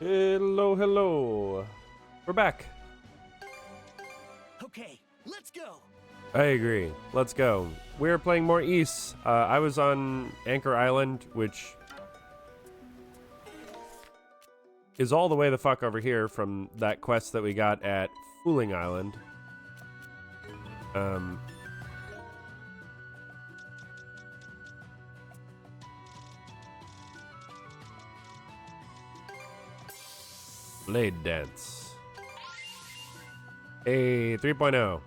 Hello, hello. We're back. Okay, let's go. I agree. Let's go. We're playing more East. I was on Anchor Island, which is all the way the fuck over here from that quest that we got at Fooling Island. Blade Dance. Hey, 3.0.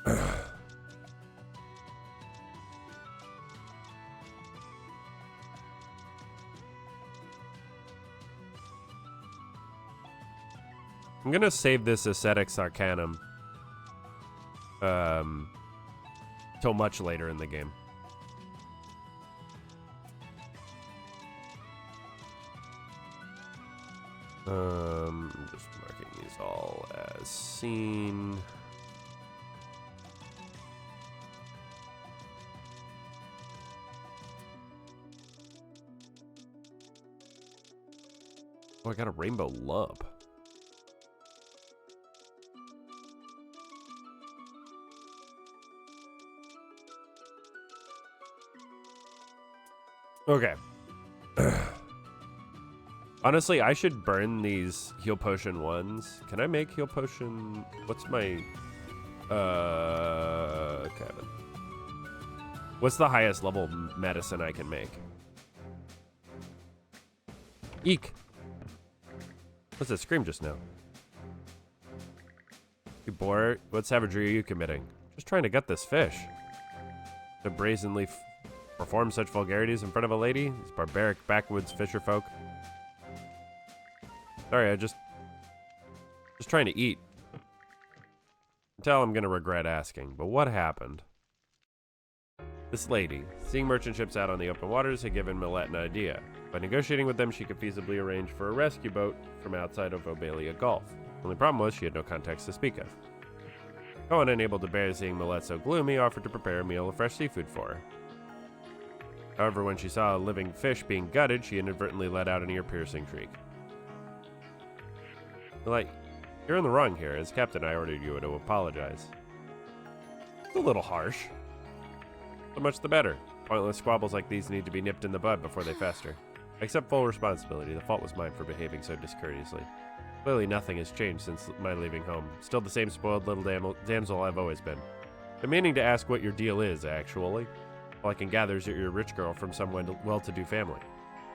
I'm gonna save this Ascetics Arcanum till much later in the game. I'm just marking these all as seen. Oh, I got a rainbow lump. Okay. Honestly, I should burn these heal potion ones. Can I make heal potion? What's my Kevin? What's the highest level medicine I can make? Eek. What's that scream just now? You bore? What savagery are you committing? Just trying to gut this fish. To brazenly perform such vulgarities in front of a lady? These barbaric backwoods fisher folk. Sorry, I just trying to eat. Until I'm gonna regret asking, but what happened? This lady, seeing merchant ships out on the open waters, had given Millette an idea. By negotiating with them, she could feasibly arrange for a rescue boat from outside of Obelia Gulf. The only problem was she had no context to speak of. Cohen, unable to bear seeing Millette so gloomy, offered to prepare a meal of fresh seafood for her. However, when she saw a living fish being gutted, she inadvertently let out an ear-piercing shriek. Like, you're in the wrong here. As captain, I ordered you to apologize. It's a little harsh. So much the better. Pointless squabbles like these need to be nipped in the bud before they fester. I accept full responsibility. The fault was mine for behaving so discourteously. Clearly nothing has changed since my leaving home. Still the same spoiled little damsel I've always been. I'm meaning to ask what your deal is, actually. All I can gather is that you're a rich girl from some well-to-do family.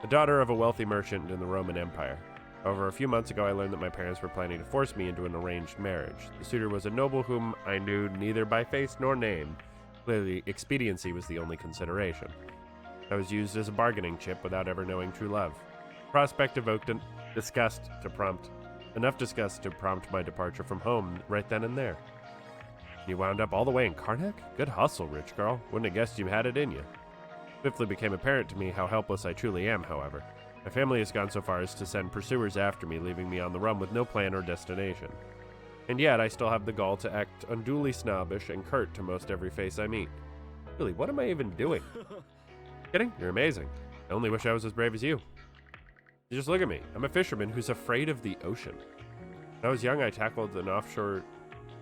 The daughter of a wealthy merchant in the Roman Empire. However, a few months ago I learned that my parents were planning to force me into an arranged marriage. The suitor was a noble whom I knew neither by face nor name. Clearly, expediency was the only consideration. I was used as a bargaining chip without ever knowing true love. The prospect evoked enough disgust to prompt my departure from home right then and there. You wound up all the way in Karnak? Good hustle, rich girl. Wouldn't have guessed you had it in you. Swiftly became apparent to me how helpless I truly am, however. My family has gone so far as to send pursuers after me, leaving me on the run with no plan or destination. And yet, I still have the gall to act unduly snobbish and curt to most every face I meet. Really, what am I even doing? Kidding? You're amazing. I only wish I was as brave as you. You just look at me. I'm a fisherman who's afraid of the ocean. When I was young, I tackled an offshore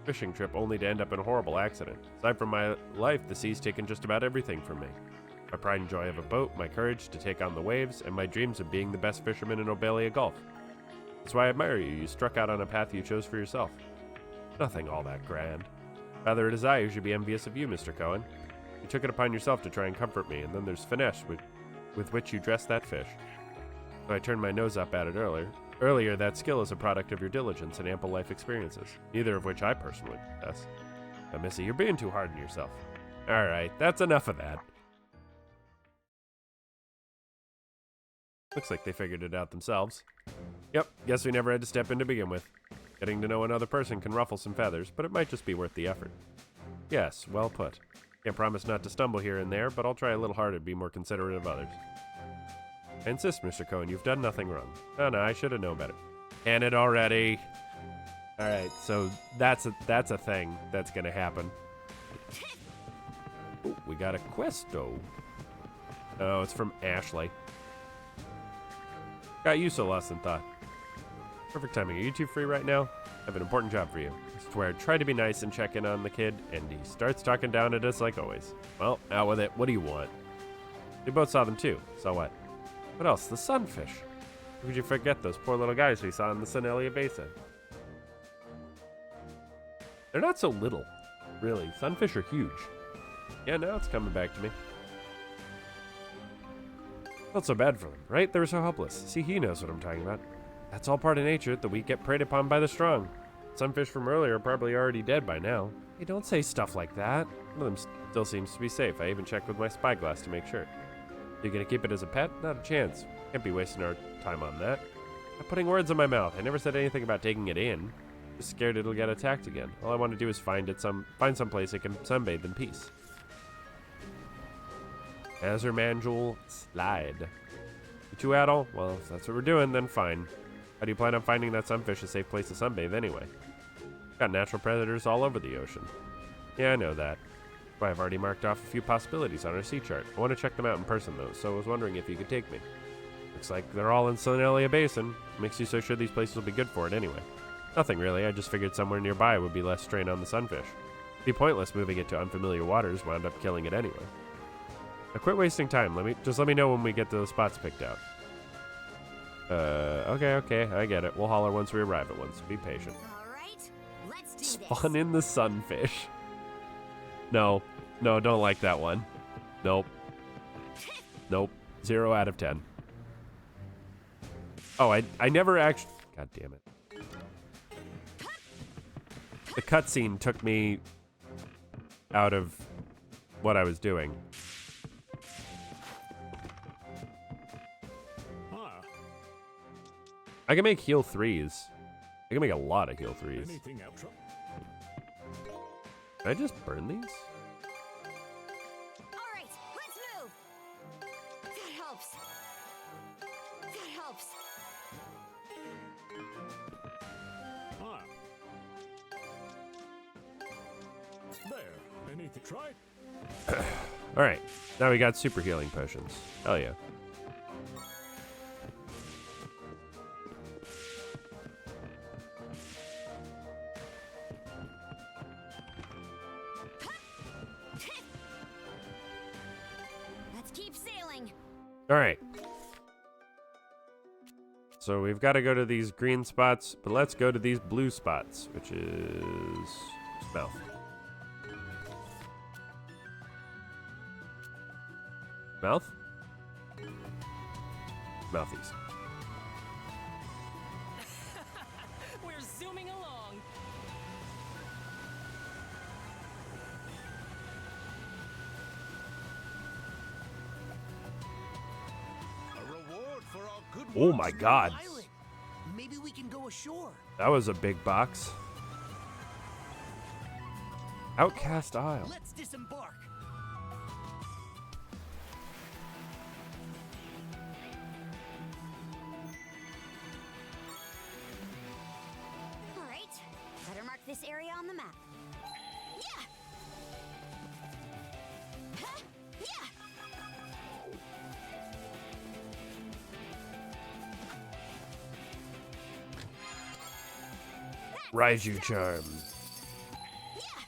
fishing trip only to end up in a horrible accident. Aside from my life, the sea's taken just about everything from me. My pride and joy of a boat, my courage to take on the waves, and my dreams of being the best fisherman in Obelia Gulf. That's why I admire you. You struck out on a path you chose for yourself. Nothing all that grand. Rather, it is I who should be envious of you, Mr. Cohen. You took it upon yourself to try and comfort me, and then there's finesse with which you dress that fish. Though I turned my nose up at it earlier, that skill is a product of your diligence and ample life experiences, neither of which I personally possess. But Missy, you're being too hard on yourself. Alright, that's enough of that. Looks like they figured it out themselves. Yep, guess we never had to step in to begin with. Getting to know another person can ruffle some feathers, but it might just be worth the effort. Yes, well put. Can't promise not to stumble here and there, but I'll try a little harder to be more considerate of others. I insist, Mr. Cohen, you've done nothing wrong. Oh no, I should have known better. Can it already? Alright, so that's a thing that's gonna happen. Ooh, we got a questo. Oh, it's from Ashley. Got you so lost in thought. Perfect timing. Are you two free right now? I have an important job for you. I swear, try to be nice and check in on the kid, and he starts talking down at us like always. Well, out with it. What do you want? We both saw them too. So what? What else? The sunfish. How could you forget those poor little guys we saw in the Sonnelia Basin? They're not so little, really. Sunfish are huge. Yeah, now it's coming back to me. Felt so bad for them, right? They were so helpless. See, he knows what I'm talking about. That's all part of nature. The weak get preyed upon by the strong. Sunfish from earlier are probably already dead by now. Hey, don't say stuff like that. One of them still seems to be safe. I even checked with my spyglass to make sure. You gonna keep it as a pet? Not a chance. Can't be wasting our time on that. I'm putting words in my mouth. I never said anything about taking it in. Just scared it'll get attacked again. All I want to do is find some place it can sunbathe in peace. Azurmanjul slide. You two at all? Well, if that's what we're doing, then fine. How do you plan on finding that sunfish a safe place to sunbathe anyway? Got natural predators all over the ocean. Yeah, I know that. Well, I've already marked off a few possibilities on our sea chart. I want to check them out in person though, so I was wondering if you could take me. Looks like they're all in Sonnelia Basin. Makes you so sure these places will be good for it anyway. Nothing really, I just figured somewhere nearby would be less strain on the sunfish. It'd be pointless moving it to unfamiliar waters, wound up killing it anyway. Now quit wasting time, let me know when we get those spots picked out. Okay, I get it. We'll holler once we arrive at one, so be patient. Alright, let's do Spawn in the sunfish. No, don't like that one. Nope. 0 out of 10. Oh, I never actually... God damn it. The cutscene took me out of what I was doing. I can make heal 3s. I can make a lot of heal 3s. Can I just burn these? Alright, let's move! That helps. That helps. There, anything try? Alright, now we got super healing potions. Hell yeah. Let's keep sailing. Alright. So we've got to go to these green spots, but let's go to these blue spots, which is mouth. Mouth? Mouthies. We're zooming along. A reward for our good Oh works my in the God. island. Maybe we can go ashore. That was a big box. Outcast Isle. Let's disembark. Alright, better mark this area on the map. Yeah! Huh? Yeah! Raiju Charm. Yeah!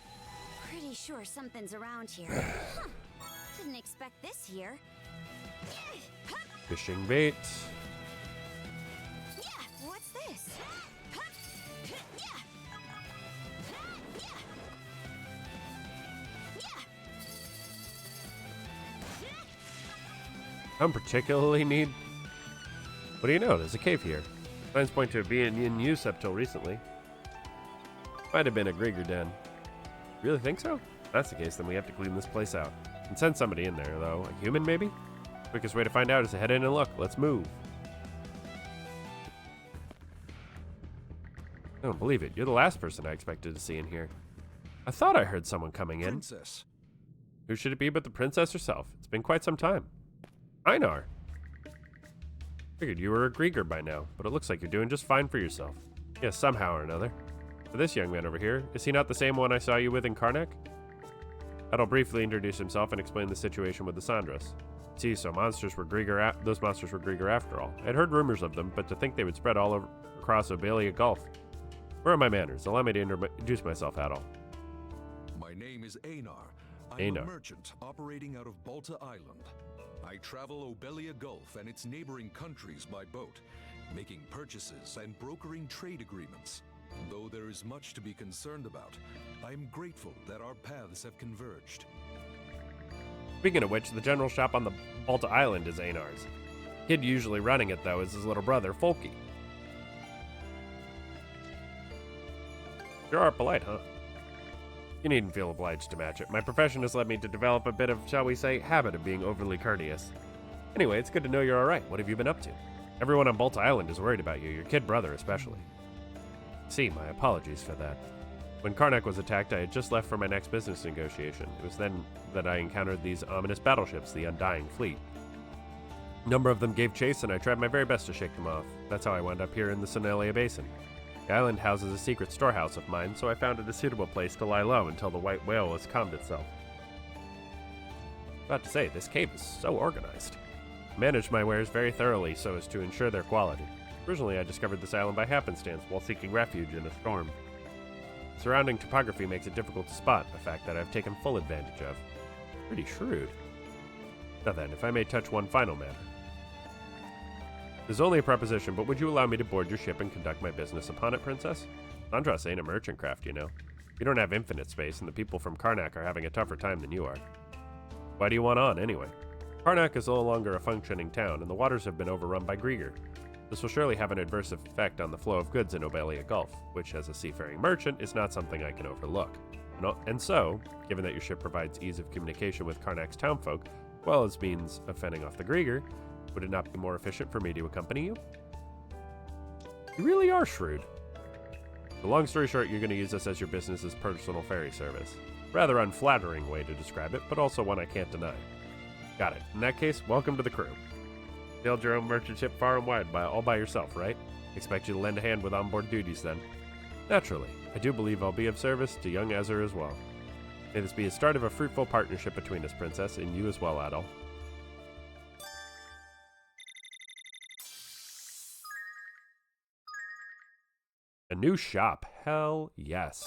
Pretty sure something's around here. Huh. Didn't expect this here. Huh. Fishing bait. Yeah! What's this? Huh. Yeah! Yeah! Yeah! Don't particularly need... What do you know? There's a cave here. Signs point to it being in use up till recently. Might have been a Grieger den. Really think so? If that's the case, then we have to clean this place out. And send somebody in there, though. A human, maybe? Quickest way to find out is to head in and look. Let's move. I don't believe it. You're the last person I expected to see in here. I thought I heard someone coming in. Princess. Who should it be but the princess herself? It's been quite some time. Einar. Figured you were a Grieger by now, but it looks like you're doing just fine for yourself. Yes, somehow or another. For this young man over here, is he not the same one I saw you with in Karnak? Adol briefly introduced himself and explained the situation with the Sandras. See, so those monsters were Grieger after all. I'd heard rumors of them, but to think they would spread all over across Obelia Gulf. Where are my manners? Allow me to introduce myself, Adol. My name is Einar. I'm Einar. a merchant operating out of Balta Island. I travel Obelia Gulf and its neighboring countries by boat, making purchases and brokering trade agreements. Though there is much to be concerned about, I am grateful that our paths have converged. Speaking of which, the general shop on the Balta Island is Einar's. Kid usually running it, though, is his little brother, Folky. You are polite, huh? You needn't feel obliged to match it. My profession has led me to develop a bit of, shall we say, habit of being overly courteous. Anyway, it's good to know you're alright. What have you been up to? Everyone on Balta Island is worried about you, your kid brother especially. See, my apologies for that. When Karnak was attacked, I had just left for my next business negotiation. It was then that I encountered these ominous battleships, the Undying Fleet. A number of them gave chase, and I tried my very best to shake them off. That's how I wound up here in the Sonnelia Basin. The island houses a secret storehouse of mine, so I found it a suitable place to lie low until the white whale has calmed itself. About to say, this cave is so organized. I managed my wares very thoroughly so as to ensure their quality. Originally, I discovered this island by happenstance while seeking refuge in a storm. Surrounding topography makes it difficult to spot, a fact that I've taken full advantage of. Pretty shrewd. Now then, if I may touch one final matter. There's only a proposition, but would you allow me to board your ship and conduct my business upon it, Princess? Andros ain't a merchant craft, you know. We don't have infinite space, and the people from Karnak are having a tougher time than you are. Why do you want on, anyway? Karnak is no longer a functioning town, and the waters have been overrun by Grieger. This will surely have an adverse effect on the flow of goods in Obelia Gulf, which as a seafaring merchant is not something I can overlook. And so, given that your ship provides ease of communication with Karnak's townfolk, as well as means of fending off the Grieger, would it not be more efficient for me to accompany you? You really are shrewd. So long story short, you're going to use us as your business's personal ferry service. Rather unflattering way to describe it, but also one I can't deny. Got it. In that case, welcome to the crew. Sailed your own merchant ship far and wide all by yourself, right? Expect you to lend a hand with onboard duties then. Naturally, I do believe I'll be of service to young Ezra as well. May this be the start of a fruitful partnership between us, Princess, and you as well, Adol. A new shop. Hell yes.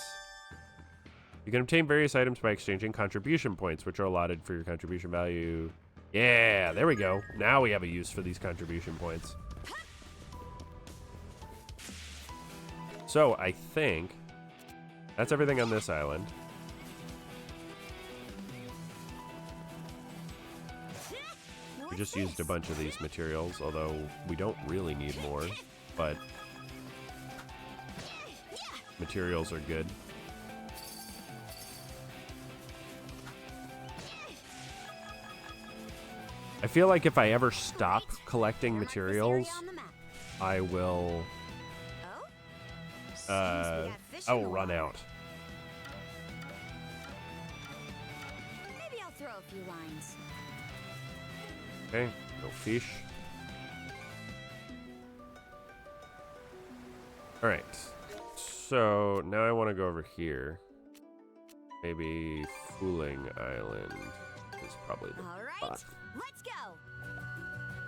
You can obtain various items by exchanging contribution points, which are allotted for your contribution value. Yeah, there we go. Now we have a use for these contribution points. So I think that's everything on this island. We just used a bunch of these materials, although we don't really need more, but materials are good. I feel like if I ever stop collecting materials, I will run out. Maybe I'll throw a few lines. Okay, no fish. Alright, so now I want to go over here. Maybe Fooling Island is probably the spot. Let's go.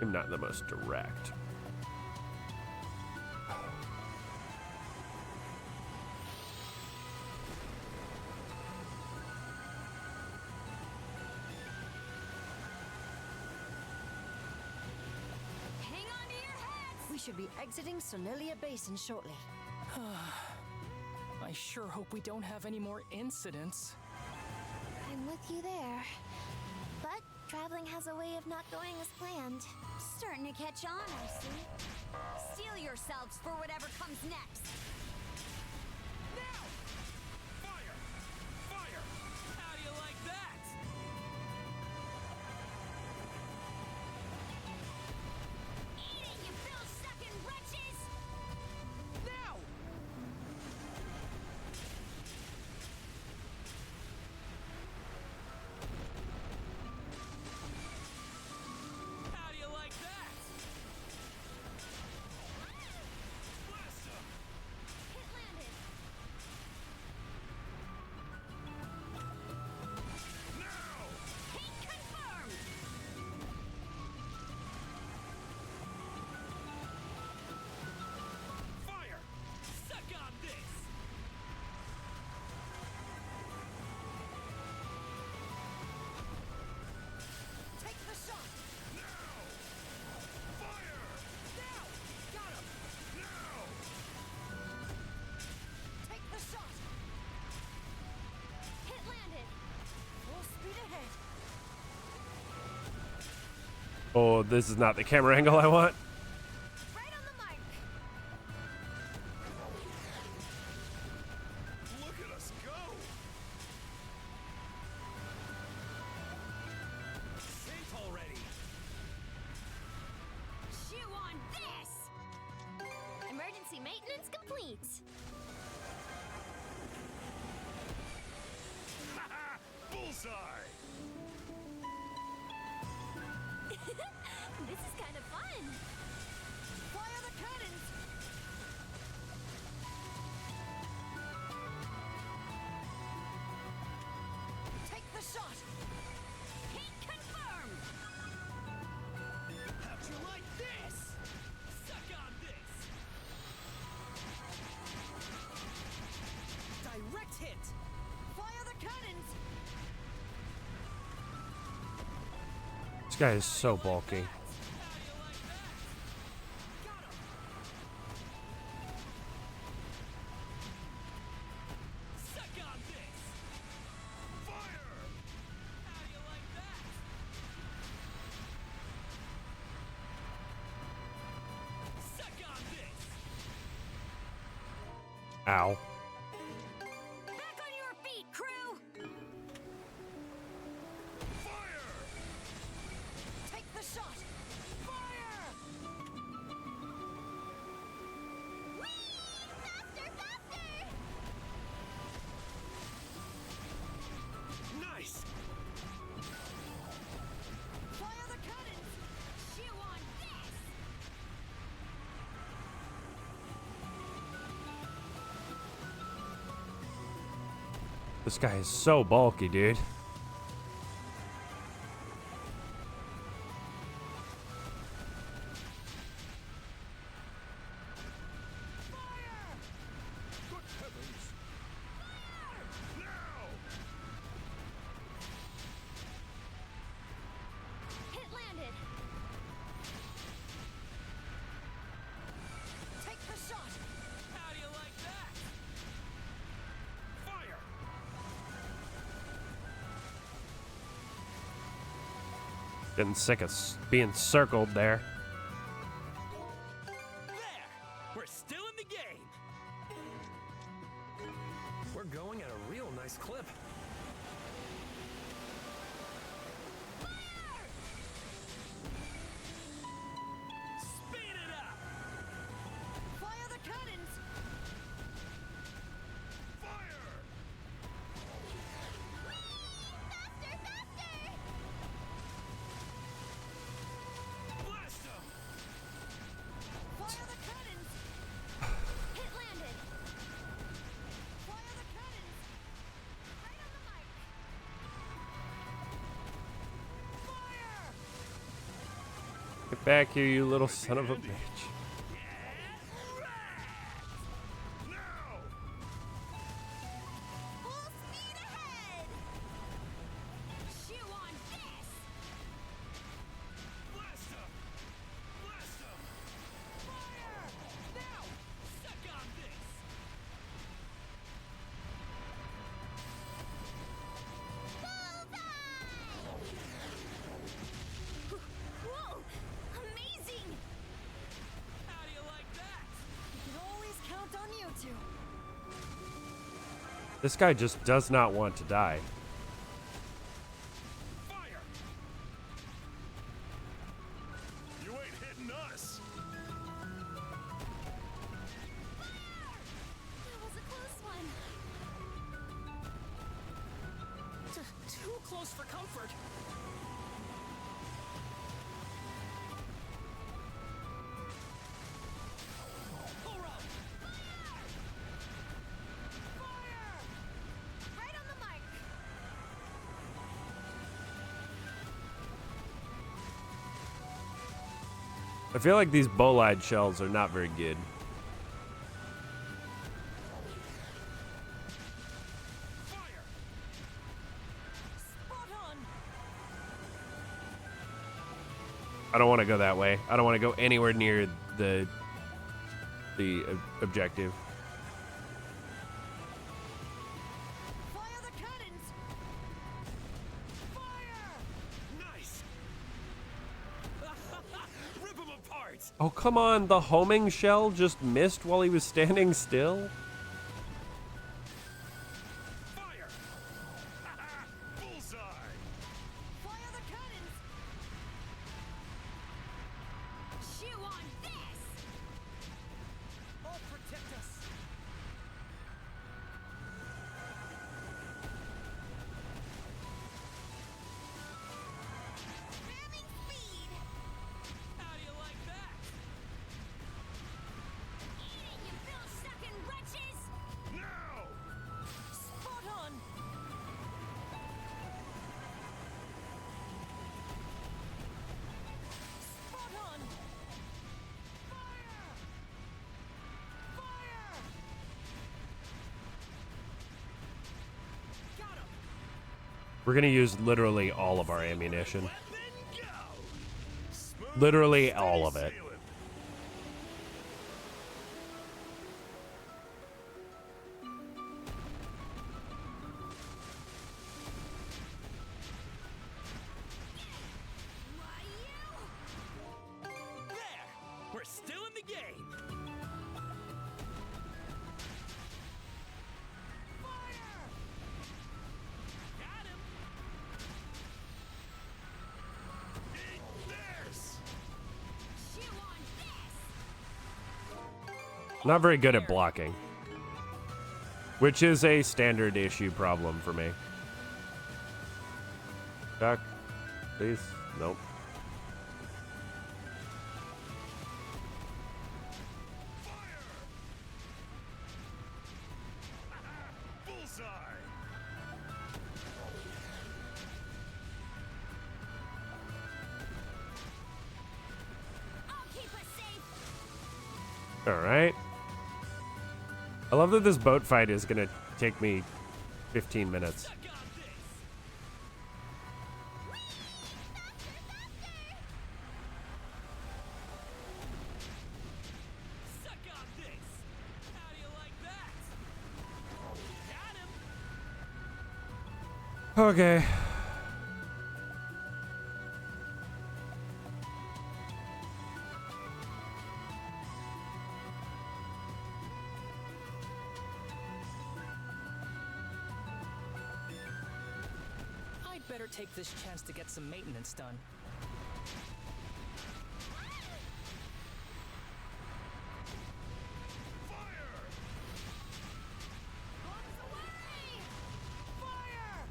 I'm not the most direct. Hang on to your hats. We should be exiting Sonnelia Basin shortly. I sure hope we don't have any more incidents. I'm with you there. But traveling has a way of not going as planned. Starting to catch on, I see. Steel yourselves for whatever comes next. Now! Fire! Fire! How do you like that? Eat it, you bill-sucking wretches! Now! How do you like that? Blast 'em! Oh, this is not the camera angle I want. Right on the mark. Look at us go! Safe already! Chew on this! Emergency maintenance complete. Haha! Bullseye! This is kind of fun. Fire the cannons. Take the shot. Heat confirmed! How'd you like this? Suck on this! Direct hit. Fire the cannons. This guy is so bulky. How do you like that? Got him. Suck on this! Fire! How do you like that? Suck on this! Ow. Back on your feet, crew! Fire! Take the shot. Fire. Faster, faster. Nice! Fire the cannons. Chew on this! This guy is so bulky, dude. Good heavens! Now! Hit landed! Take the shot. How do you like that? Fire! Getting sick of being circled there. There! We're still in the game! We're going at a real nice clip. Speed it up! Fire the cannons. Fire! Faster, faster. Blast them! Fire the cannons. Hit landed! Fire the cannons. Right on the mark. Fire. Get back here, you little son of a bitch. Now! Full speed ahead. Chew on this! Blast them! Blast them! Fire. Now. Suck on this! Whoa! Amazing! How do you like that? We can always count on you two. This guy just does not want to die. Fire! You ain't hitting us! That was a close one. Too close for comfort. Hurrah! Right on the mark. I feel like these bolide shells are not very good. Fire! Spot on. I don't want to go that way. I don't want to go anywhere near the objective. Fire the cannons. Fire. Nice! Ah, right. Oh, come on. The homing shell just missed while he was standing still? Fire! Bullseye! Fire the cannons! Chew on this! I'll protect us. Ramming speed. How do you like that? Eat it, you bill-sucking wretches! Now! Spot on! Spot on! Fire! Fire! Got him. We're gonna use literally all of our ammunition. Let them go! Smooth Literally steady all of it. sailing. Why, you? There. We're still in the game. Fire! Got him. Eat this! Chew on this! Not very good at blocking. Which is a standard issue problem for me. Duck, please. Nope. Fire! Bullseye! I'll keep us safe! All right. I love that this boat fight is gonna take me 15 minutes. Suck on this. Suck on this. How do you like that? Got him. Okay. I'd better take this chance to get some maintenance done. Fire! Bombs away! Fire!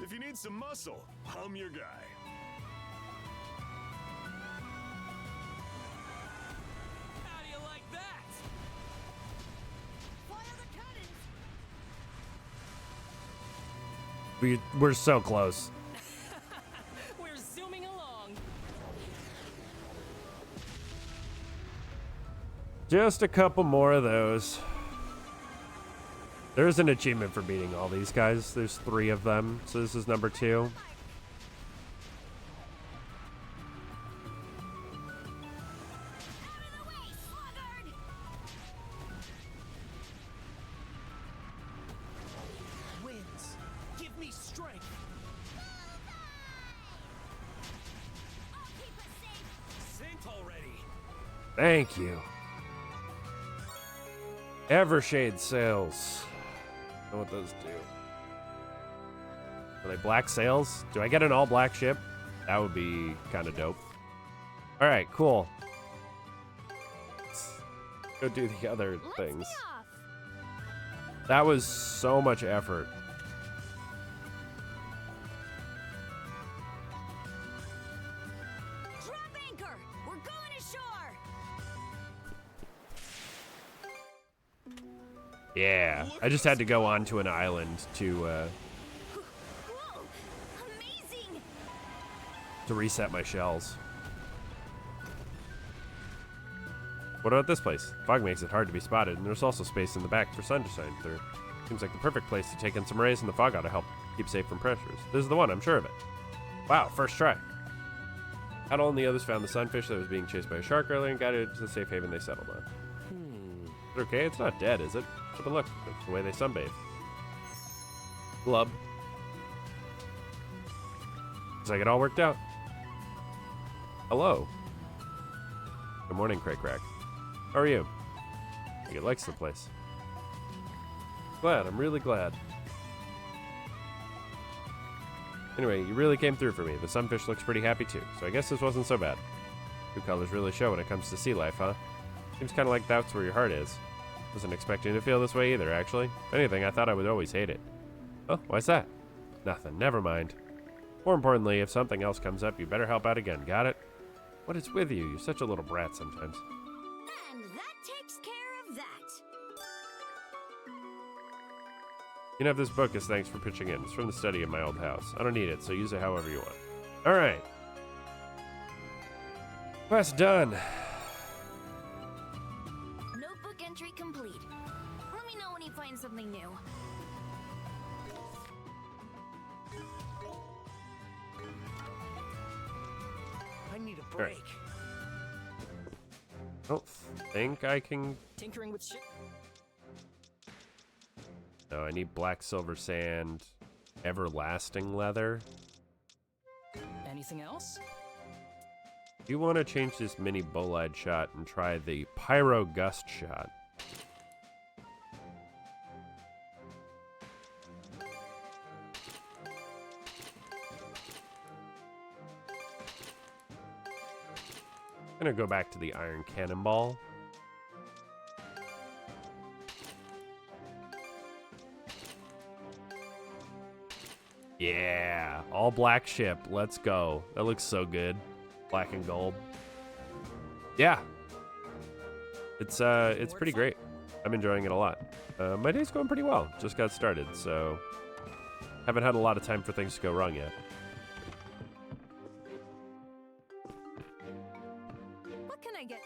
If you need some muscle, I'm your guy. How do you like that? Fire the cannons! We're so close. We're zooming along. Just a couple more of those. There's an achievement for beating all these guys. There's 3 of them, so this is number 2. Out of the way, sluggard! Winds, give me strength. I'll keep us safe! Sink already! Thank you. Evershade sails. I don't know what those do. Are they black sails? Do I get an all black ship? That would be kind of dope. All right, cool. Let's go do the other Let's things. be off. That was so much effort. Drop anchor! We're going ashore! Yeah, I just had to go onto an island to Whoa! Amazing! reset my shells. What about this place? Fog makes it hard to be spotted, and there's also space in the back for sun to shine through. Seems like the perfect place to take in some rays, and the fog ought to help keep safe from pressures. This is the one, I'm sure of it. Wow, first try. Adol and the others found the sunfish that was being chased by a shark earlier and guided it to the safe haven they settled on. Is it okay? It's not dead, is it? But look, that's the way they sunbathe. Glub. Looks like it all worked out. Hello. Good morning, Craig Crack. How are you? I think it likes the place. Glad, I'm really glad. Anyway, you really came through for me. The sunfish looks pretty happy too, so I guess this wasn't so bad. True colors really show when it comes to sea life, huh? Seems kind of like that's where your heart is. Wasn't expecting to feel this way either, actually. If anything, I thought I would always hate it. Oh, why's that? Nothing, never mind. More importantly, if something else comes up, you better help out again, got it? What is with you? You're such a little brat sometimes. And that takes care of that. You can have this book as thanks for pitching in. It's from the study of my old house. I don't need it, so use it however you want. Alright. Quest done. Notebook entry complete. Let me know when you find something new. I need a Alright. break. I don't think I can... Tinkering with shit. No, I need black silver sand, everlasting leather. Anything else? You want to change this mini bolide shot and try the pyro gust shot. I'm gonna go back to the iron cannonball. Yeah, all black ship. Let's go. That looks so good. Black and gold. Yeah. It's pretty great. I'm enjoying it a lot. My day's going pretty well. Just got started, so haven't had a lot of time for things to go wrong yet. What can I get?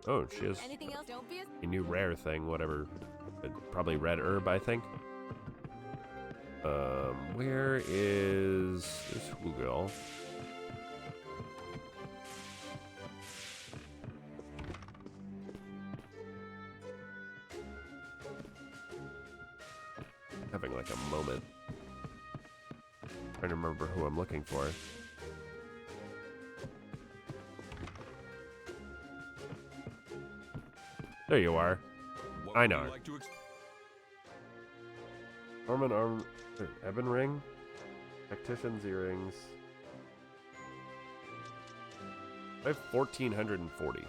Oh, she has Anything else? Don't be a new rare thing, whatever. Probably red herb, I think. Where is this Google? Having like a moment. Trying to remember who I'm looking for. There you are. What I would know. you like to Ebon ring, tactician's earrings. I have 1,440.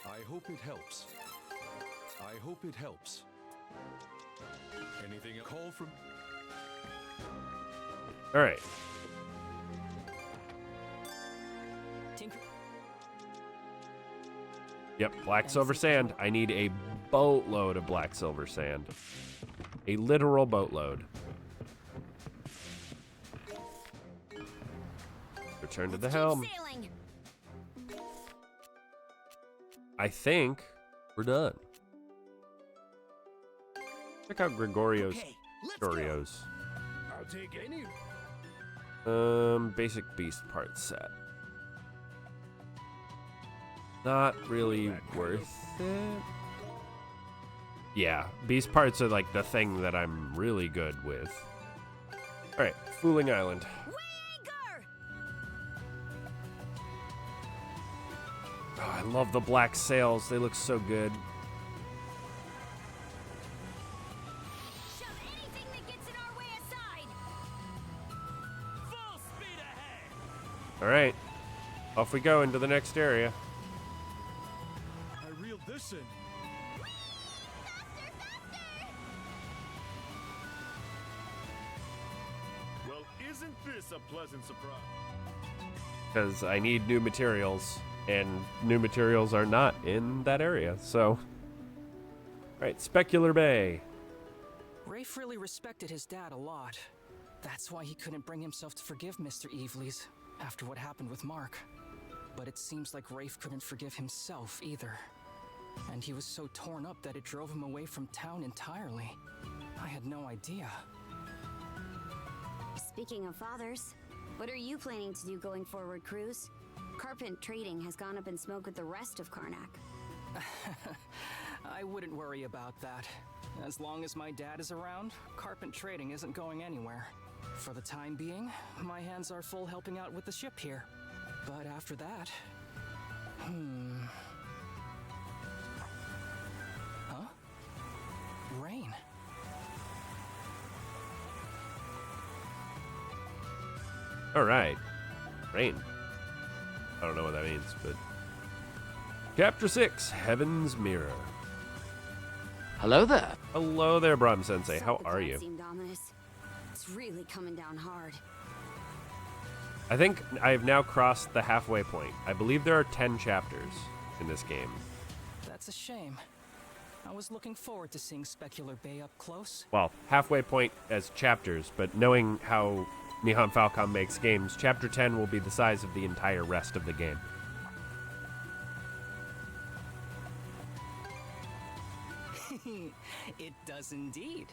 I hope it helps. I hope it helps. Anything? A call from... All right. Tinker. Yep, black silver sand. I need a boatload of black silver sand. A literal boatload. Return to the helm. Sailing. I think we're done. Check out Gregorio's Okay, let's go. Oreos. I'll take any. Basic beast part set. Not really worth it. Yeah, beast parts are like the thing that I'm really good with. Alright, Fooling Island. Wager! Oh, I love the black sails. They look so good. Shove anything that gets in our way aside. Full speed ahead. Alright, off we go into the next area. I reeled this in. Well, isn't this a pleasant surprise? Because I need new materials, and new materials are not in that area, so... Alright, Specular Bay. Rafe really respected his dad a lot. That's why he couldn't bring himself to forgive Mr. Eveleys after what happened with Mark. But it seems like Rafe couldn't forgive himself either. And he was so torn up that it drove him away from town entirely. I had no idea. Speaking of fathers, what are you planning to do going forward, Cruz? Carpent trading has gone up in smoke with the rest of Karnak. I I wouldn't worry about that. As long as my dad is around, carpet trading isn't going anywhere. For the time being, my hands are full helping out with the ship here. But after that... Huh? Rain. Alright. Rain. I don't know what that means, but... Chapter 6, Heaven's Mirror. Hello there. Hello there, Brahm Sensei. How Something are that you? seemed ominous. It's really coming down hard. I think I have now crossed the halfway point. I believe there are 10 chapters in this game. That's a shame. I was looking forward to seeing Specular Bay up close. Well, halfway point as chapters, but knowing how Nihon Falcom makes games, Chapter 10 will be the size of the entire rest of the game. It does indeed.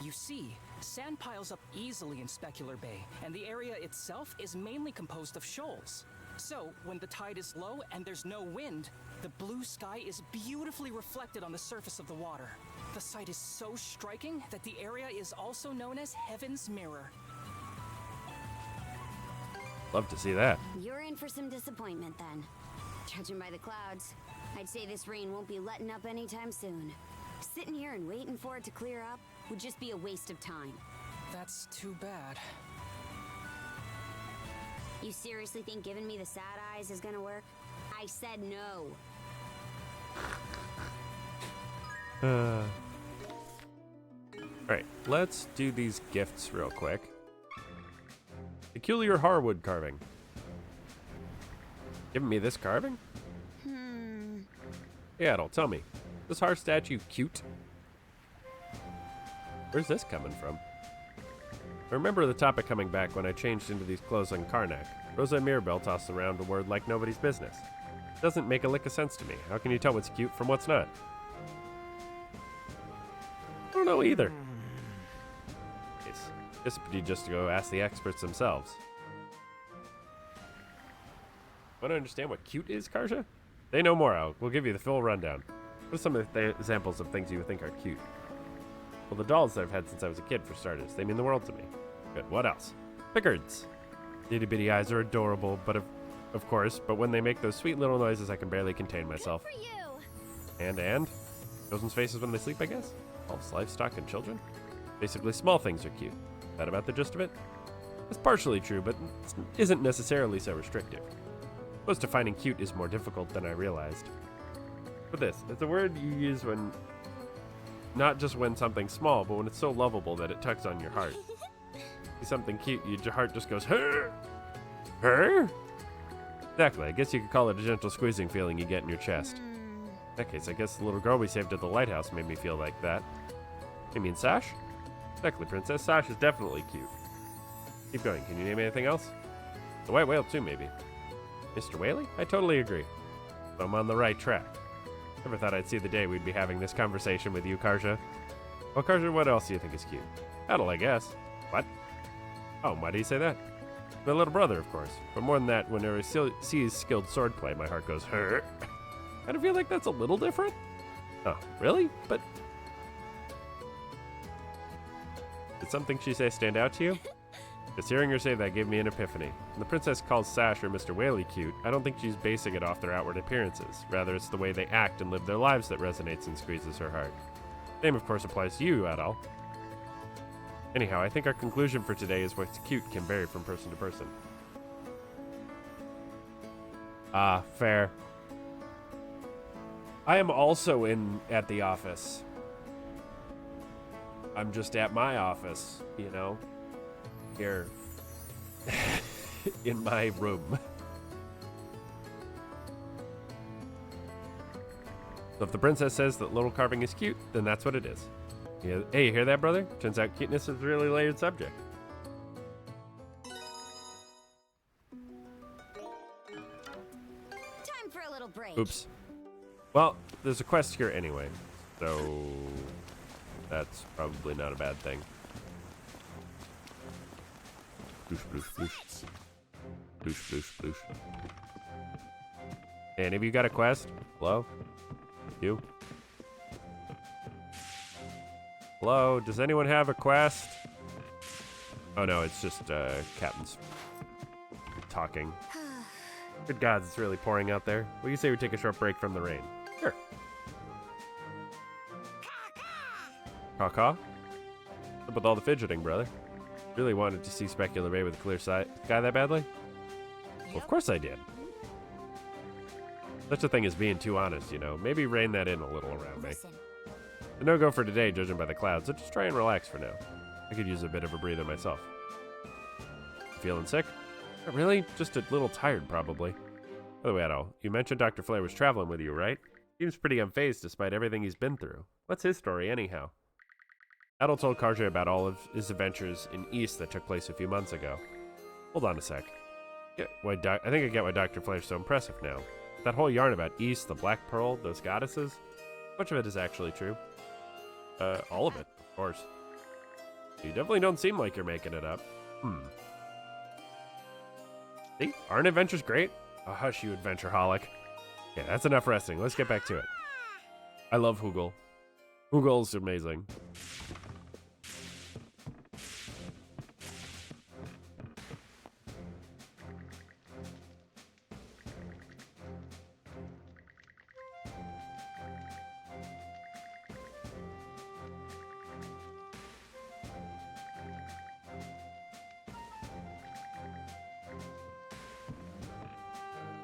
You see, sand piles up easily in Specular Bay, and the area itself is mainly composed of shoals. So, when the tide is low and there's no wind, the blue sky is beautifully reflected on the surface of the water. The sight is so striking that the area is also known as Heaven's Mirror. Love to see that. You're in for some disappointment then. Judging by the clouds, I'd say this rain won't be letting up anytime soon. Sitting here and waiting for it to clear up would just be a waste of time. That's too bad. You seriously think giving me the sad eyes is gonna work? I said no. Alright, let's do these gifts real quick. Peculiar Harwood carving. Giving me this carving? Yeah, it'll tell me. This Har statue cute? Where's this coming from? I remember the topic coming back when I changed into these clothes on Karnak. Rosa and Mirabelle tossed around a word like nobody's business. Doesn't make a lick of sense to me. How can you tell what's cute from what's not? I don't know either. Guess you just go ask the experts themselves. Want to understand what cute is, Karsha? They know more, Al. We'll give you the full rundown. What are some of the examples of things you would think are cute? Well, the dolls that I've had since I was a kid, for starters. They mean the world to me. Good. What else? Pickards. Itty-bitty eyes are adorable, but of course, but when they make those sweet little noises, I can barely contain myself. Good for you. And? Children's faces when they sleep, I guess? Elves, livestock, and children? Basically, small things are cute. That about the gist of it? It's partially true, but it isn't necessarily so restrictive. Suppose defining cute is more difficult than I realized. But this, it's a word you use when, not just when something's small, but when it's so lovable that it tugs on your heart. See something cute, your heart just goes, her? Her? Exactly, I guess you could call it a gentle squeezing feeling you get in your chest. In that case, I guess the little girl we saved at the lighthouse made me feel like that. You mean Sash? Exactly, Princess. Sash is definitely cute. Keep going. Can you name anything else? The white whale, too, maybe. Mr. Whaley? I totally agree. So I'm on the right track. Never thought I'd see the day we'd be having this conversation with you, Karsha. Well, Karsha, what else do you think is cute? Adel, I guess. What? Oh, why do you say that? My little brother, of course. But more than that, whenever I see his skilled swordplay, my heart goes, her. I kind of feel like that's a little different. Oh, really? But... did something she say stand out to you? Just hearing her say that gave me an epiphany. When the princess calls Sash or Mr. Whaley cute, I don't think she's basing it off their outward appearances. Rather, it's the way they act and live their lives that resonates and squeezes her heart. Same, of course, applies to you, Adal. Anyhow, I think our conclusion for today is what's cute can vary from person to person. Ah, fair. I am also at the office. I'm just at my office, you know, here in my room. So if the princess says that little carving is cute, then that's what it is. Hey, you hear that, brother? Turns out cuteness is a really layered subject. Time for a little break. Oops. Well, there's a quest here anyway, so that's probably not a bad thing. Bloosh, bloosh, bloosh. Bloosh, bloosh, bloosh. Hey, any of you got a quest? Hello? You? Hello, does anyone have a quest? Oh no, it's just captains talking. Good gods, it's really pouring out there. What do you say we take a short break from the rain? Sure. Caw-caw? What's up with all the fidgeting, brother? Really wanted to see Specular Bay with a clear sky that badly? Well, of course I did. Such a thing as being too honest, you know. Maybe rein that in a little around me. A no-go for today, judging by the clouds, so just try and relax for now. I could use a bit of a breather myself. Feeling sick? Not really, just a little tired, probably. By the way, Adol, you mentioned Dr. Flair was traveling with you, right? Seems pretty unfazed despite everything he's been through. What's his story, anyhow? Adol told Karja about all of his adventures in East that took place a few months ago. Hold on a sec. I think I get why Dr. Flair's so impressive now. That whole yarn about East, the Black Pearl, those goddesses, much of it is actually true. All of it, of course. You definitely don't seem like you're making it up. See, aren't adventures great? Oh, hush, you adventure-holic. Yeah, that's enough resting. Let's get back to it. I love Hoogle. Hoogle's amazing.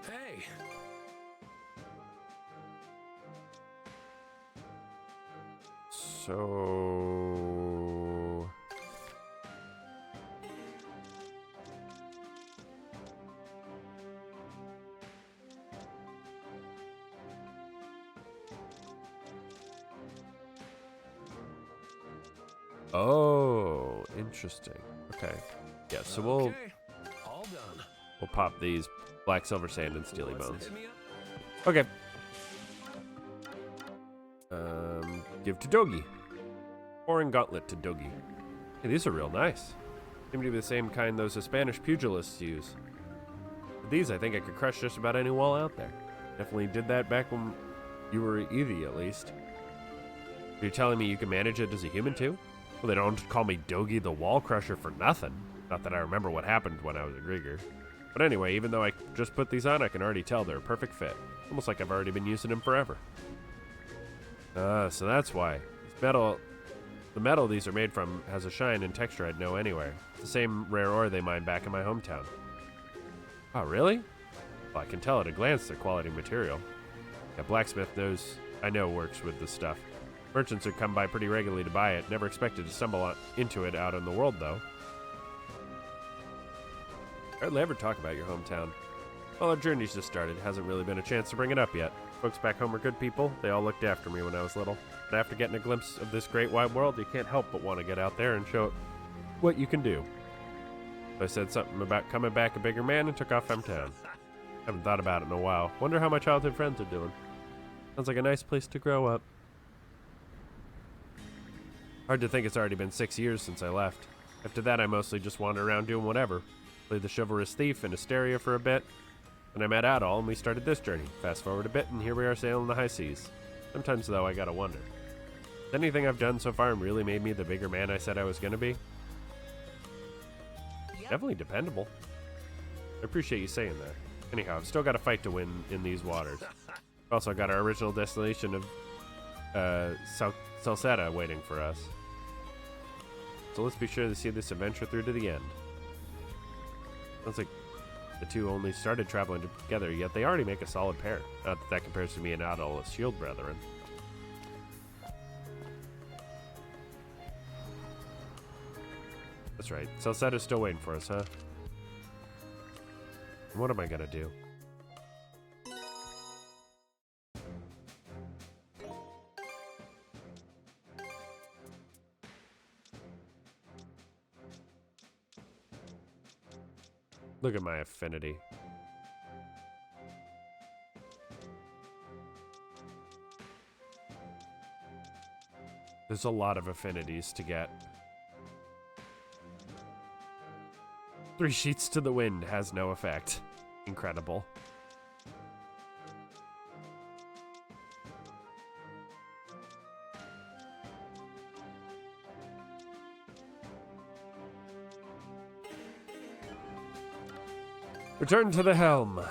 Hey! So... Oh, interesting. Okay. Yeah, so Okay, all done. we'll pop these black, silver, sand, and steely Wants to bones. hit me up? Okay. Give to Dogi. Foreign gauntlet to Dogi. Hey, these are real nice. Seem to be the same kind those Spanish pugilists use. With these, I think I could crush just about any wall out there. Definitely did that back when you were Eevee, at least. Are you telling me you can manage it as a human, too? Well, they don't call me Dogi the Wall Crusher for nothing. Not that I remember what happened when I was a Grieger. But anyway, even though I just put these on, I can already tell they're a perfect fit. Almost like I've already been using them forever. So that's why. The metal these are made from has a shine and texture I'd know anywhere. It's the same rare ore they mine back in my hometown. Oh, really? Well, I can tell at a glance they're quality material. A blacksmith I know works with this stuff. Merchants would come by pretty regularly to buy it. Never expected to stumble into it out in the world, though. Hardly ever talk about your hometown. Well, our journey's just started. Hasn't really been a chance to bring it up yet. Folks back home are good people. They all looked after me when I was little. But after getting a glimpse of this great wide world, you can't help but want to get out there and show what you can do. So I said something about coming back a bigger man and took off from town. Haven't thought about it in a while. Wonder how my childhood friends are doing. Sounds like a nice place to grow up. Hard to think it's already been 6 years since I left. After that, I mostly just wandered around doing whatever. Played the chivalrous thief in Asteria for a bit. Then I met Adol and we started this journey. Fast forward a bit and here we are sailing the high seas. Sometimes, though, I gotta wonder. Has anything I've done so far really made me the bigger man I said I was gonna be? Definitely dependable. I appreciate you saying that. Anyhow, I've still got a fight to win in these waters. We've also got our original destination of Salsetta waiting for us. So let's be sure to see this adventure through to the end. Sounds like the two only started traveling together, yet they already make a solid pair. Not that that compares to me and Adol as shield brethren. That's right. Salsetta's still waiting for us, huh? What am I gonna do? Look at my affinity. There's a lot of affinities to get. 3 sheets to the wind has no effect. Incredible. Return to the helm.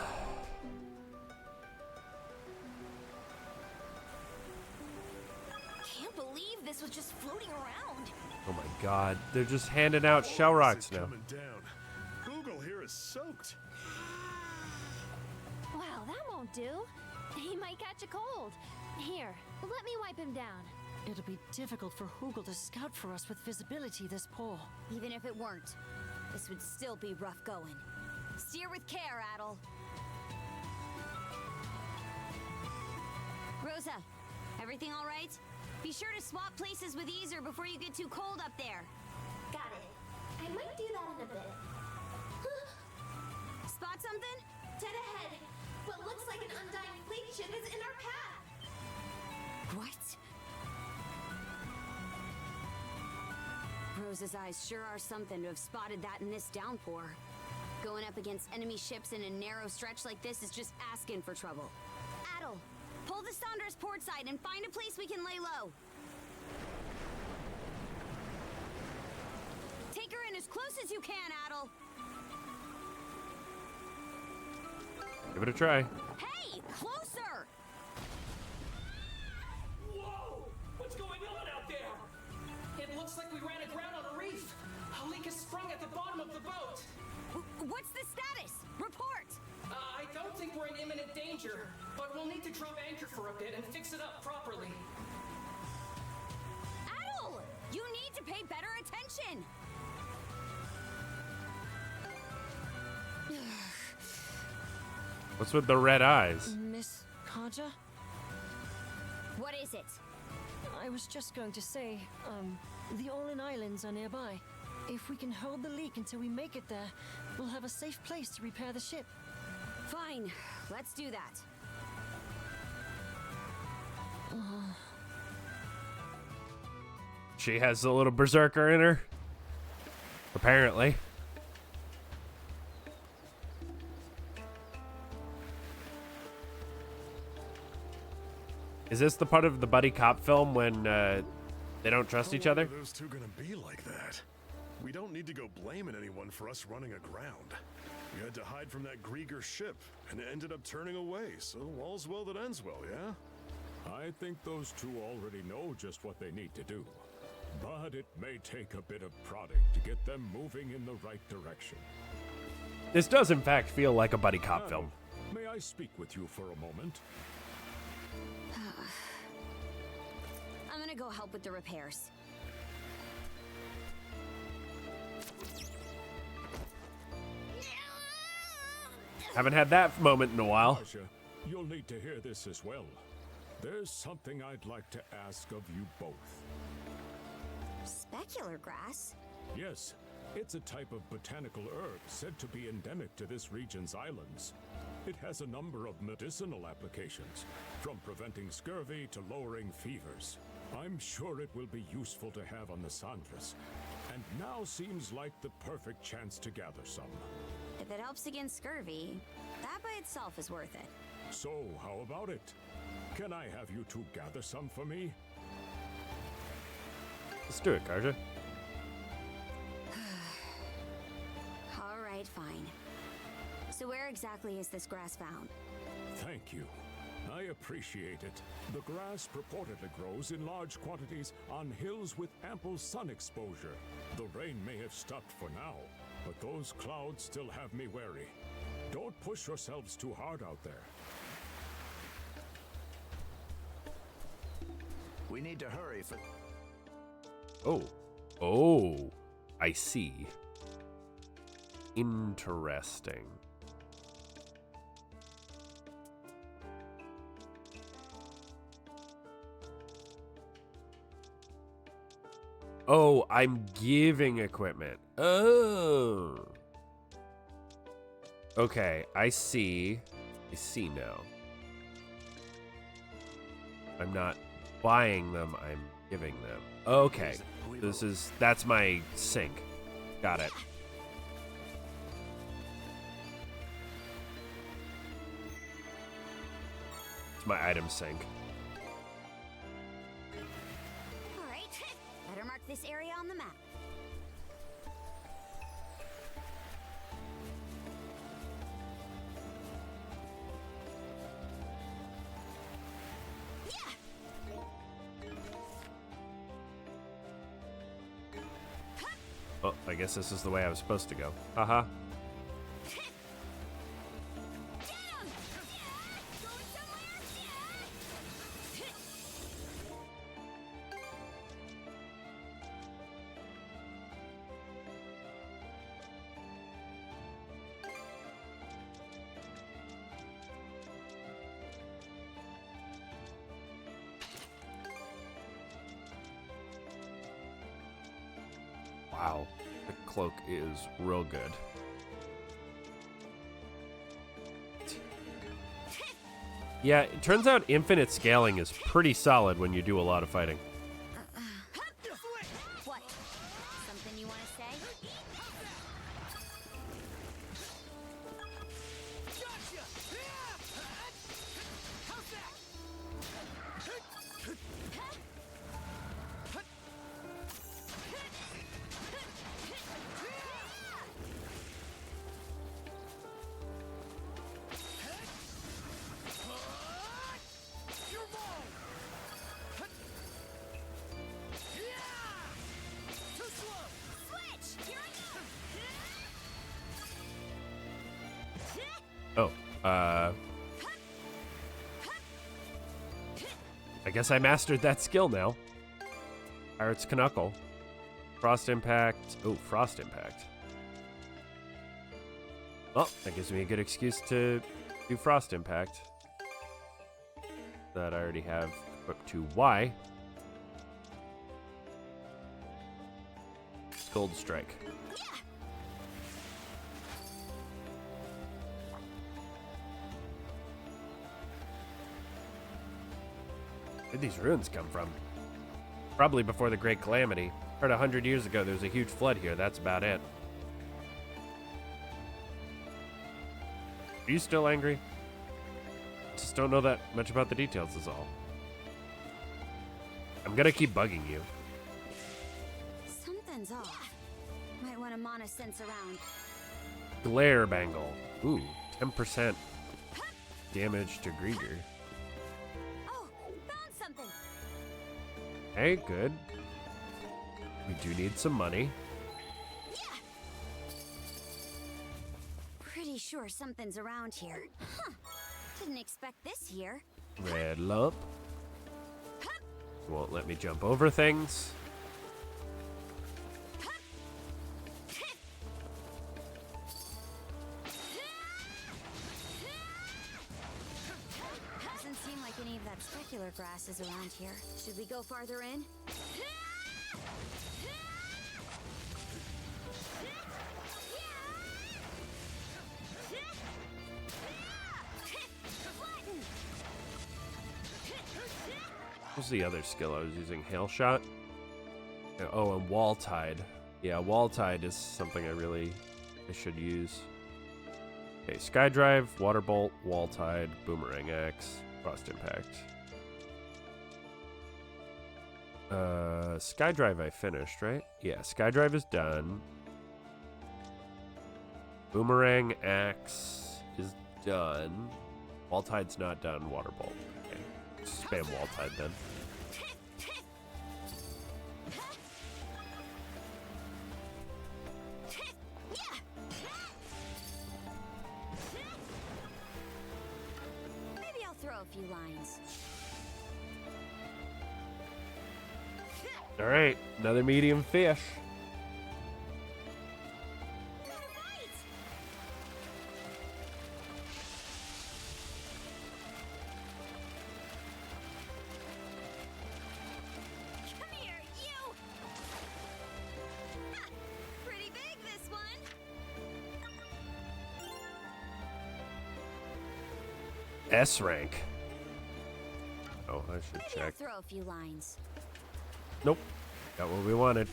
Can't believe this was just floating around. Oh my god, they're just handing out shell rocks now. Coming down. Google here is soaked. Wow, that won't do. He might catch a cold. Here, let me wipe him down. It'll be difficult for Hoogle to scout for us with visibility this poor. Even if it weren't, this would still be rough going. Steer with care, Adel. Rosa, everything all right? Be sure to swap places with Easer before you get too cold up there. Got it. I might do that in a bit. Spot something? Dead ahead. What looks like an undying fleet ship is in our path. What? Rosa's eyes sure are something to have spotted that in this downpour. Going up against enemy ships in a narrow stretch like this is just asking for trouble. Adel, pull the Sandra's port side and find a place we can lay low. Take her in as close as you can, Adel. Give it a try. Hey, closer! Whoa! What's going on out there? It looks like we ran aground on a reef. A leak has sprung at the bottom of the boat. What's the status? Report! I don't think we're in imminent danger, but we'll need to drop anchor for a bit and fix it up properly. Adel! You need to pay better attention! What's with the red eyes? Miss Kaja? What is it? I was just going to say, the Olin Islands are nearby. If we can hold the leak until we make it there, we'll have a safe place to repair the ship. Fine, let's do that. She has a little berserker in her. Apparently. Is this the part of the buddy cop film when they don't trust each other? How long are those two gonna be like that? We don't need to go blaming anyone for us running aground. We had to hide from that Grieger ship and ended up turning away, so all's well that ends well, yeah? I think those two already know just what they need to do. But it may take a bit of prodding to get them moving in the right direction. This does in fact feel like a buddy cop film. May I speak with you for a moment? I'm gonna go help with the repairs. Haven't had that moment in a while. Kaja, you'll need to hear this as well. There's something I'd like to ask of you both. Specular grass? Yes, it's a type of botanical herb said to be endemic to this region's islands. It has a number of medicinal applications, from preventing scurvy to lowering fevers. I'm sure it will be useful to have on the Sandras, and now seems like the perfect chance to gather some. If it helps against scurvy, that by itself is worth it. So, how about it? Can I have you two gather some for me? Let's do it, Karja. All right, fine. So where exactly is this grass found? Thank you. I appreciate it. The grass purportedly grows in large quantities on hills with ample sun exposure. The rain may have stopped for now, but those clouds still have me wary. Don't push yourselves too hard out there. We need to hurry for... Oh. Oh. I see. Interesting. Oh, I'm giving equipment. Oh. Okay, I see. I see now. I'm not buying them, I'm giving them. Okay. That's my sink. Got it. It's my item sink. All right, better mark this area on the map. Oh, I guess this is the way I was supposed to go. Haha. Wow, the cloak is real good. Yeah, it turns out infinite scaling is pretty solid when you do a lot of fighting. What? Something you want to say? Oh, I guess I mastered that skill now. Pirate's Knuckle. Frost Impact. Oh, Frost Impact. Well, that gives me a good excuse to do Frost Impact. That I already have equipped to Y. Gold Strike. Where'd these ruins come from? Probably before the Great Calamity. Heard 100 years ago there was a huge flood here, that's about it. Are you still angry? Just don't know that much about the details is all. I'm gonna keep bugging you. Something's off. Might want to mana sense around. Glare Bangle. Ooh, 10% damage to Grieger. Oh, found something. Hey, good. We do need some money. Pretty sure something's around here. Huh. Didn't expect this here. Red lump. Won't let me jump over things. Doesn't seem like any of that specular grass is around here. Should we go farther in? What's the other skill I was using? Hail Shot? Oh, and Wall Tide. Yeah, Wall Tide is something I should use. Okay, Sky Drive, Water Bolt, Wall Tide, Boomerang Axe, Frost Impact. Sky Drive I finished, right? Yeah, Sky Drive is done. Boomerang Axe is done. Wall Tide's not done. Water Bolt. Okay. Spam Wall Tide then. Maybe I'll throw a few lines. All right, another medium fish. Come here, you! Ha! Pretty big, this one. S rank. Oh, I should Maybe check. I'll throw a few lines. Nope. Got what we wanted.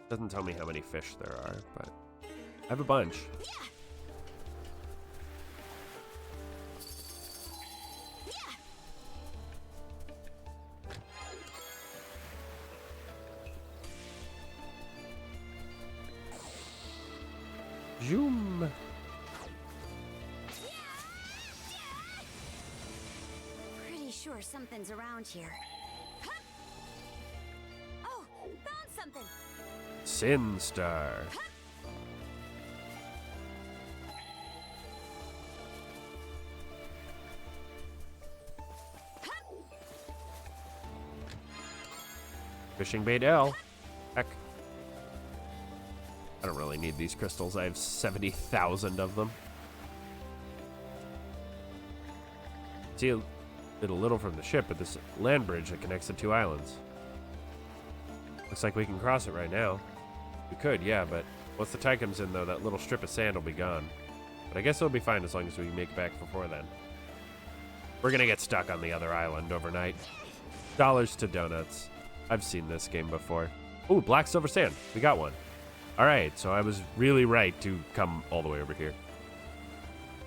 Doesn't tell me how many fish there are, but I have a bunch. Zoom. sure something's around here. Huh? Oh, found something. Sin Star. Fishing bait L. Heck. I don't really need these crystals. I have 70,000 of them. See it a little from the ship, but this land bridge that connects the two islands. Looks like we can cross it right now. We could, yeah, but once the tide comes in, though, that little strip of sand will be gone. But I guess it'll be fine as long as we make it back before then. We're gonna get stuck on the other island overnight. Dollars to donuts. I've seen this game before. Ooh, black silver sand. We got one. All right, so I was really right to come all the way over here.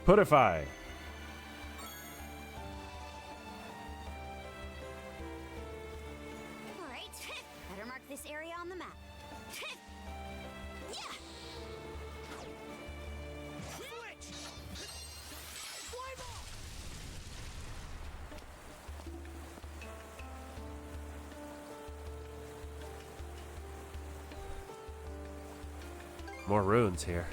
Putify. All right, better mark this area on the map. Yeah. More ruins here.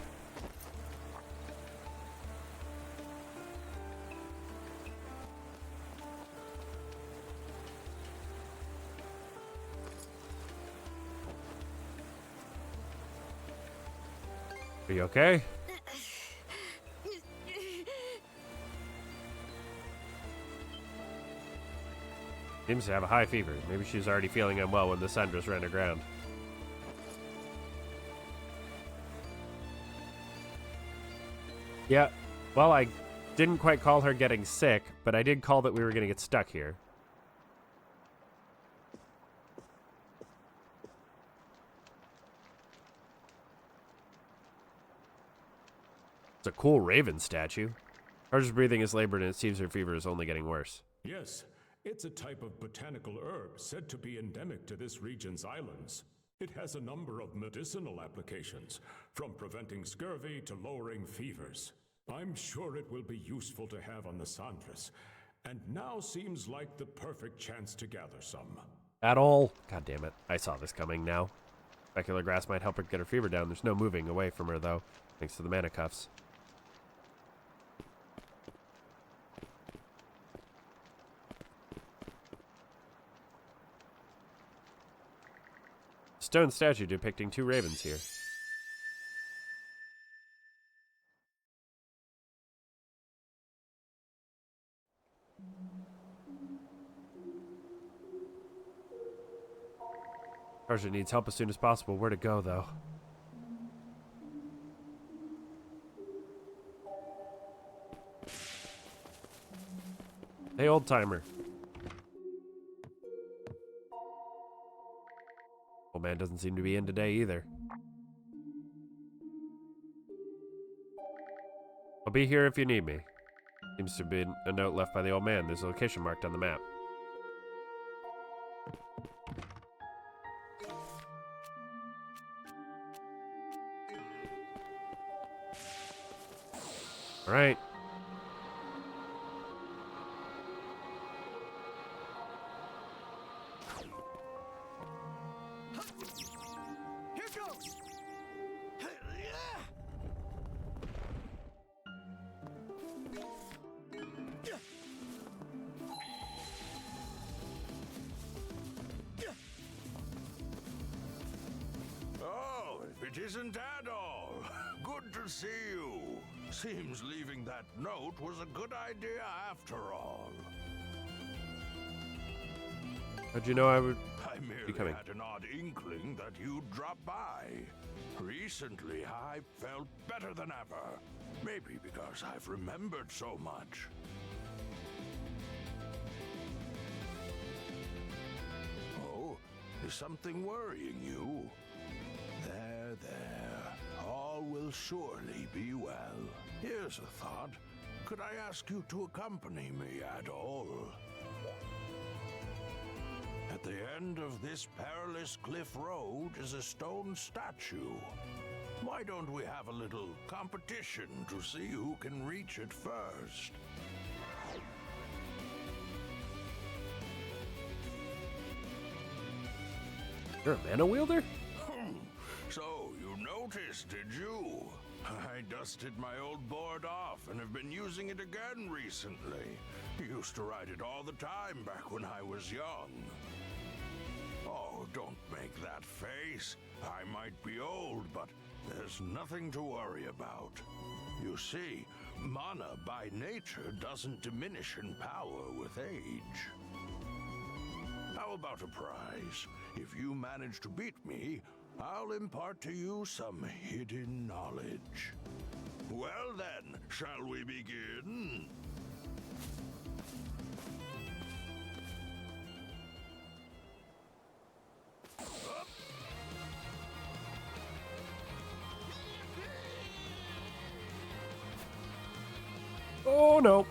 Are you okay? Seems to have a high fever. Maybe she's already feeling unwell when the sun just ran aground. Yeah, well, I didn't quite call her getting sick, but I did call that we were going to get stuck here. It's a cool raven statue. Harsh's breathing is labored, and it seems her fever is only getting worse. Yes, it's a type of botanical herb said to be endemic to this region's islands. It has a number of medicinal applications, from preventing scurvy to lowering fevers. I'm sure it will be useful to have on the Sandras, and now seems like the perfect chance to gather some. At all? God damn it. I saw this coming now. Specular grass might help her get her fever down. There's no moving away from her, though, thanks to the mana cuffs. Stone statue depicting two ravens here. Tarzan needs help as soon as possible. Where to go, though? Hey, old timer. Old man doesn't seem to be in today either. I'll be here if you need me. Seems to have been a note left by the old man. There's a location marked on the map. All right. Here goes. Oh, it isn't at all. Good to see you. Seems leaving that note was a good idea after all. How'd you know I would I be merely coming? had an odd inkling that you'd drop by. Recently, I felt better than ever. Maybe because I've remembered so much. Oh, is something worrying you? There, there. All will surely be well. Here's a thought. Could I ask you to accompany me at all? At the end of this perilous cliff road is a stone statue. Why don't we have a little competition to see who can reach it first? You're a mana wielder? So, you noticed, did you? I dusted my old board off and have been using it again recently. Used to ride it all the time back when I was young. Oh, don't make that face. I might be old, but there's nothing to worry about. You see, mana by nature doesn't diminish in power with age. How about a prize? If you manage to beat me, I'll impart to you some hidden knowledge. Well then, shall we begin? Oh no.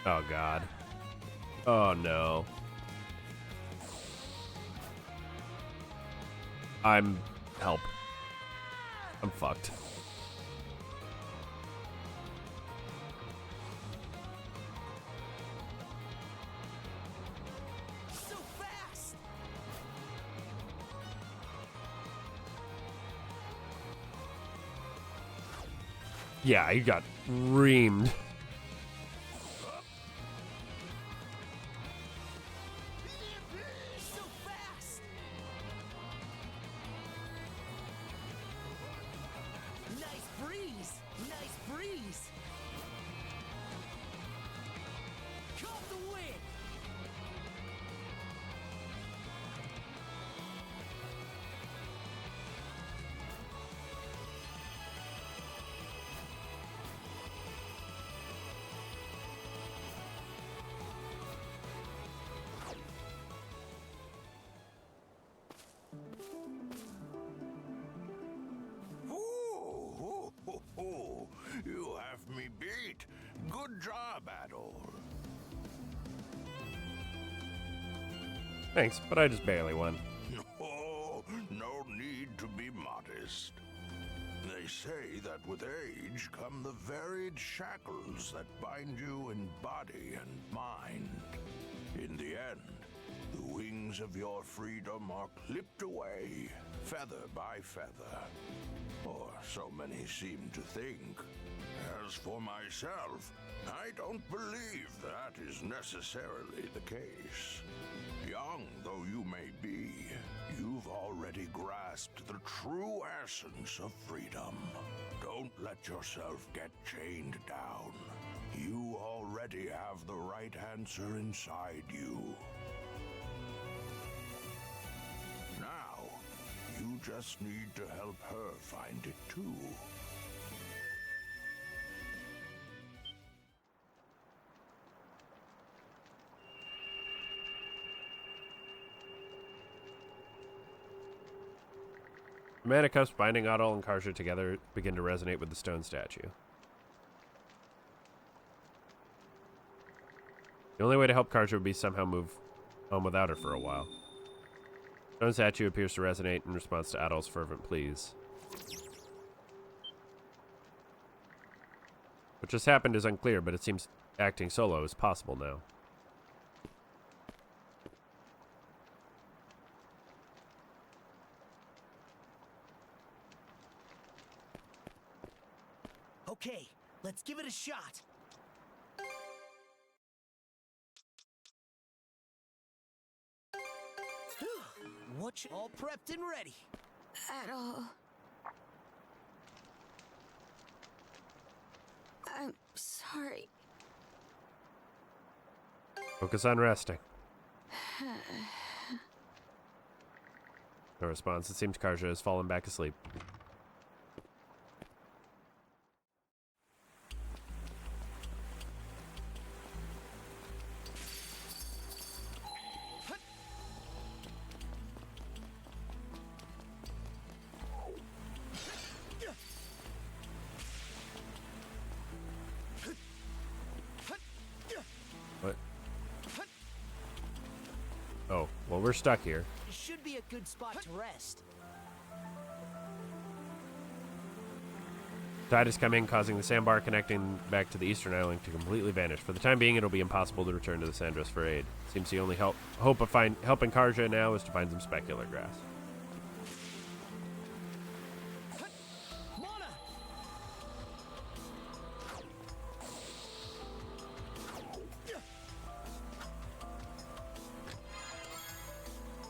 Oh god. Oh no. Help. I'm fucked. So fast! Yeah, you got reamed. So fast! Nice breeze! Nice breeze! Caught the wind! Ooh, you have me beat. Good job, Adol. Thanks, but I just barely won. Oh, no need to be modest. They say that with age come the varied shackles that bind you in body and mind. In the end, the wings of your freedom are clipped away, feather by feather. Or so many seem to think. As for myself, I don't believe that is necessarily the case. Young though you may be, you've already grasped the true essence of freedom. Don't let yourself get chained down. You already have the right answer inside you. Now, you just need to help her find it too. The mana cups binding Adol and Karja together begin to resonate with the stone statue. The only way to help Karja would be somehow move on without her for a while. Stone statue appears to resonate in response to Adol's fervent pleas. What just happened is unclear, but it seems acting solo is possible now. Okay, let's give it a shot. Watch all prepped and ready. Adol. I'm sorry. Focus on resting. No response. It seems Karja has fallen back asleep. What? Oh, well, we're stuck here. Should be a good spot to rest. Tide has come in, causing the sandbar connecting back to the eastern island to completely vanish. For the time being, it'll be impossible to return to the Sandros for aid. Seems the only hope of helping Karja now is to find some specular grass.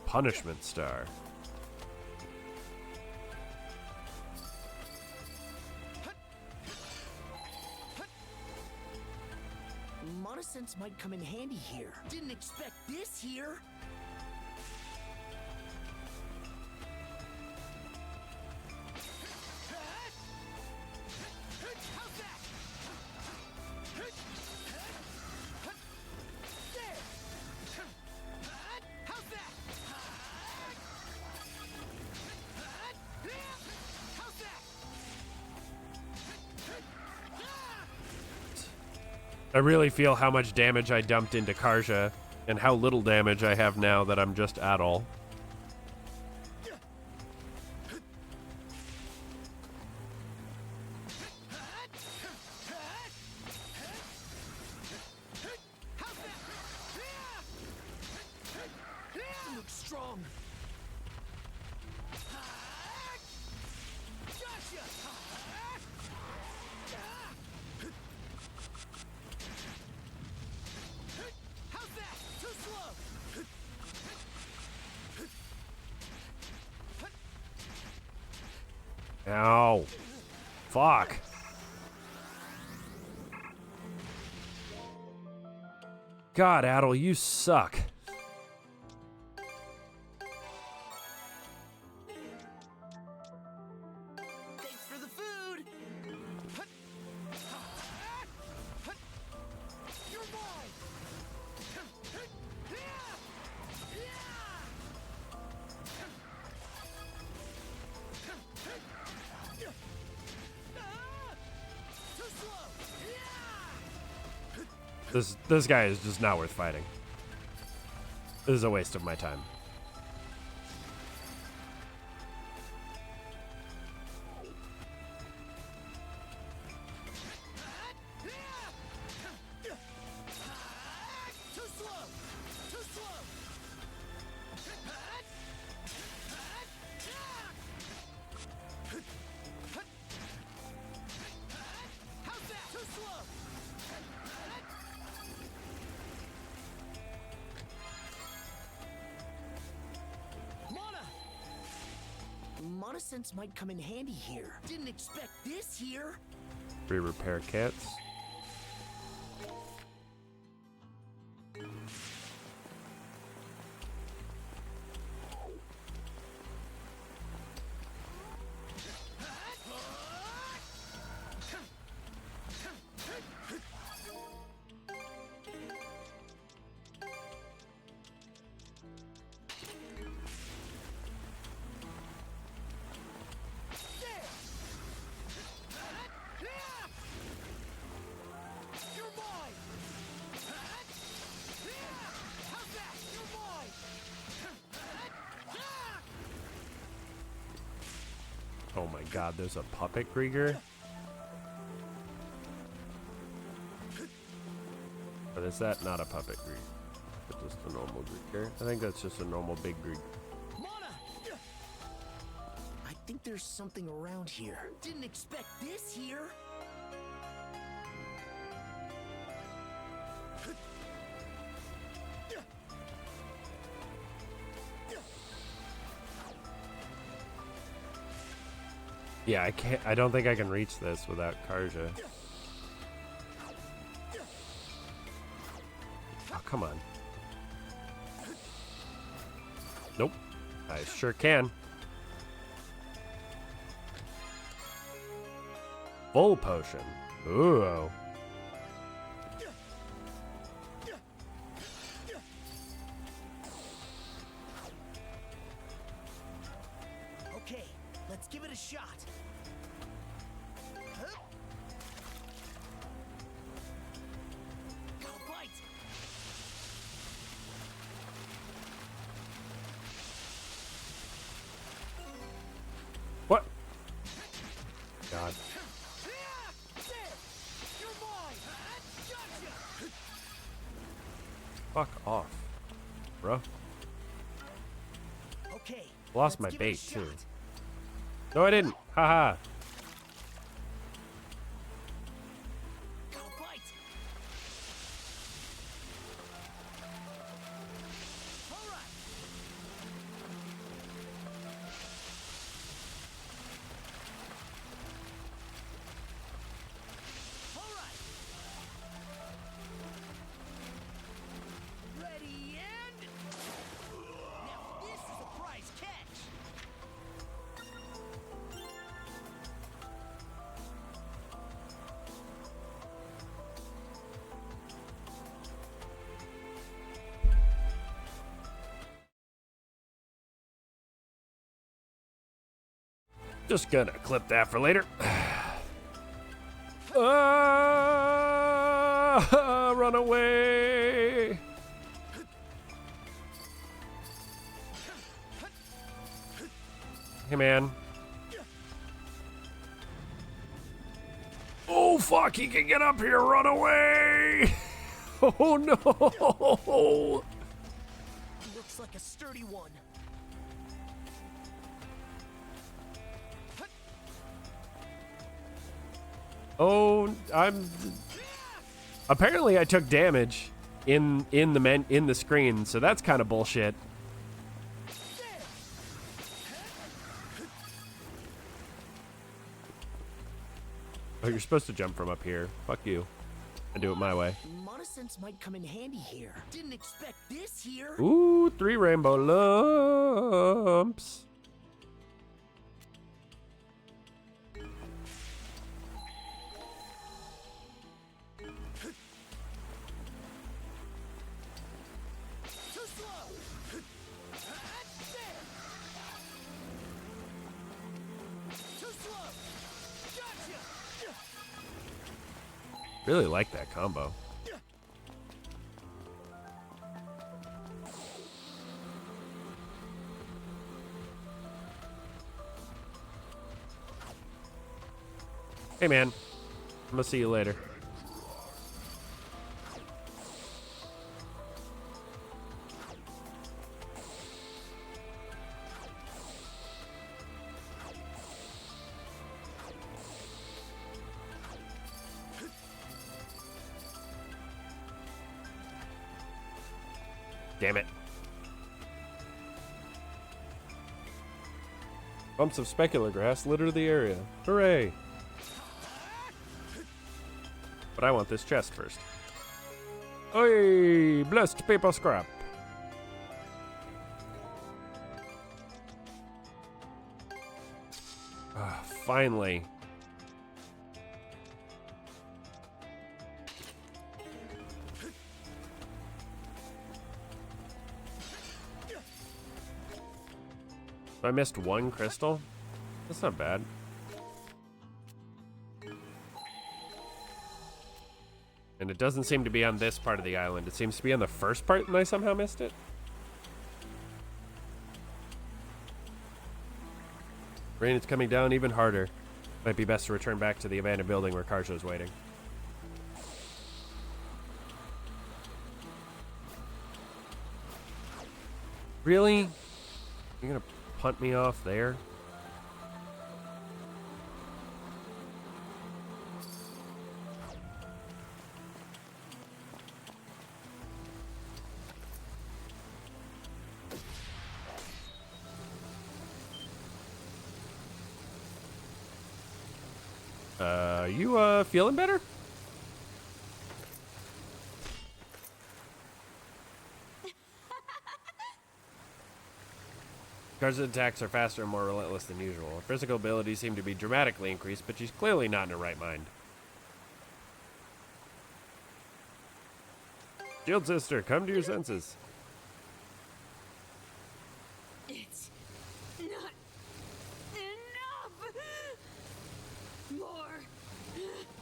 Punishment Star. Monosense might come in handy here. Didn't expect this here. I really feel how much damage I dumped into Karja and how little damage I have now that I'm just Adol. Looks strong. Ow. Fuck. God, Adol, you suck. Thanks for the food. You're mine. This guy is just not worth fighting. This is a waste of my time. Monosense might come in handy here. Didn't expect this here. Free repair kits. Oh my god, there's a puppet Grieger? But is that not a puppet Grieger? It's just a normal Grieger? I think that's just a normal big Grieger. I think there's something around here. Didn't expect this here. Yeah, I don't think I can reach this without Karja. Oh, come on. Nope. I sure can. Full potion. Ooh. Okay, let's give it a shot. Got a bite. What? God. Fuck off, bro. Okay. Lost my let's give it a bait too. shot. No, I didn't. Haha. Go bite. All right. All right. Ready and now this is a prize catch. Just gonna clip that for later. Run away! Hey, man. Oh, fuck, he can get up here. Run away! Oh, no! Looks like a sturdy one. Oh, apparently I took damage in the screen, so that's kind of bullshit. Oh, you're supposed to jump from up here. Fuck you. I do it my way. Monosense might come in handy here. Didn't expect this here. Ooh, 3 rainbow lumps. Too slow. Too slow. Gotcha. Really like that combo. Hey, man. I'm gonna see you later. Damn it. Bumps of specular grass litter the area. Hooray! But I want this chest first. Oi! Blessed paper scrap. Finally. I missed 1 crystal? That's not bad. And it doesn't seem to be on this part of the island. It seems to be on the first part and I somehow missed it. Rain is coming down even harder. Might be best to return back to the abandoned building where Karjo's waiting. Really? You're gonna punt me off there? You feeling better? Karja's attacks are faster and more relentless than usual. Her physical abilities seem to be dramatically increased, but she's clearly not in her right mind. Shield sister, come to your senses. It's not enough. More. I feel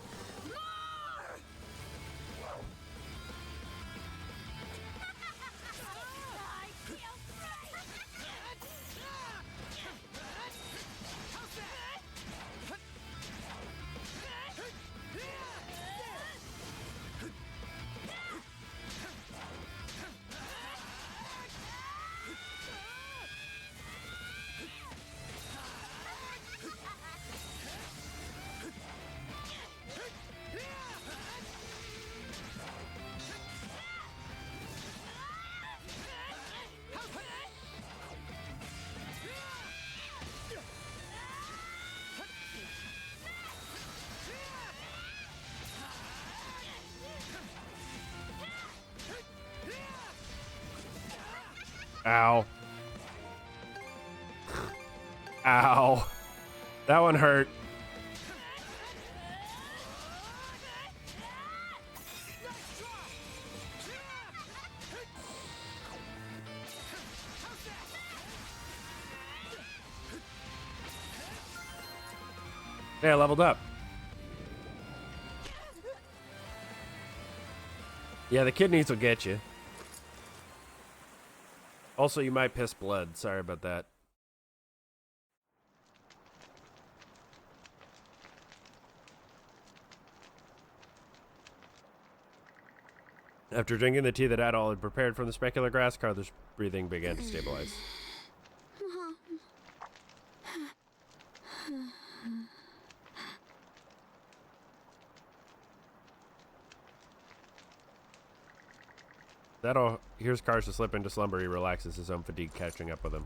Ow. Ow. That one hurt. Yeah, I leveled up. Yeah, the kidneys will get you. Also, you might piss blood. Sorry about that. After drinking the tea that Adol had prepared from the specular grass, Carter's breathing began to stabilize. Adol hears Karsa slip into slumber. He relaxes, his own fatigue catching up with him.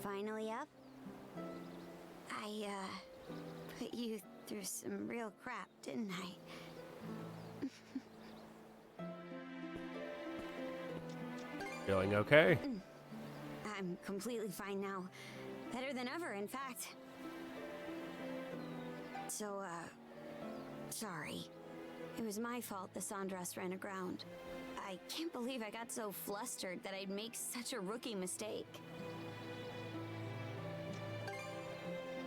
Finally up? I, put you through some real crap, didn't I? Feeling okay? I'm completely fine now. Better than ever, in fact. So, sorry. It was my fault the Sandras ran aground. I can't believe I got so flustered that I'd make such a rookie mistake.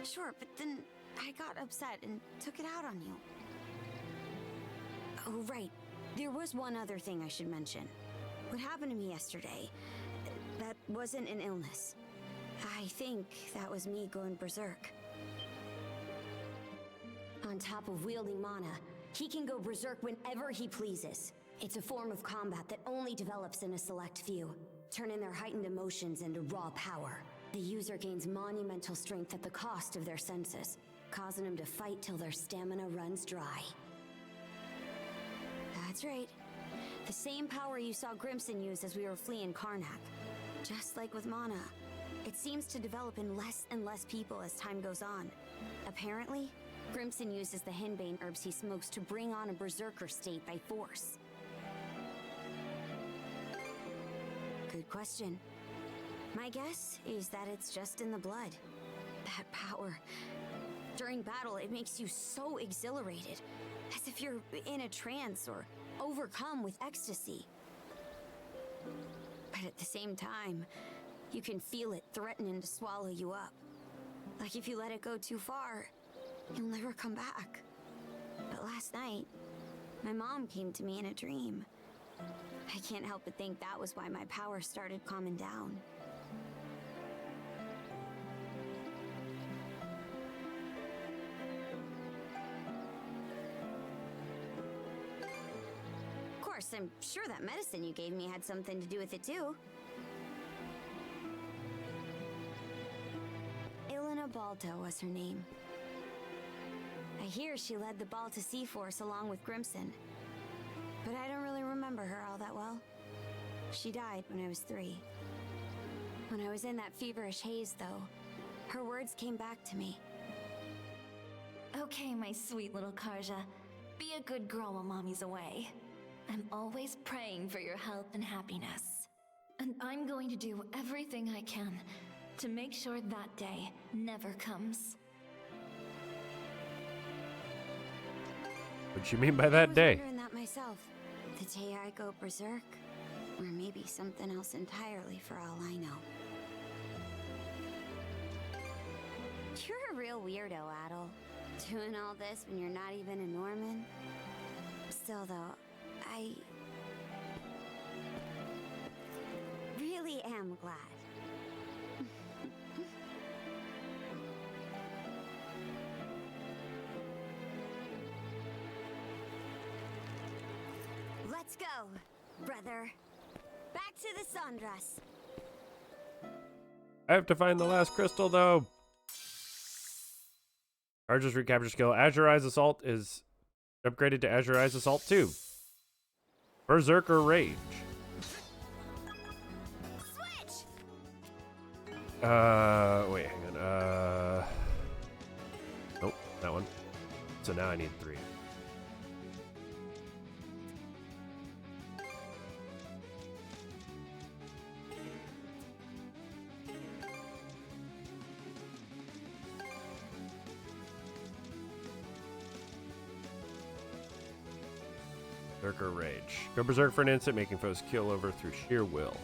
Sure, but then I got upset and took it out on you. Oh, right. There was one other thing I should mention. What happened to me yesterday, that wasn't an illness. I think that was me going berserk. On top of wielding mana, he can go berserk whenever he pleases. It's a form of combat that only develops in a select few, turning their heightened emotions into raw power. The user gains monumental strength at the cost of their senses, causing them to fight till their stamina runs dry. That's right. The same power you saw Grimson use as we were fleeing Karnak. Just like with mana, it seems to develop in less and less people as time goes on. Apparently, Grimson uses the henbane herbs he smokes to bring on a berserker state by force. Good question. My guess is that it's just in the blood. That power. During battle, it makes you so exhilarated, as if you're in a trance or overcome with ecstasy. But at the same time, you can feel it threatening to swallow you up. Like if you let it go too far, you'll never come back. But last night, my mom came to me in a dream. I can't help but think that was why my power started calming down. Of course, I'm sure that medicine you gave me had something to do with it too. Ilena Balto was her name. I hear she led the Balta Sea Force along with Grimson, but I don't really remember her all that well. She died when I was 3. When I was in that feverish haze, though, her words came back to me. Okay, my sweet little Karja. Be a good girl while Mommy's away. I'm always praying for your health and happiness. And I'm going to do everything I can to make sure that day never comes. What you mean by that day? I was wondering that myself. The day I go berserk, or maybe something else entirely for all I know. You're a real weirdo, Adol. Doing all this when you're not even a Norman. Still though, I really am glad. Let's go, brother. Back to the sundress. I have to find the last crystal, though. Archer's recapture skill. Azure Eyes Assault is upgraded to Azure Eyes Assault 2. Berserker Rage. Switch. Wait, hang on. Nope, that one. So now I need 3. Berserker Rage. Go berserk for an instant, making foes keel over through sheer will.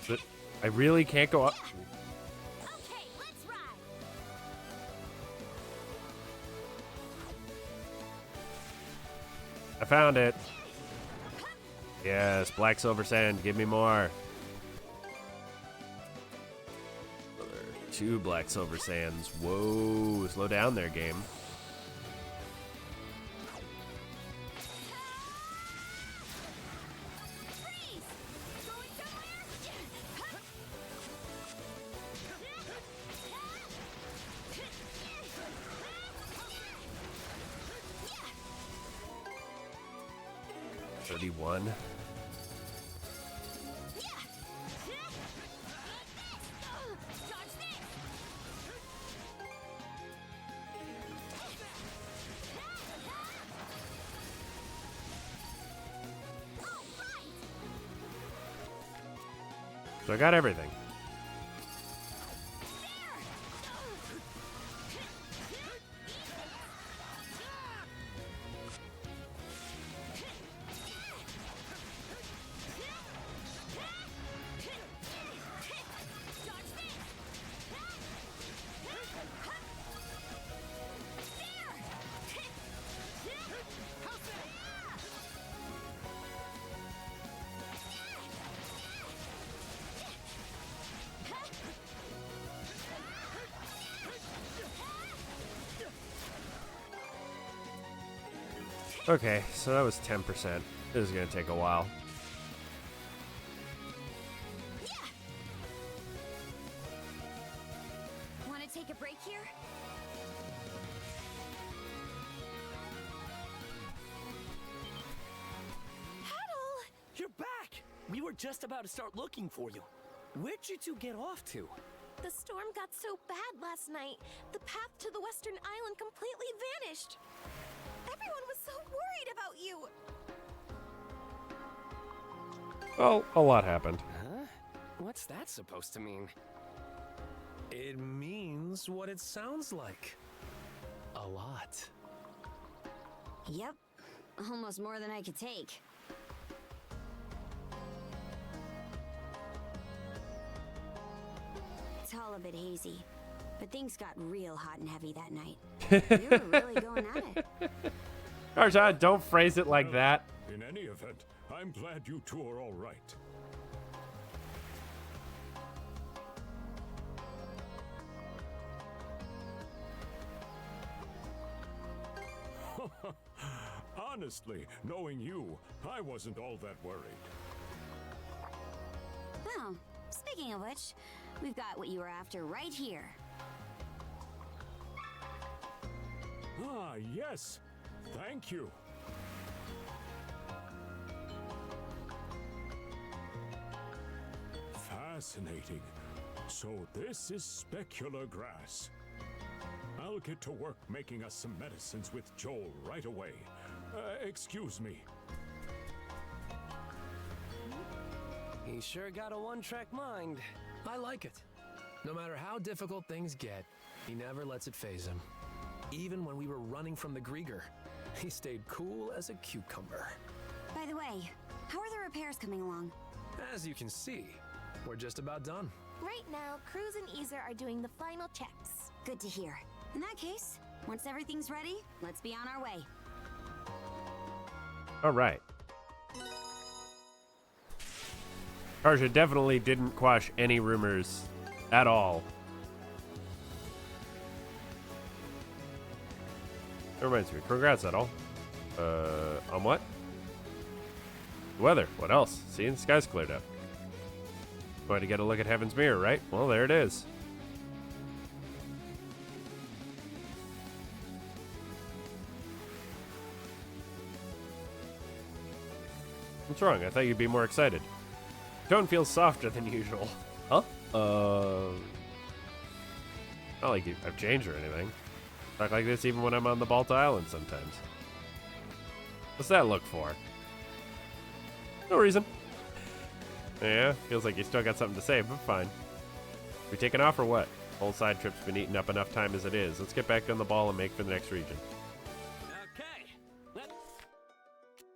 But I really can't go up. Okay, let's ride. I found it. Yes, black silver sand. Give me more. 2 black silver sands. Whoa, slow down there, game. Freeze. Going somewhere? 31. So I got everything. Okay, so that was 10%. This is going to take a while. Want to take a break here? You're back! We were just about to start looking for you. Where'd you two get off to? The storm got so bad last night, the path to the western island completely vanished. Everyone was so worried about you. Well, a lot happened. Huh? What's that supposed to mean? It means what it sounds like. A lot. Yep. Almost more than I could take. It's all a bit hazy, but things got real hot and heavy that night. We were really going at it. Arjad, don't phrase it like that. In any event, I'm glad you two are all right. Honestly, knowing you, I wasn't all that worried. Well, speaking of which, we've got what you were after right here. Ah, yes. Thank you. Fascinating. So this is specular grass. I'll get to work making us some medicines with Joel right away. Excuse me. He sure got a one-track mind. I like it. No matter how difficult things get, he never lets it faze him. Even when we were running from the Grieger, he stayed cool as a cucumber. By the way, how are the repairs coming along? As you can see, we're just about done. Right now, Cruz and Easer are doing the final checks. Good to hear. In that case, once everything's ready, let's be on our way. All right. Tarja definitely didn't quash any rumors at all. That reminds me. Congrats, at all. On what? The weather. What else? See, the sky's cleared up. Going to get a look at Heaven's Mirror, right? Well, there it is. What's wrong? I thought you'd be more excited. Tone feels softer than usual. Huh? Not like I've changed or anything. Talk like this even when I'm on the Balta Island sometimes. What's that look for? No reason. Yeah, feels like you still got something to say, but fine. We taking off or what? Whole side trip's been eating up enough time as it is. Let's get back on the ball and make for the next region. Okay.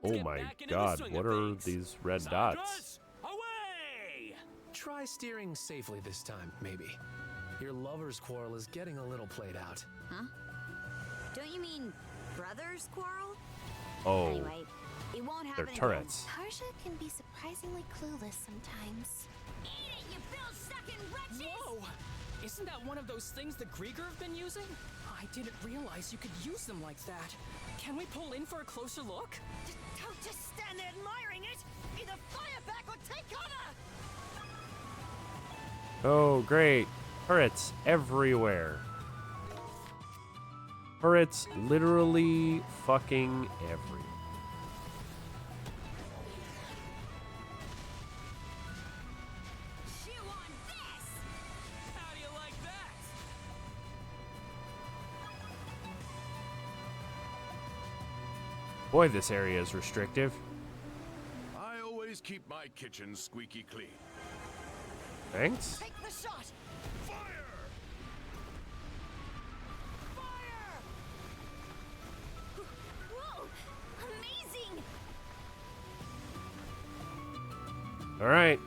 Oh my god, what are these red dots? Away! Try steering safely this time, maybe. Your lover's quarrel is getting a little played out. Huh? Don't you mean brothers quarrel? Oh, Anyway, it won't happen they're again. turrets. Tarja can be surprisingly clueless sometimes. Eat it, you bill-sucking wretches! Whoa! Isn't that one of those things the Grieger have been using? I didn't realize you could use them like that. Can we pull in for a closer look? Don't just stand there admiring it! Either fire back or take cover! Oh, great. Turrets everywhere. Turrets literally fucking everywhere. Chew on this! How do you like that? Boy, this area is restrictive. I always keep my kitchen squeaky clean. Thanks. Take the shot! Fire! Fire! Whoa! Amazing! All right.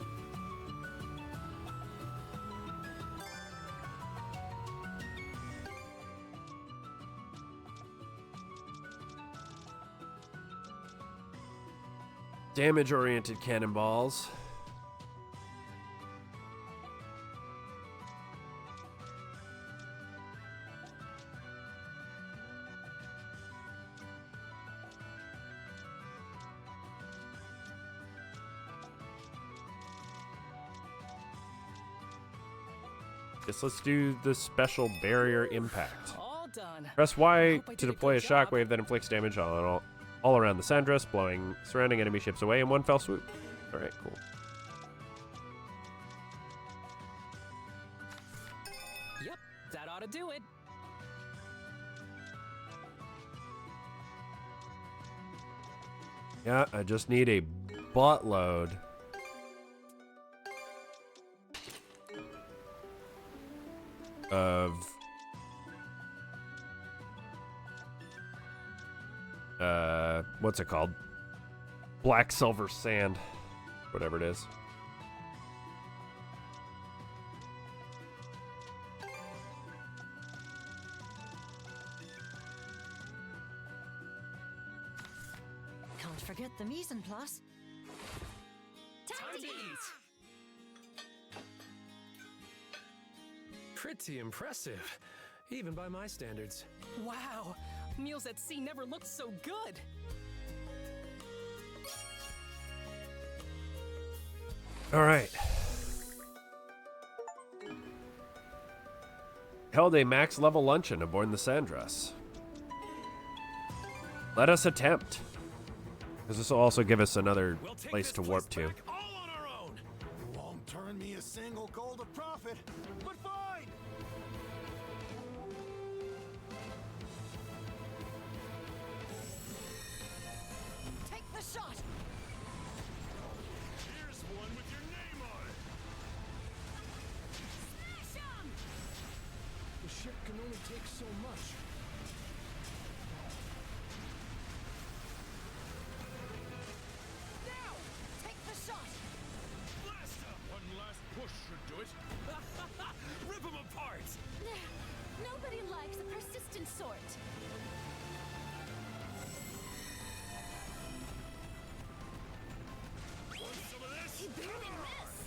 Damage-oriented cannonballs. Guess let's do the special barrier impact. All done. Press I Y hope I to did a deploy a good job. shockwave that inflicts damage all around the Sandress, blowing surrounding enemy ships away in one fell swoop. All right, cool. Yep, that ought to do it. Yeah, I just need a buttload of what's it called? Black silver sand, whatever it is. Can't forget the mise en place. Time to eat. Pretty impressive, even by my standards. Wow, meals at sea never looked so good. All right. Held a max level luncheon aboard the Sandress. Let us attempt. Because this will also give us another place to warp to. All on our own. Won't turn me a single gold of profit, but fine. Take the shot! Here's one with your name on it. Smash 'em! The ship can only take so much. Now! Take the shot! Blast up! One last push should do it. Rip them apart! Nobody likes a persistent sort. Want some of this? He barely missed!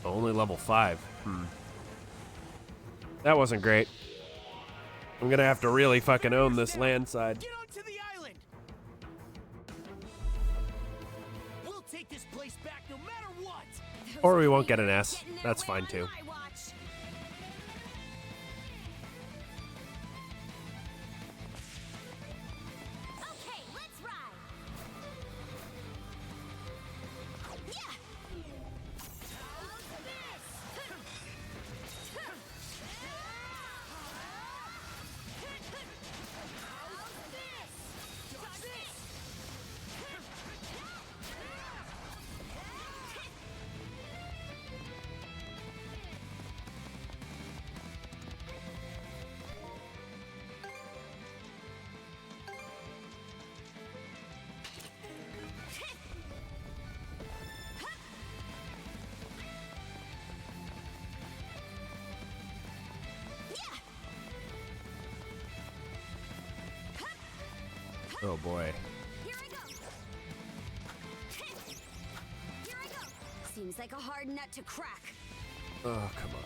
Only level 5. That wasn't great. I'm gonna have to really fucking own this land side. Get onto the island. We'll take this place back no matter what. Or we won't get an S. That's fine too. Okay, let's ride. Yeah. How's this? Oh boy. Here I go. Seems like a hard nut to crack. Oh, come on.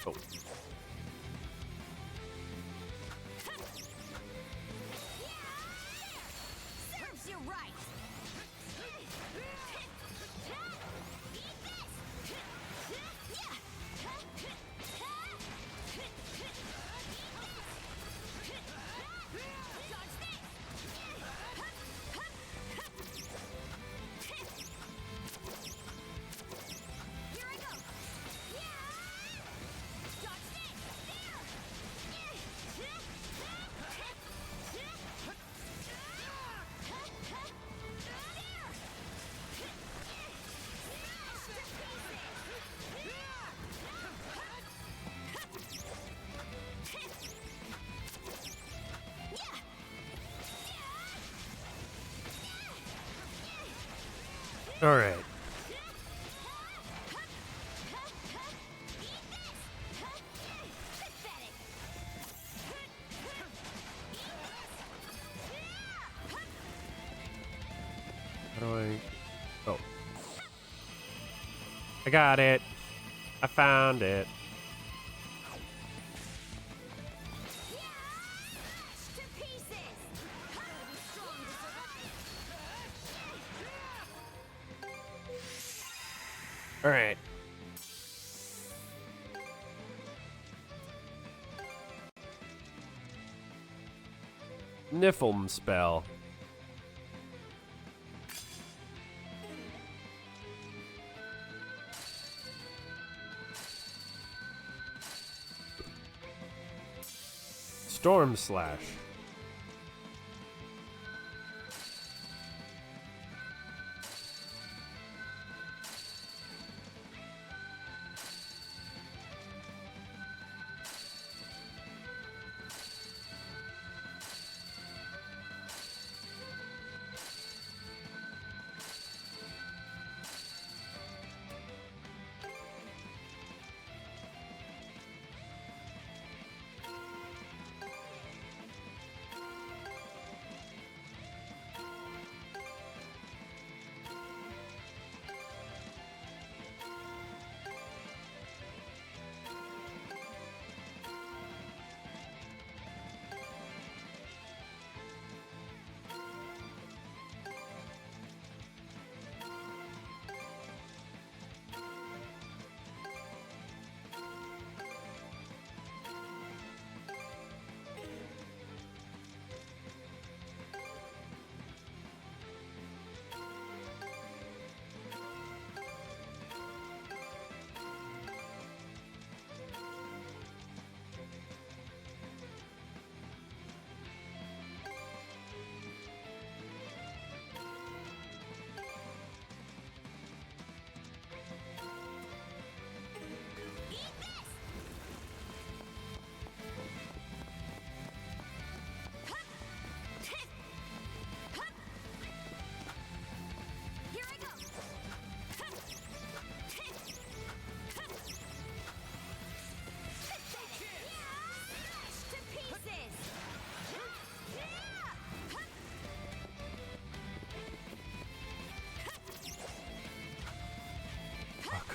Oh. Serves you right. All right. How do I... Oh. I got it. I found it. All right. Niflheim spell. Storm Slash.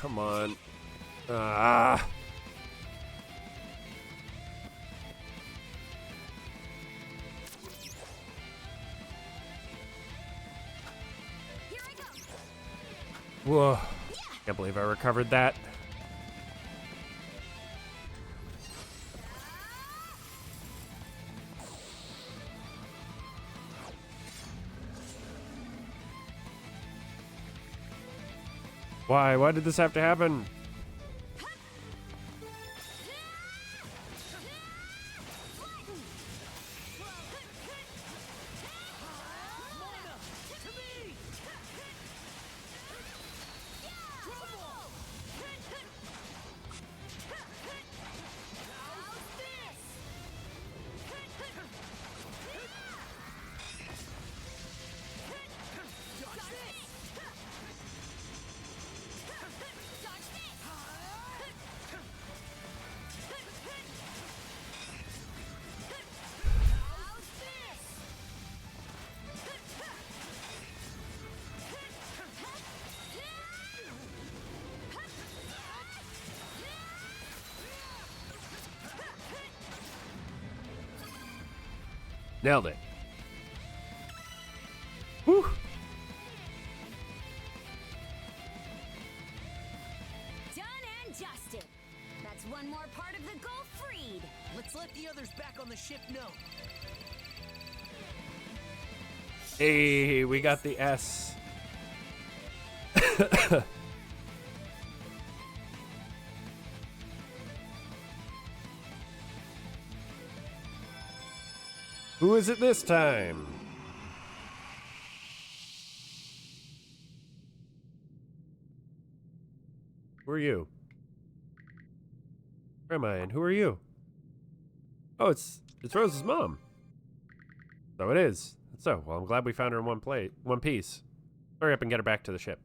come on. Ah. Whoa. Can't believe I recovered that. Why? Why did this have to happen? Nailed it. Whew. Done and dusted. That's one more part of the goal freed. Let's let the others back on the ship know. Hey, we got the S. Who is it this time? Who are you? Where am I and who are you? Oh, it's Rose's mom. So it is. So, well, I'm glad we found her in one piece. Hurry up and get her back to the ship.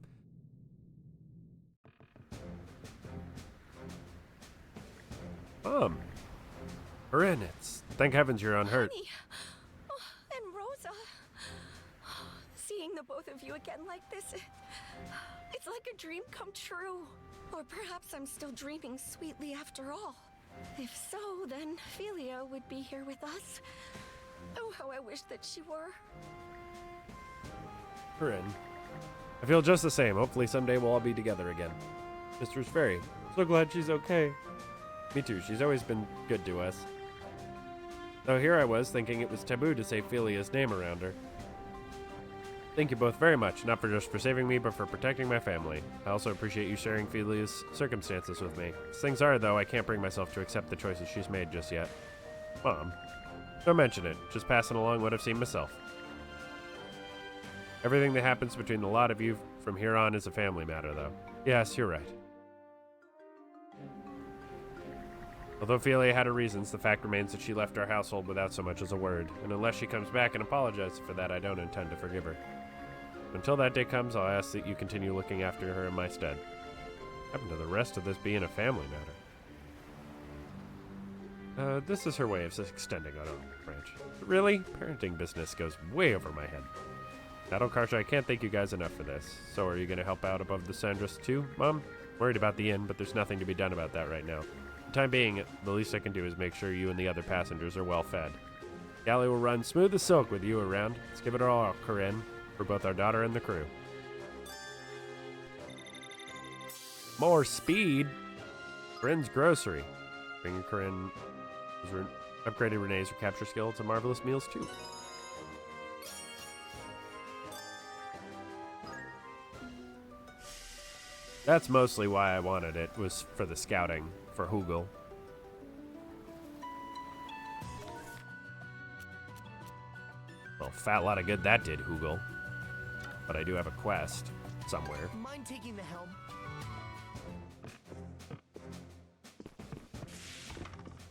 Mom. Corinne, thank heavens you're unhurt. Honey. Oh, and Rosa. Seeing the both of you again like this, it's like a dream come true. Or perhaps I'm still dreaming sweetly after all. If so, then Philia would be here with us. Oh, how I wish that she were. Corinne, I feel just the same. Hopefully someday we'll all be together again. Mistress Fairy, so glad she's okay. Me too, she's always been good to us. So here I was, thinking it was taboo to say Philia's name around her. Thank you both very much, not just for saving me, but for protecting my family. I also appreciate you sharing Philia's circumstances with me. As things are, though, I can't bring myself to accept the choices she's made just yet. Mom, don't mention it. Just passing along what I've seen myself. Everything that happens between the lot of you from here on is a family matter, though. Yes, you're right. Although Philia had her reasons, the fact remains that she left our household without so much as a word, and unless she comes back and apologizes for that, I don't intend to forgive her. Until that day comes, I'll ask that you continue looking after her in my stead. What happened to the rest of this being a family matter? This is her way of extending our own branch. Really? Parenting business goes way over my head. Karsha, I can't thank you guys enough for this. So are you going to help out above the Sandras too, Mom? Worried about the inn, but there's nothing to be done about that right now. For the time being, the least I can do is make sure you and the other passengers are well fed. Galley will run smooth as silk with you around. Let's give it our all, Corinne, for both our daughter and the crew. More speed? Corinne's grocery. Bringing Corinne has upgraded Renee's recapture skill to marvelous meals too. That's mostly why I wanted it, was for the scouting, for Hugel. Well, fat lot of good that did, Hugel. But I do have a quest somewhere. Mind taking the helm?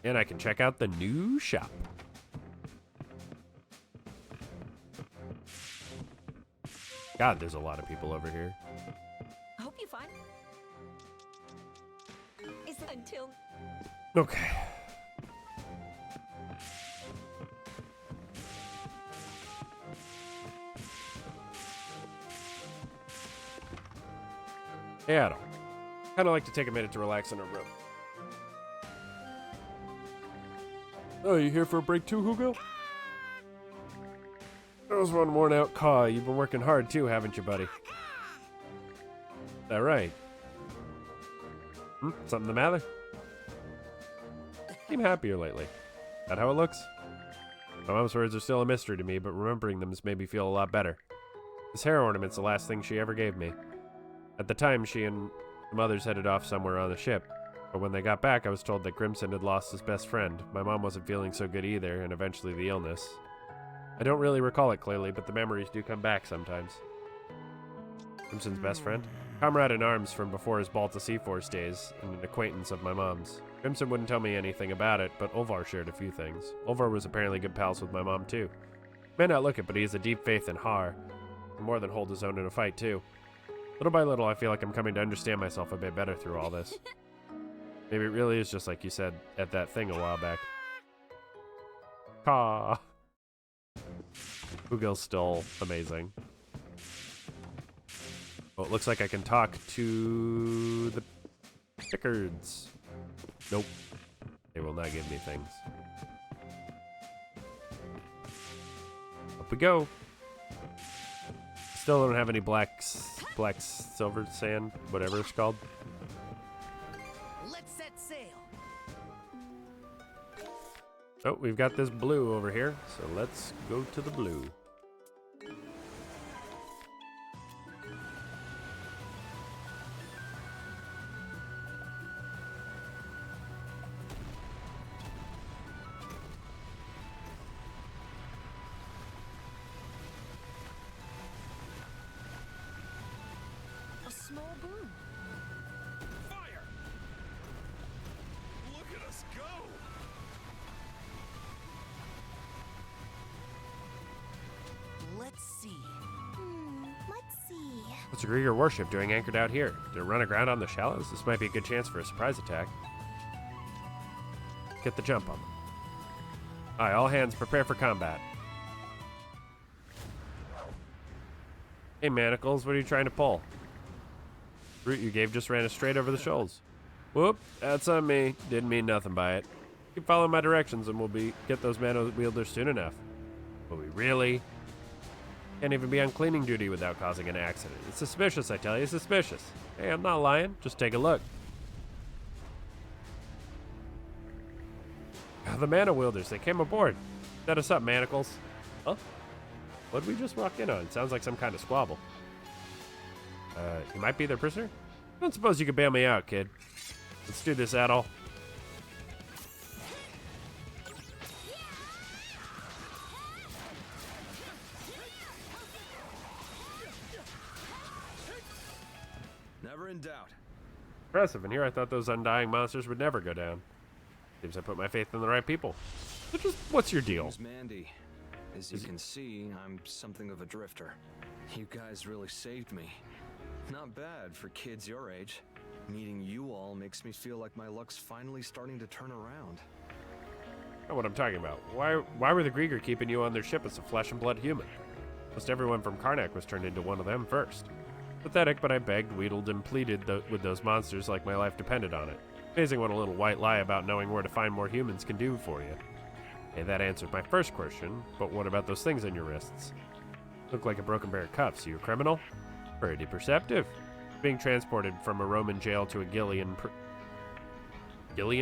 And I can check out the new shop. God, there's a lot of people over here. I hope you find. Is until. Okay. Hey, Adam. Kind of like to take a minute to relax in our room. Oh, you here for a break too, Hugo? That was one worn out caw. You've been working hard too, haven't you, buddy? Is that right? Something the matter? Seem happier lately. That how it looks? My mom's words are still a mystery to me, but remembering them has made me feel a lot better. This hair ornament's the last thing she ever gave me. At the time, she and some others headed off somewhere on the ship. But when they got back, I was told that Grimson had lost his best friend. My mom wasn't feeling so good either, and eventually the illness. I don't really recall it clearly, but the memories do come back sometimes. Grimson's best friend? Comrade in arms from before his Balta Sea Force days, and an acquaintance of my mom's. Grimson wouldn't tell me anything about it, but Olvar shared a few things. Olvar was apparently good pals with my mom, too. May not look it, but he has a deep faith in Har. And more than hold his own in a fight, too. Little by little, I feel like I'm coming to understand myself a bit better through all this. Maybe it really is just like you said at that thing a while back. Caw. Hugo's still amazing. Oh, it looks like I can talk to the Pickards. Nope. They will not give me things. Up we go. Still don't have any black silver sand, whatever it's called. Let's set sail. Oh, we've got this blue over here, so let's go to the blue. A small boom. Fire! Look at us go! Let's see. Let's see. What's a Grieger warship doing anchored out here? Did it run aground on the shallows? This might be a good chance for a surprise attack. Get the jump on them. Alright, all hands prepare for combat. Hey, Manacles, what are you trying to pull? Route you gave just ran us straight over the shoals. Whoop, that's on me. Didn't mean nothing by it. Keep following my directions and we'll get those man-wielders soon enough. But we really can't even be on cleaning duty without causing an accident. It's suspicious, I tell you, suspicious. Hey, I'm not lying. Just take a look. The mana-wielders, they came aboard. Set us up, Manacles. Huh? What did we just walk in on? Sounds like some kind of squabble. You might be their prisoner? I don't suppose you could bail me out, kid. Let's do this, Adol. Never in doubt. Impressive, and here I thought those undying monsters would never go down. Seems I put my faith in the right people. So just, what's your deal? Name's Mandy. As you can see, I'm something of a drifter. You guys really saved me. Not bad for kids your age. Meeting you all makes me feel like my luck's finally starting to turn around. Not what I'm talking about. Why were the Grieger keeping you on their ship as a flesh and blood human? Most everyone from Karnak was turned into one of them first. Pathetic, but I begged, wheedled, and pleaded with those monsters like my life depended on it. Amazing what a little white lie about knowing where to find more humans can do for you. Okay, that answered my first question, but what about those things on your wrists? Look like a broken pair of cuffs. You a criminal? Pretty perceptive. Being transported from a Roman jail to a Gillian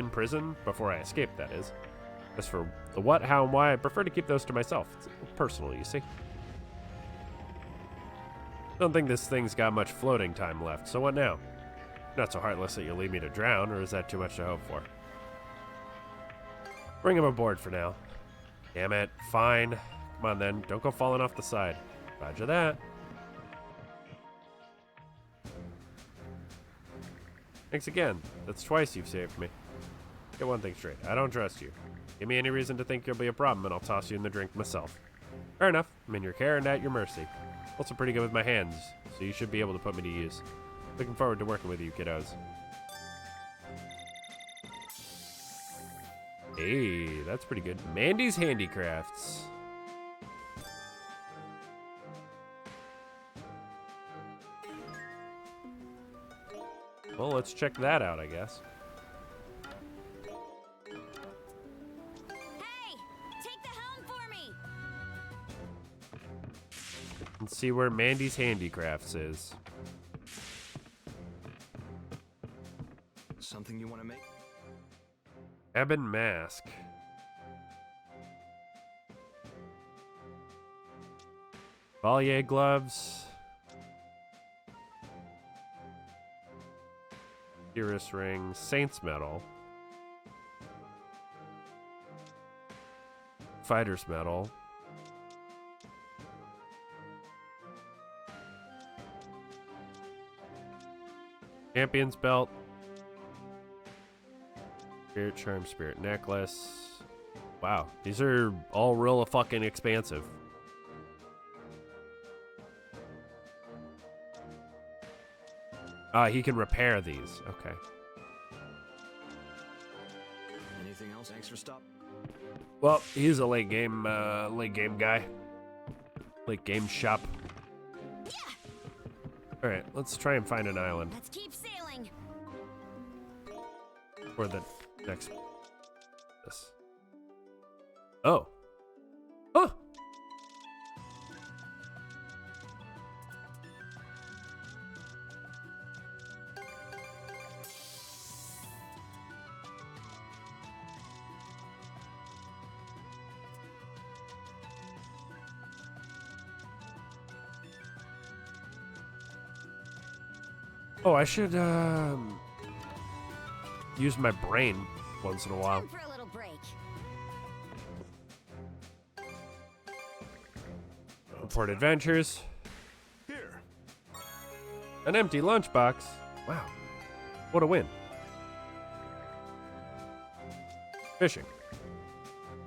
prison? Before I escaped, that is. As for the what, how, and why, I prefer to keep those to myself. It's personal, you see. Don't think this thing's got much floating time left, so what now? Not so heartless that you'll leave me to drown, or is that too much to hope for? Bring him aboard for now. Damn it, fine. Come on then, don't go falling off the side. Roger that. Thanks again. That's twice you've saved me. Get one thing straight. I don't trust you. Give me any reason to think you'll be a problem and I'll toss you in the drink myself. Fair enough. I'm in your care and at your mercy. Also pretty good with my hands, so you should be able to put me to use. Looking forward to working with you, kiddos. Hey, that's pretty good. Mandy's Handicrafts. Well, let's check that out, I guess. Hey, take the helm for me. Let's see where Mandy's Handicrafts is. Something you want to make? Ebon Mask. Valier gloves. Iris ring. Saints medal. Fighter's medal. Champion's belt. Spirit charm, spirit necklace. Wow, these are all real fucking expansive. He can repair these. Okay. Anything else? Thanks for stop. Well, he's a late game guy. Late game shop. Yeah. All right, let's try and find an island. Let's keep sailing. Or the next. This. Oh. Huh. Oh, I should use my brain once in a while. Time for a little break. Report adventures. Here. An empty lunchbox. Wow. What a win. Fishing.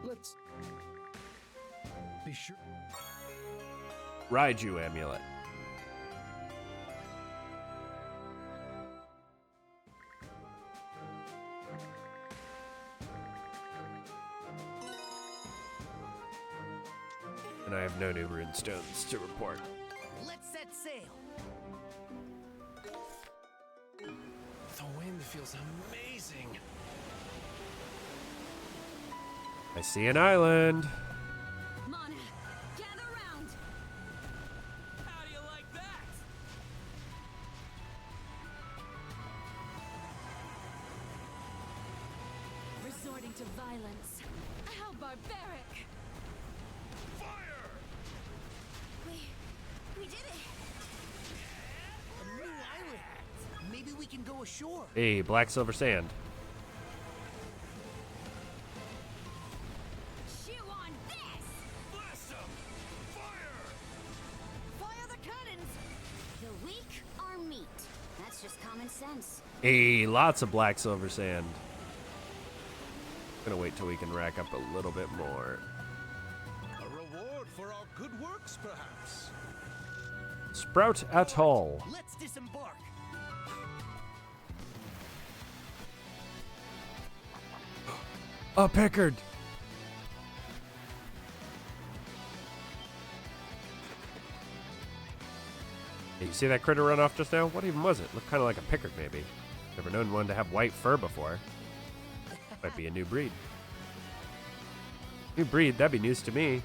Let's be sure. Raiju amulet. And I have no new rune stones to report. Let's set sail. The wind feels amazing. I see an island. Mana, gather round. How do you like that? Resorting to violence. How barbaric. Fire! We did it. A new island. Maybe we can go ashore. Hey, black silver sand. Chew on this. Blast 'em! Fire! Fire the cannons. The weak are meat. That's just common sense. Hey, lots of black silver sand. Gonna wait till we can rack up a little bit more. A reward for our good works, perhaps. Sprout Atoll. Let's disembark. A Pickard. Hey, you see that critter run off just now? What even was it? Looked kind of like a Pickard, maybe. Never known one to have white fur before. Might be a new breed. New breed? That'd be news to me.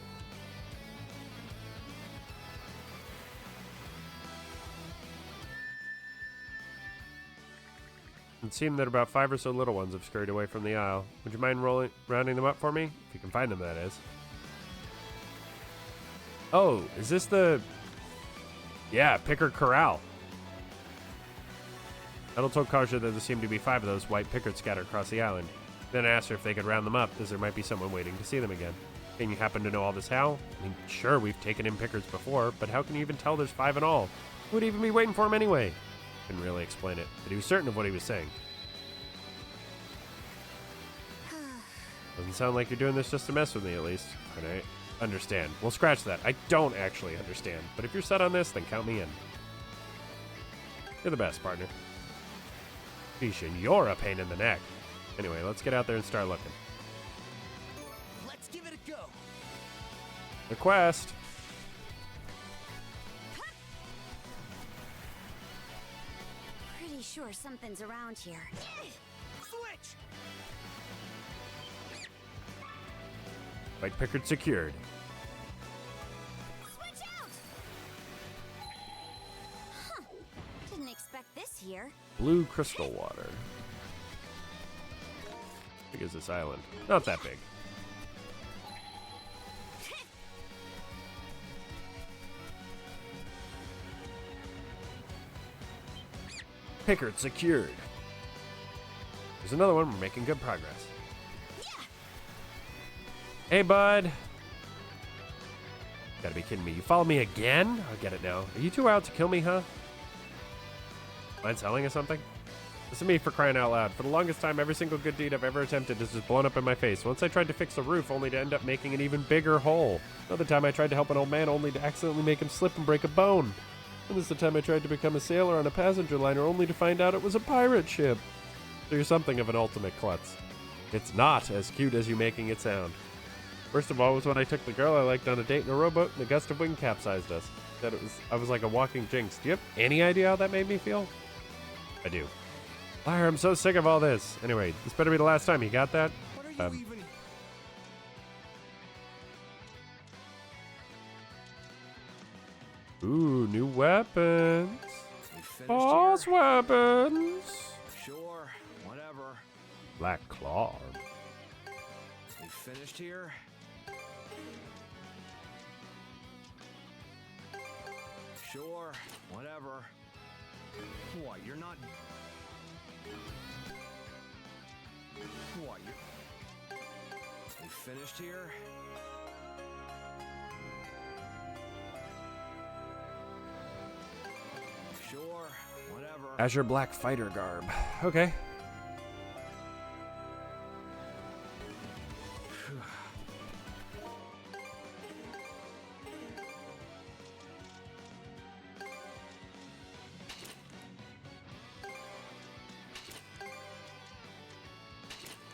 It seemed that about 5 or so little ones have scurried away from the isle. Would you mind rounding them up for me? If you can find them, that is. Oh, is this the... Yeah, Pickard Corral. Edel told Karja that there seemed to be 5 of those white Pickards scattered across the island. Then asked her if they could round them up, as there might be someone waiting to see them again. Can you happen to know all this how? I mean, sure, we've taken in Pickards before, but how can you even tell there's 5 in all? Who would even be waiting for him anyway? Couldn't really explain it, but he was certain of what he was saying. Doesn't sound like you're doing this just to mess with me, at least. And I understand. We'll scratch that. I don't actually understand, but if you're set on this, then count me in. You're the best, partner. Sheesh, and you're a pain in the neck. Anyway, let's get out there and start looking. Let's give it a go. The quest. Pretty sure something's around here. Switch! White Pickard secured. Switch out! Huh. Didn't expect this here. Blue crystal water. How big is this island? Not that big. Pickard secured. There's another one. We're making good progress. Hey, bud. Gotta be kidding me. You follow me again? I get it now. Are you two out to kill me, huh? Mind selling or something? This is me, for crying out loud. For the longest time, every single good deed I've ever attempted is just blown up in my face. Once I tried to fix a roof, only to end up making an even bigger hole. Another time I tried to help an old man, only to accidentally make him slip and break a bone. And this is the time I tried to become a sailor on a passenger liner, only to find out it was a pirate ship. So you're something of an ultimate klutz. It's not as cute as you making it sound. First of all was when I took the girl I liked on a date in a rowboat and a gust of wind capsized us. I was like a walking jinx. Do you have any idea how that made me feel? I do. Liar, I'm so sick of all this. Anyway, this better be the last time. You got that? What are you even... Ooh, new weapons. Boss weapons. Sure, whatever. Black Claw. We finished here? Sure, whatever. What, you're not... What, you're... We finished here? Sure, whatever. Azure Black Fighter garb. Okay.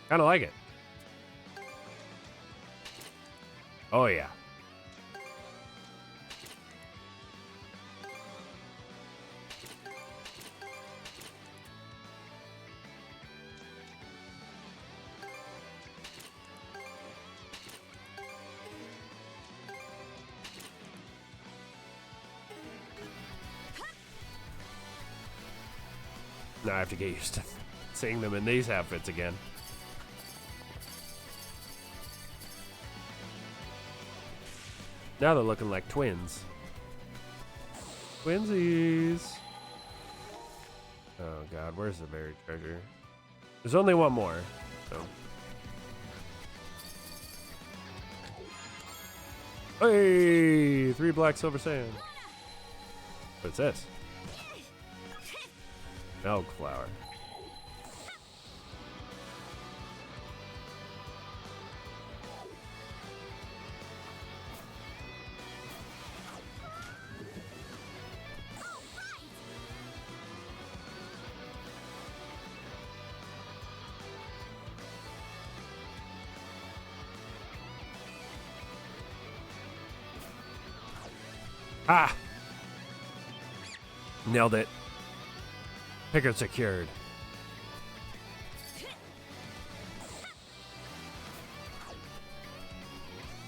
Kind of like it. Oh, yeah. Now I have to get used to seeing them in these outfits again. Now they're looking like twins. Twinsies. Oh god, where's the buried treasure? There's only one more. So. Hey! 3 black silver sand. What's this? Milk flower. Ah! Nailed it. Pickard secured.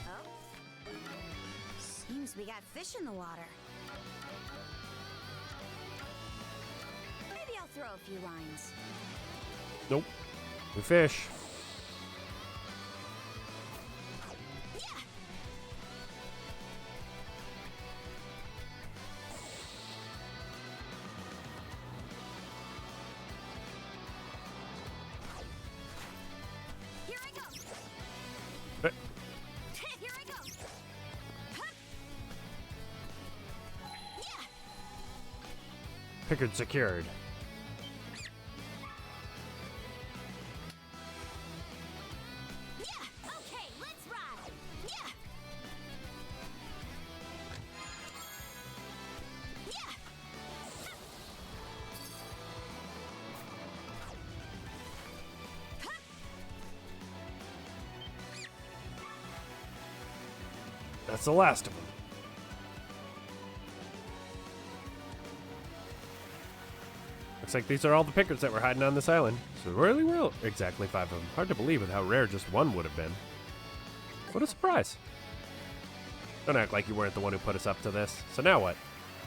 Oh. Seems we got fish in the water. Maybe I'll throw a few lines. Nope. We fish. Pickard secured. Yeah, okay, let's ride. Yeah. Yeah. That's the last of them. Looks like these are all the pickers that were hiding on this island. So really real. Exactly 5 of them. Hard to believe with how rare just one would have been. What a surprise. Don't act like you weren't the one who put us up to this. So now what?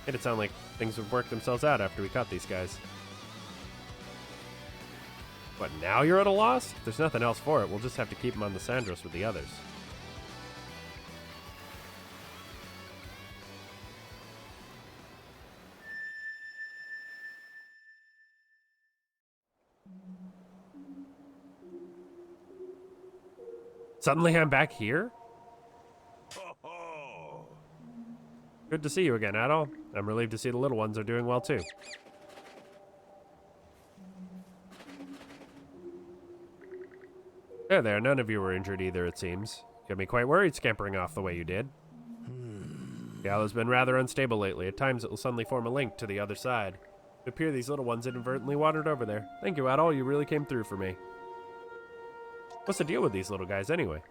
Made it sound like things would work themselves out after we caught these guys. But now you're at a loss? If there's nothing else for it, we'll just have to keep them on the Sandros with the others. Suddenly I'm back here? Good to see you again, Adol. I'm relieved to see the little ones are doing well too. There, none of you were injured either, it seems. Got me quite worried scampering off the way you did. The island's been rather unstable lately. At times it will suddenly form a link to the other side. It appears these little ones inadvertently wandered over there. Thank you, Adol. You really came through for me. What's the deal with these little guys anyway?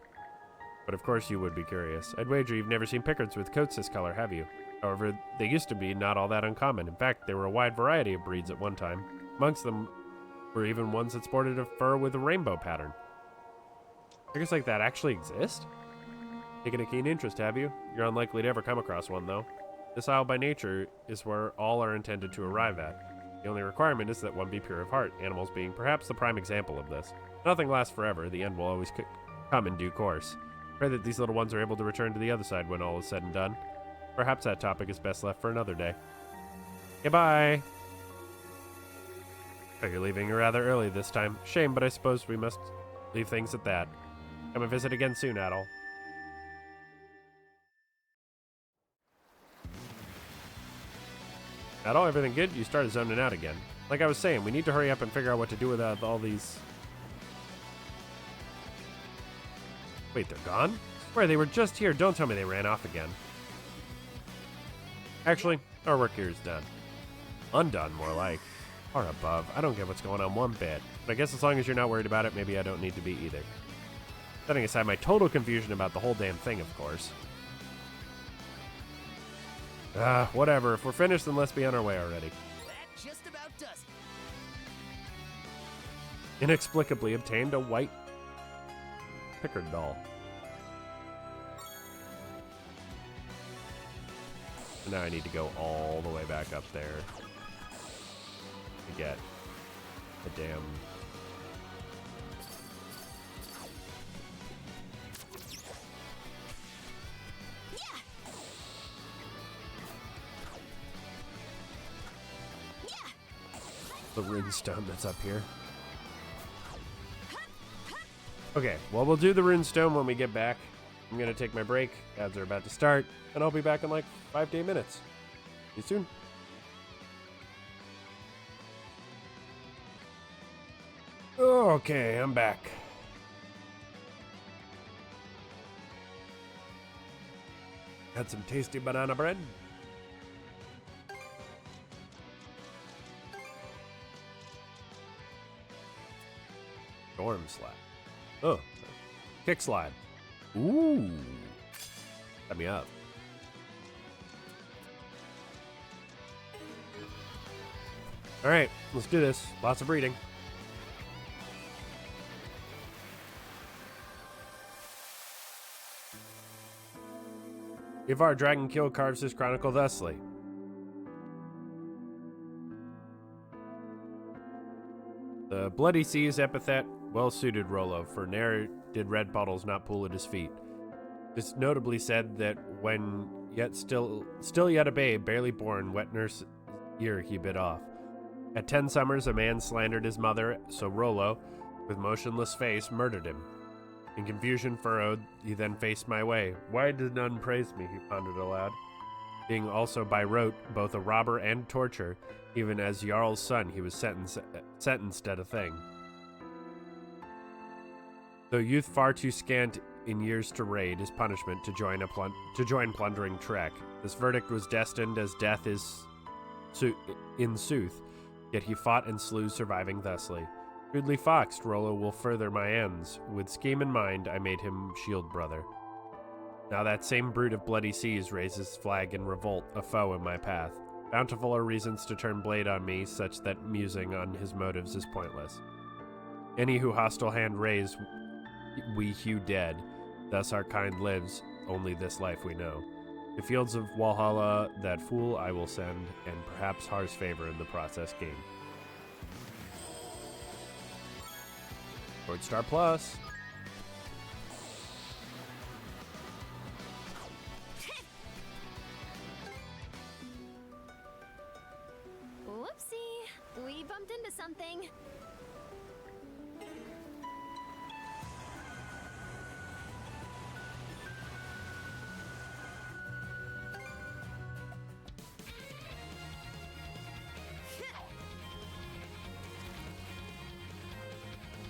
But of course you would be curious. I'd wager you've never seen pickards with coats this color, have you? However, they used to be not all that uncommon. In fact, there were a wide variety of breeds at one time. Amongst them were even ones that sported a fur with a rainbow pattern. Pickers like that actually exist? Taken a keen interest, have you? You're unlikely to ever come across one, though. This isle by nature is where all are intended to arrive at. The only requirement is that one be pure of heart, animals being perhaps the prime example of this. Nothing lasts forever. The end will always come in due course. Pray that these little ones are able to return to the other side when all is said and done. Perhaps that topic is best left for another day. Goodbye. Oh, you're leaving rather early this time. Shame, but I suppose we must leave things at that. Come and visit again soon, Adol. Adol, everything good? You started zoning out again. Like I was saying, we need to hurry up and figure out what to do with all these... Wait, they're gone? Where, they were just here. Don't tell me they ran off again. Actually, our work here is done. Undone, more like. Or above. I don't get what's going on one bit. But I guess as long as you're not worried about it, maybe I don't need to be either. Setting aside my total confusion about the whole damn thing, of course. Whatever. If we're finished, then let's be on our way already. That just about does it. Inexplicably obtained a white Pickard doll. So now I need to go all the way back up there to get the damn... the runestone that's up here. Okay, well, we'll do the runestone when we get back. I'm gonna take my break. Ads are about to start, and I'll be back in like 5 to 8 minutes. See you soon. Okay, I'm back. Had some tasty banana bread. Storm slide. Oh, kick slide. Ooh, set me up. All right, let's do this. Lots of breeding. Ivar Dragonkill carves his chronicle thusly. The Bloody Seas epithet well suited Rollo, for ne'er did red bottles not pool at his feet. It's notably said that when yet still yet a babe, barely born, wet nurse ear he bit off. At 10 summers a man slandered his mother, so Rollo, with motionless face, murdered him. In confusion furrowed, he then faced my way. Why did none praise me, he pondered aloud. Being also by rote both a robber and torture, even as Jarl's son he was sentenced at a thing. Though youth far too scant in years to raid, his punishment to join plundering trek. This verdict was destined as death is in sooth, yet he fought and slew surviving thusly. Rudely foxed, Rollo will further my ends. With scheme in mind, I made him shield brother. Now that same brute of bloody seas raises flag in revolt, a foe in my path. Bountiful are reasons to turn blade on me, such that musing on his motives is pointless. Any who hostile hand raise, we hew dead. Thus our kind lives, only this life we know. The fields of Walhalla, that fool I will send, and perhaps Har's favor in the process gain. Sword Star Plus. Whoopsie, we bumped into something.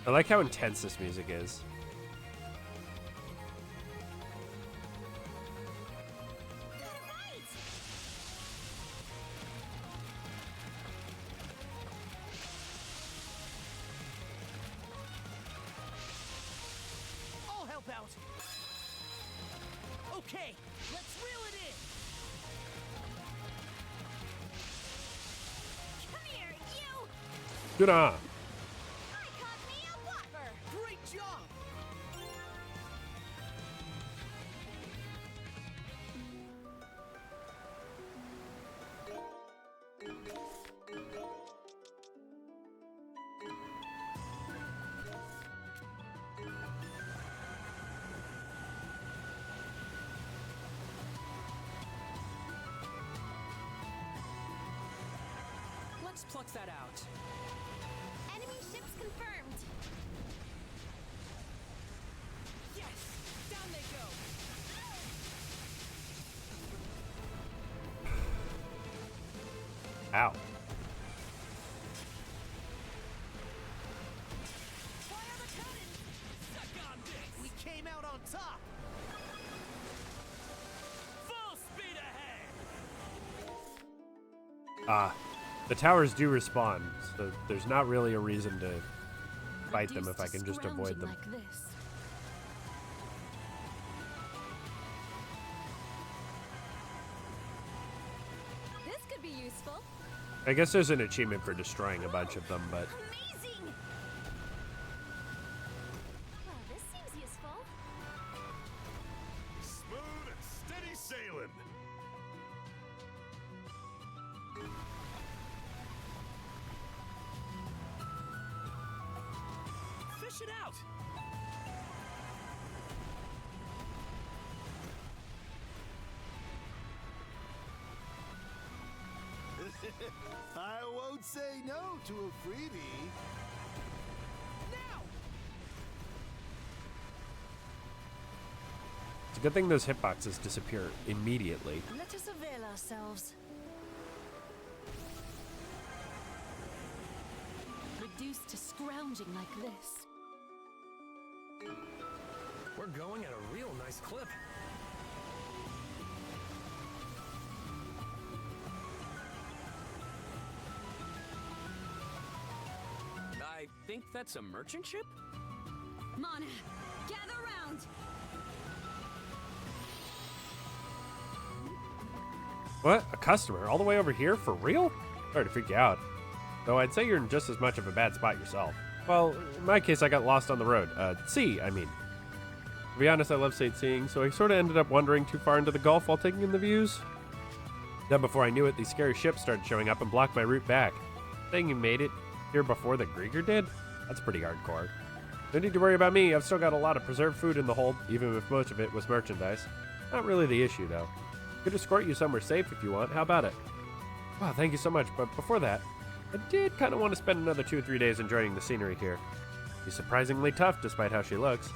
I like how intense this music is. I'll help out. Okay, let's reel it in. Come here, you! Good on. Great job! Let's pluck that out. Enemy ships confirmed. Yes! Down they go! Ow. Fire the cannon! Suck on this! We came out on top! Full speed ahead! The towers do respawn, so there's not really a reason to fight them if I can just avoid them. Like this. This could be useful. I guess there's an achievement for destroying a bunch of them, but Amazing! Well, this seems useful. Smooth and steady sailing. Fish it out! I won't say no to a freebie. Now! it's a good thing those hitboxes disappear immediately. Let us avail ourselves. Reduced to scrounging like this. We're going at a real nice clip. I think that's a merchant ship? Mana, gather round! What? A customer? All the way over here? For real? Sorry to freak you out. Though I'd say you're in just as much of a bad spot yourself. Well, in my case, I got lost on the road. Sea, I mean. To be honest, I love sightseeing, so I sort of ended up wandering too far into the Gulf while taking in the views. Then before I knew it, these scary ships started showing up and blocked my route back. Saying you made it here before the Grieger did? That's pretty hardcore. No need to worry about me, I've still got a lot of preserved food in the hold, even if most of it was merchandise. Not really the issue, though. Could escort you somewhere safe if you want, how about it? Wow, thank you so much, but before that, I did kind of want to spend another 2 or 3 days enjoying the scenery here. She's surprisingly tough, despite how she looks.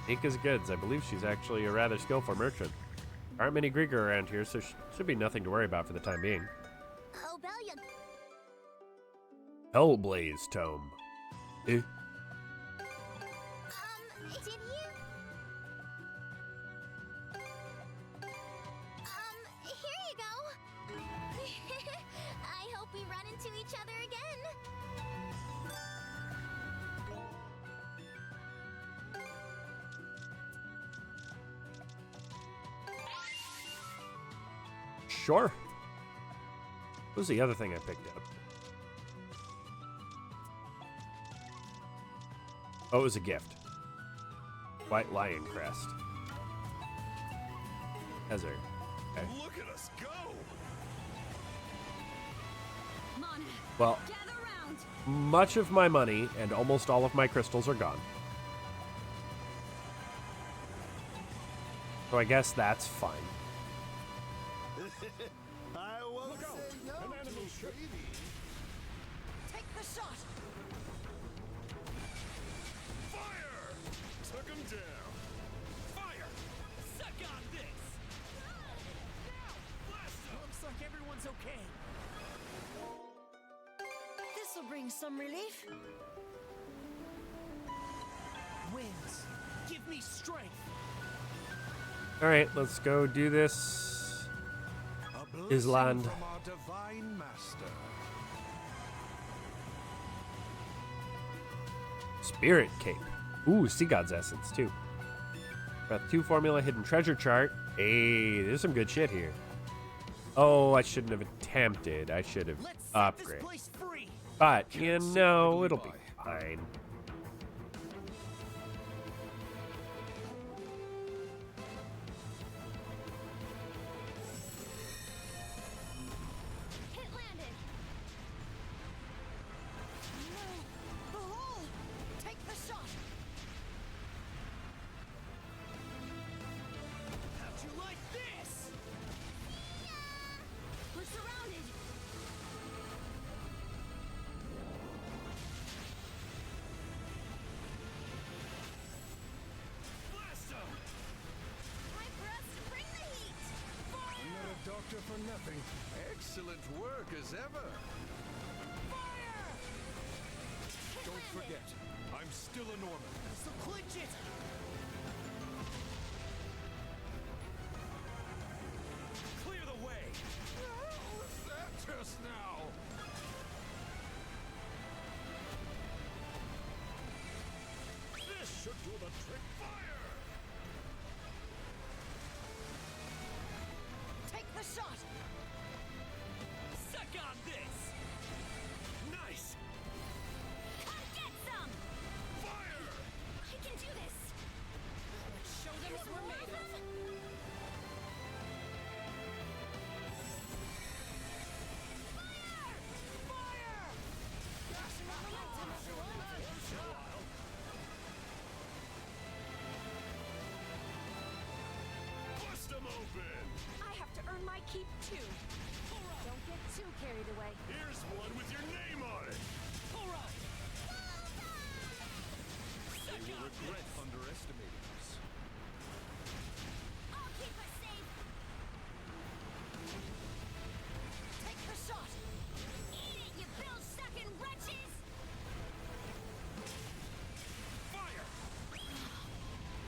Inka's goods, I believe she's actually a rather skillful merchant. There aren't many Grieger around here, so should be nothing to worry about for the time being. Obelia. Hellblaze Tome. Did you? Here you go. I hope we run into each other again. Sure. What was the other thing I picked up? Oh, it was a gift. White lion crest. Ezra. Okay. Look at us go! Mana, Well, gather round. much of my money and almost all of my crystals are gone. So I guess that's fine. I won't Look out! say no An enemy to ship. freebies. Take the shot! Fire! Took him down. Fire! Suck on this! Looks like everyone's okay. This'll bring some relief. Winds, give me strength. All right, let's go do this. A Is blessing land. from our divine master. Spirit Cape. Ooh, Sea God's Essence, too. Breath 2 formula, hidden treasure chart. Hey, there's some good shit here. Oh, I shouldn't have attempted. I should have Let's set this upgraded. place free. But, you know, it'll be fine. Hit landed. The hole! Take the shot! How'd you like this? We're surrounded. Blast 'em! Time for us to bring the heat. I'm not a doctor for nothing. Excellent work as ever. Don't forget, I'm still a Norman. So clinch it! Clear the way! What was that just now? This should do the trick. Fire! Take the shot! Suck on this! Nice! Come get some. Fire! I can do this. Let's show them what we're made of! Bust him open! I have to earn my keep too. Don't get too carried away. Here's one with your name on it! Alright! They will regret underestimating us. I'll keep us safe. Take the shot! Eat it, you bill-sucking wretches. Fire!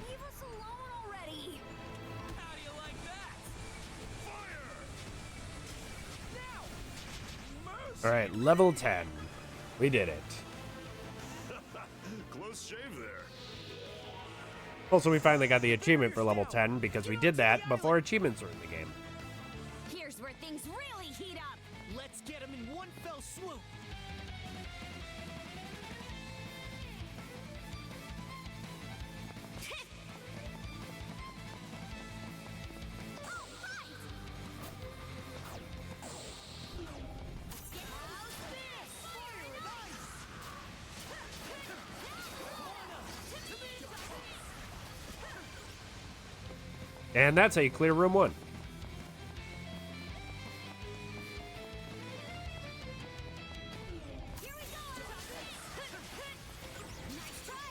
Leave us alone already. How do you like that? Fire! Now! Mercy! All right, level 10. We did it. Close shave there. Also, we finally got the achievement for level 10 because we did that before achievements were in the game. Here's where things really heat up. Let's get him in one fell swoop! All right. How's this? Fire and ice. And that's how you clear room 1. Here we go. Nice try.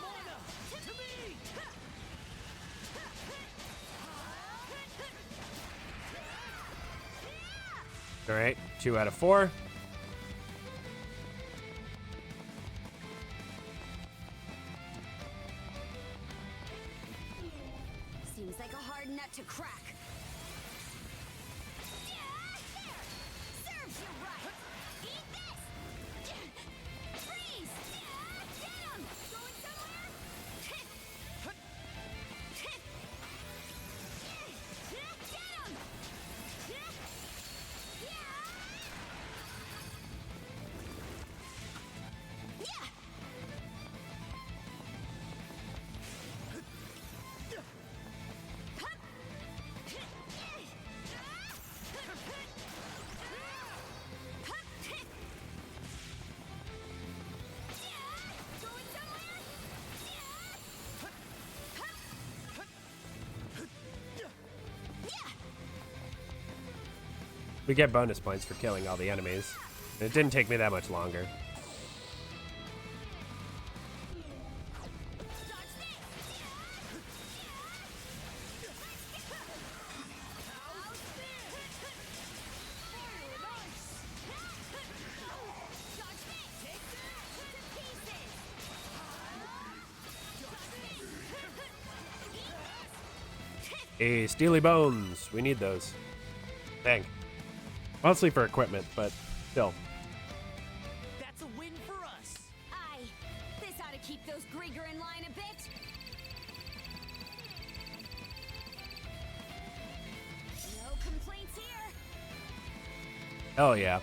Mana! To me! All right, 2 out of 4. Seems like a hard nut to crack. Serves you right. Eat this. Freeze. Get him. Going somewhere? We get bonus points for killing all the enemies. It didn't take me that much longer. Hey, Steely Bones. We need those. Dang. Mostly for equipment, but still. That's a win for us. Aye. This ought to keep those Grieger in line a bit. No complaints here. Hell yeah.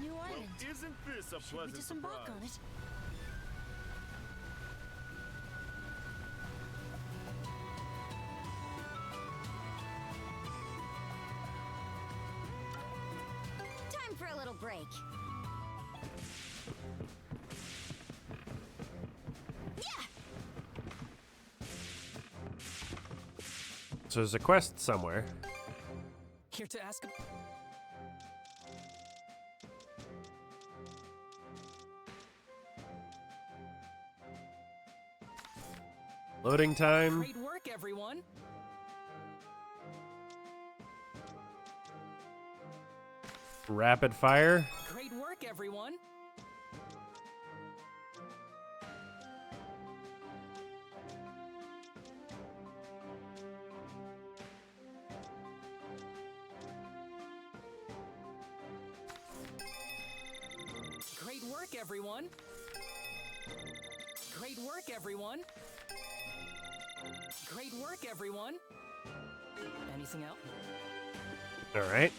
New island. Isn't this a Should we pleasant disembark surprise? on it? Time for a little break. So there's a quest somewhere. Here to ask. Loading time. Great work, everyone. Rapid fire. Great work, everyone. Great work, everyone. Great work, everyone. Great work, everyone. Anything else? All right.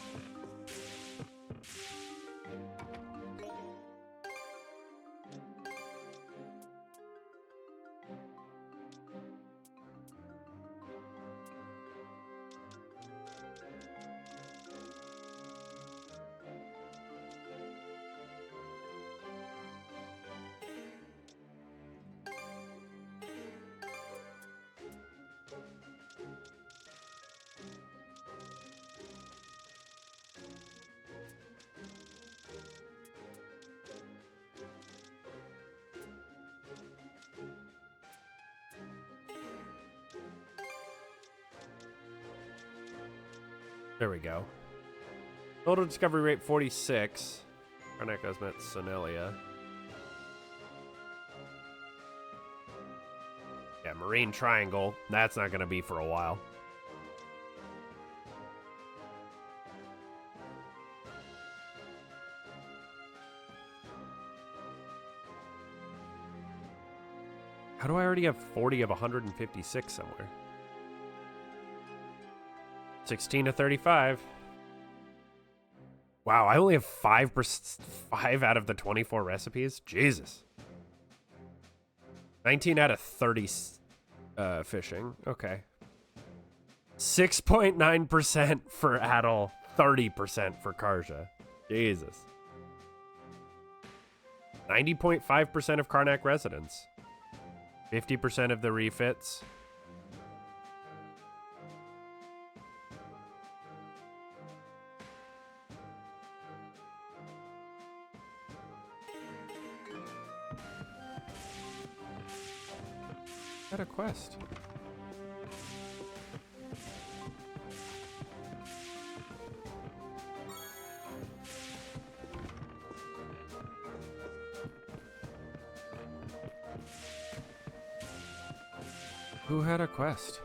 There we go. Total discovery rate 46. Karnak has met Sonnelia. Yeah, Marine Triangle. That's not going to be for a while. How do I already have 40 of 156 somewhere? 16 to 35. Wow, I only have 5 out of the 24 recipes? Jesus. 19 out of 30 fishing. Okay. 6.9% for Adel, 30% for Karja. Jesus. 90.5% of Karnak residents. 50% of the refits. Got a quest. Who had a quest?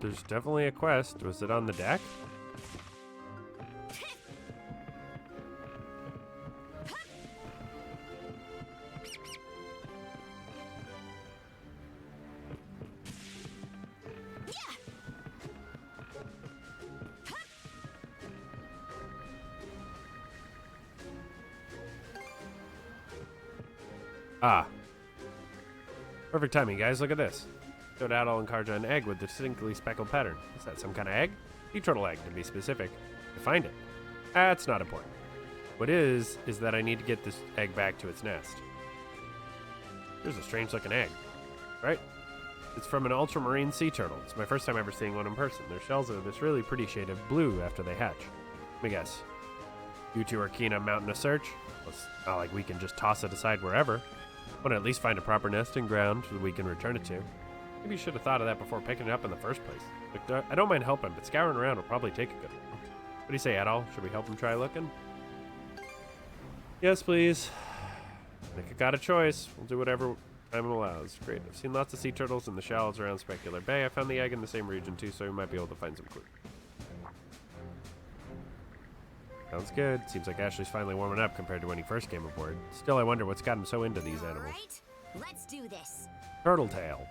There's definitely a quest. Was it on the deck? Ah. Perfect timing, guys. Look at this. Showed Adol and Karja an egg with a distinctly speckled pattern. Is that some kind of egg? Sea turtle egg, to be specific. To find it. That's not important. What is that I need to get this egg back to its nest. Here's a strange looking egg. Right? It's from an ultramarine sea turtle. It's my first time ever seeing one in person. Their shells are this really pretty shade of blue after they hatch. Let me guess. You two are keen on mounting a search? Well, it's not like we can just toss it aside wherever. Want to at least find a proper nesting ground that we can return it to. Maybe you should have thought of that before picking it up in the first place. Look, I don't mind helping, but scouring around will probably take a good while. What do you say, Adol? Should we help him try looking? Yes, please. Nick, I got a choice. We'll do whatever time allows. Great. I've seen lots of sea turtles in the shallows around Specular Bay. I found the egg in the same region too, so we might be able to find some clue. Sounds good. Seems like Ashley's finally warming up compared to when he first came aboard. Still, I wonder what's got him so into these animals. Right, let's do this. Turtle tail.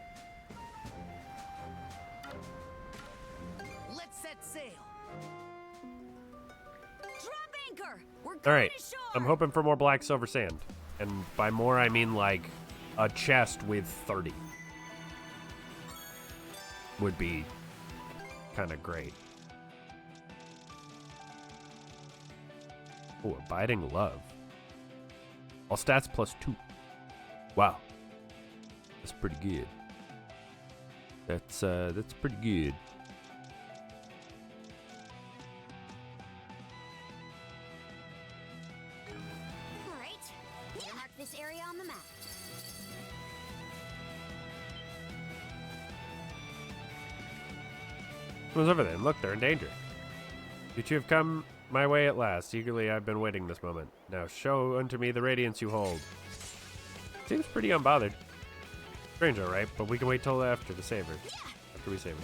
Let's set sail. Drop anchor. We're going All right. ashore. I'm hoping for more black silver sand. And by more, I mean like a chest with 30. Would be kind of great. Oh, abiding love. All stats +2. Wow. That's pretty good. That's pretty good. All right. Mark this area on the map. Who's over there? Look, they're in danger. You two have come my way at last. Eagerly I've been waiting this moment. Now show unto me the radiance you hold. Seems pretty unbothered. Strange, all right, but we can wait till after to save her. After we save her.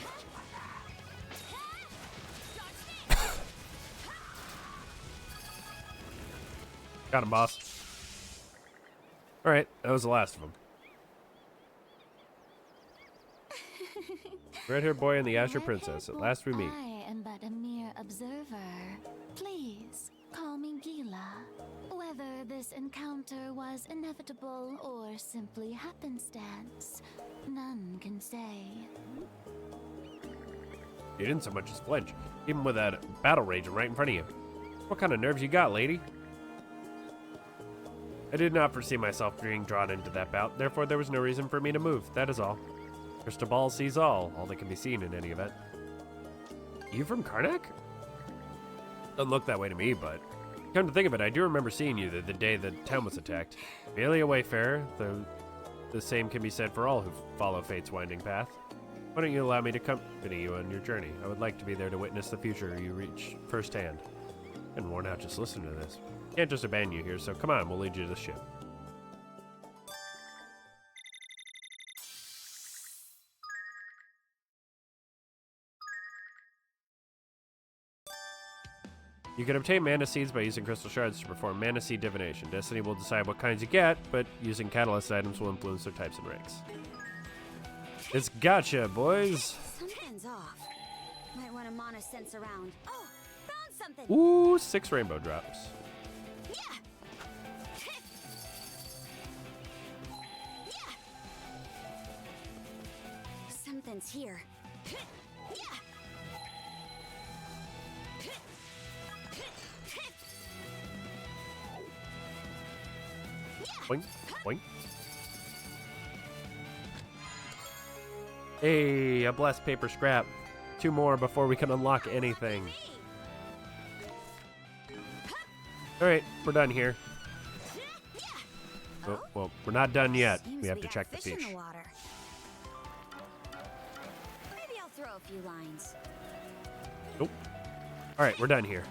Got him, boss. All right, that was the last of them. Red-haired boy and the Asher princess. At last we meet. I am but a mere observer. Please, call me Gila. Whether this encounter was inevitable or simply happenstance, none can say. You didn't so much as flinch, even with that battle raging right in front of you. What kind of nerves you got, lady? I did not foresee myself being drawn into that bout, therefore there was no reason for me to move, that is all. Crystal Ball sees all that can be seen in any event. You from Karnak? Doesn't look that way to me, but come to think of it, I do remember seeing you the day the town was attacked. Merely a wayfarer, though the same can be said for all who follow fate's winding path. Why don't you allow me to accompany you on your journey? I would like to be there to witness the future you reach firsthand. And worn out just listening to this. Can't just abandon you here, so come on, we'll lead you to the ship. You can obtain mana seeds by using crystal shards to perform mana seed divination. Destiny will decide what kinds you get, but using catalyst items will influence their types and ranks. It's gotcha, boys! Something's off. Might want to mana sense around. Oh, found something! Ooh, 6 rainbow drops. Yeah! Yeah! Something's here. Yeah! Boink, boink. Hey, a blessed paper scrap. 2 more before we can unlock anything. Alright, we're done here. Oh, well, we're not done yet. We have to check the fish. Maybe I'll throw a few lines. Nope. Alright, we're done here.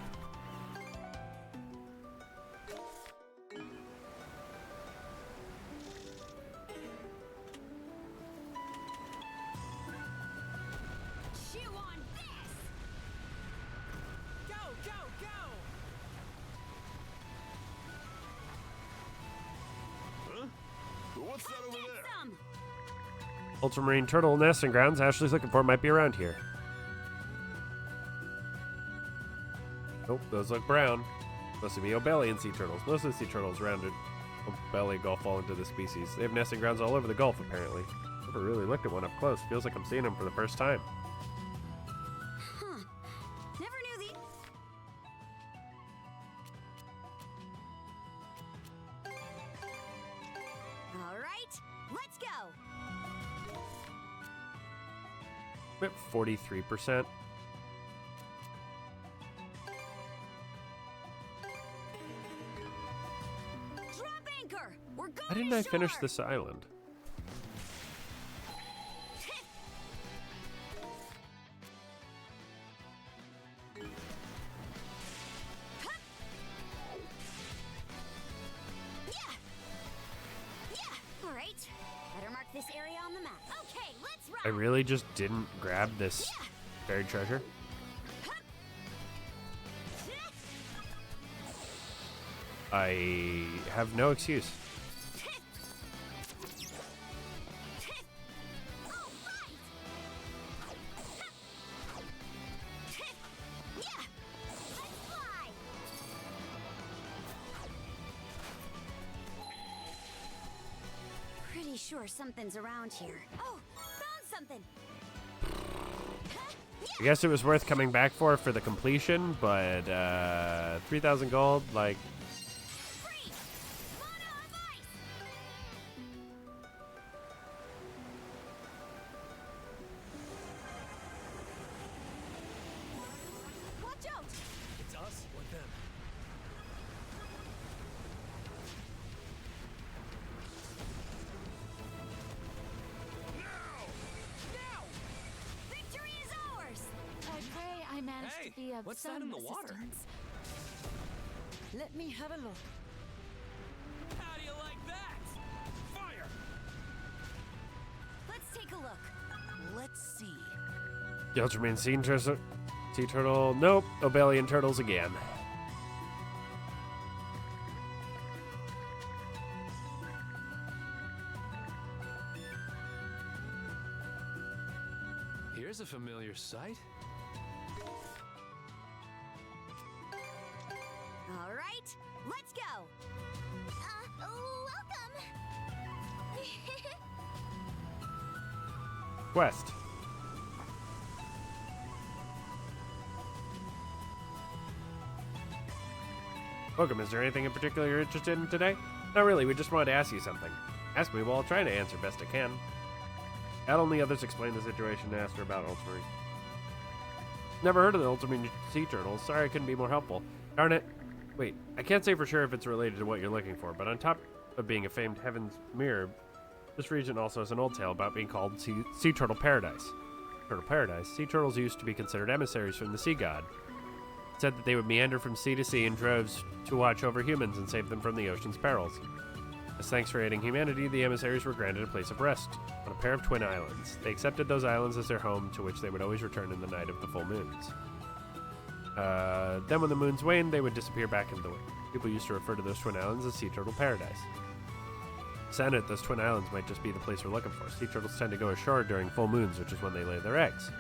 What's that over there? Ultramarine turtle nesting grounds Ashley's looking for might be around here. Nope, those look brown. Supposed to be Obelian sea turtles. Most of the sea turtles Belly Gulf fall into the species. They have nesting grounds all over the Gulf, apparently. Never really looked at one up close. Feels like I'm seeing them for the first time. Huh. Never knew the... All right, let's go. We're at 43%. Drop anchor. We're going Why didn't to I finish shore. this island? All right. Better mark this area on the map. Okay, let's I run. really just didn't grab this buried treasure. I have no excuse. Pretty sure something's around here. Oh, found something. I guess it was worth coming back for the completion, but 3,000 gold, like... Watch out! It's us or them. Victory is ours! I pray I managed Hey, to be of what's that some in the water? assistance. Let me have a look. How do you like that? Fire! Let's take a look. Let's see. The Ultramarine sea turtle. Nope. Obelian turtles again. Here's a familiar sight. All right, let's go. Welcome. Quest. Welcome. Is there anything in particular you're interested in today? Not really. We just wanted to ask you something. Ask me, well, I'll try to answer best I can. Adel and the others explained the situation and asked her about Ultramarine. Never heard of the Ultramarine sea turtles. Sorry I couldn't be more helpful. Darn it. Wait, I can't say for sure if it's related to what you're looking for, but on top of being a famed Heaven's Mirror, this region also has an old tale about being called Sea Turtle Paradise. Turtle Paradise? Sea turtles used to be considered emissaries from the sea god. It said that they would meander from sea to sea in droves to watch over humans and save them from the ocean's perils. As thanks for aiding humanity, the emissaries were granted a place of rest on a pair of twin islands. They accepted those islands as their home, to which they would always return in the night of the full moons. Then when the moons waned, they would disappear back into the wind. People used to refer to those twin islands as Sea Turtle Paradise. Senate, those twin islands might just be the place we're looking for. Sea turtles tend to go ashore during full moons, which is when they lay their eggs.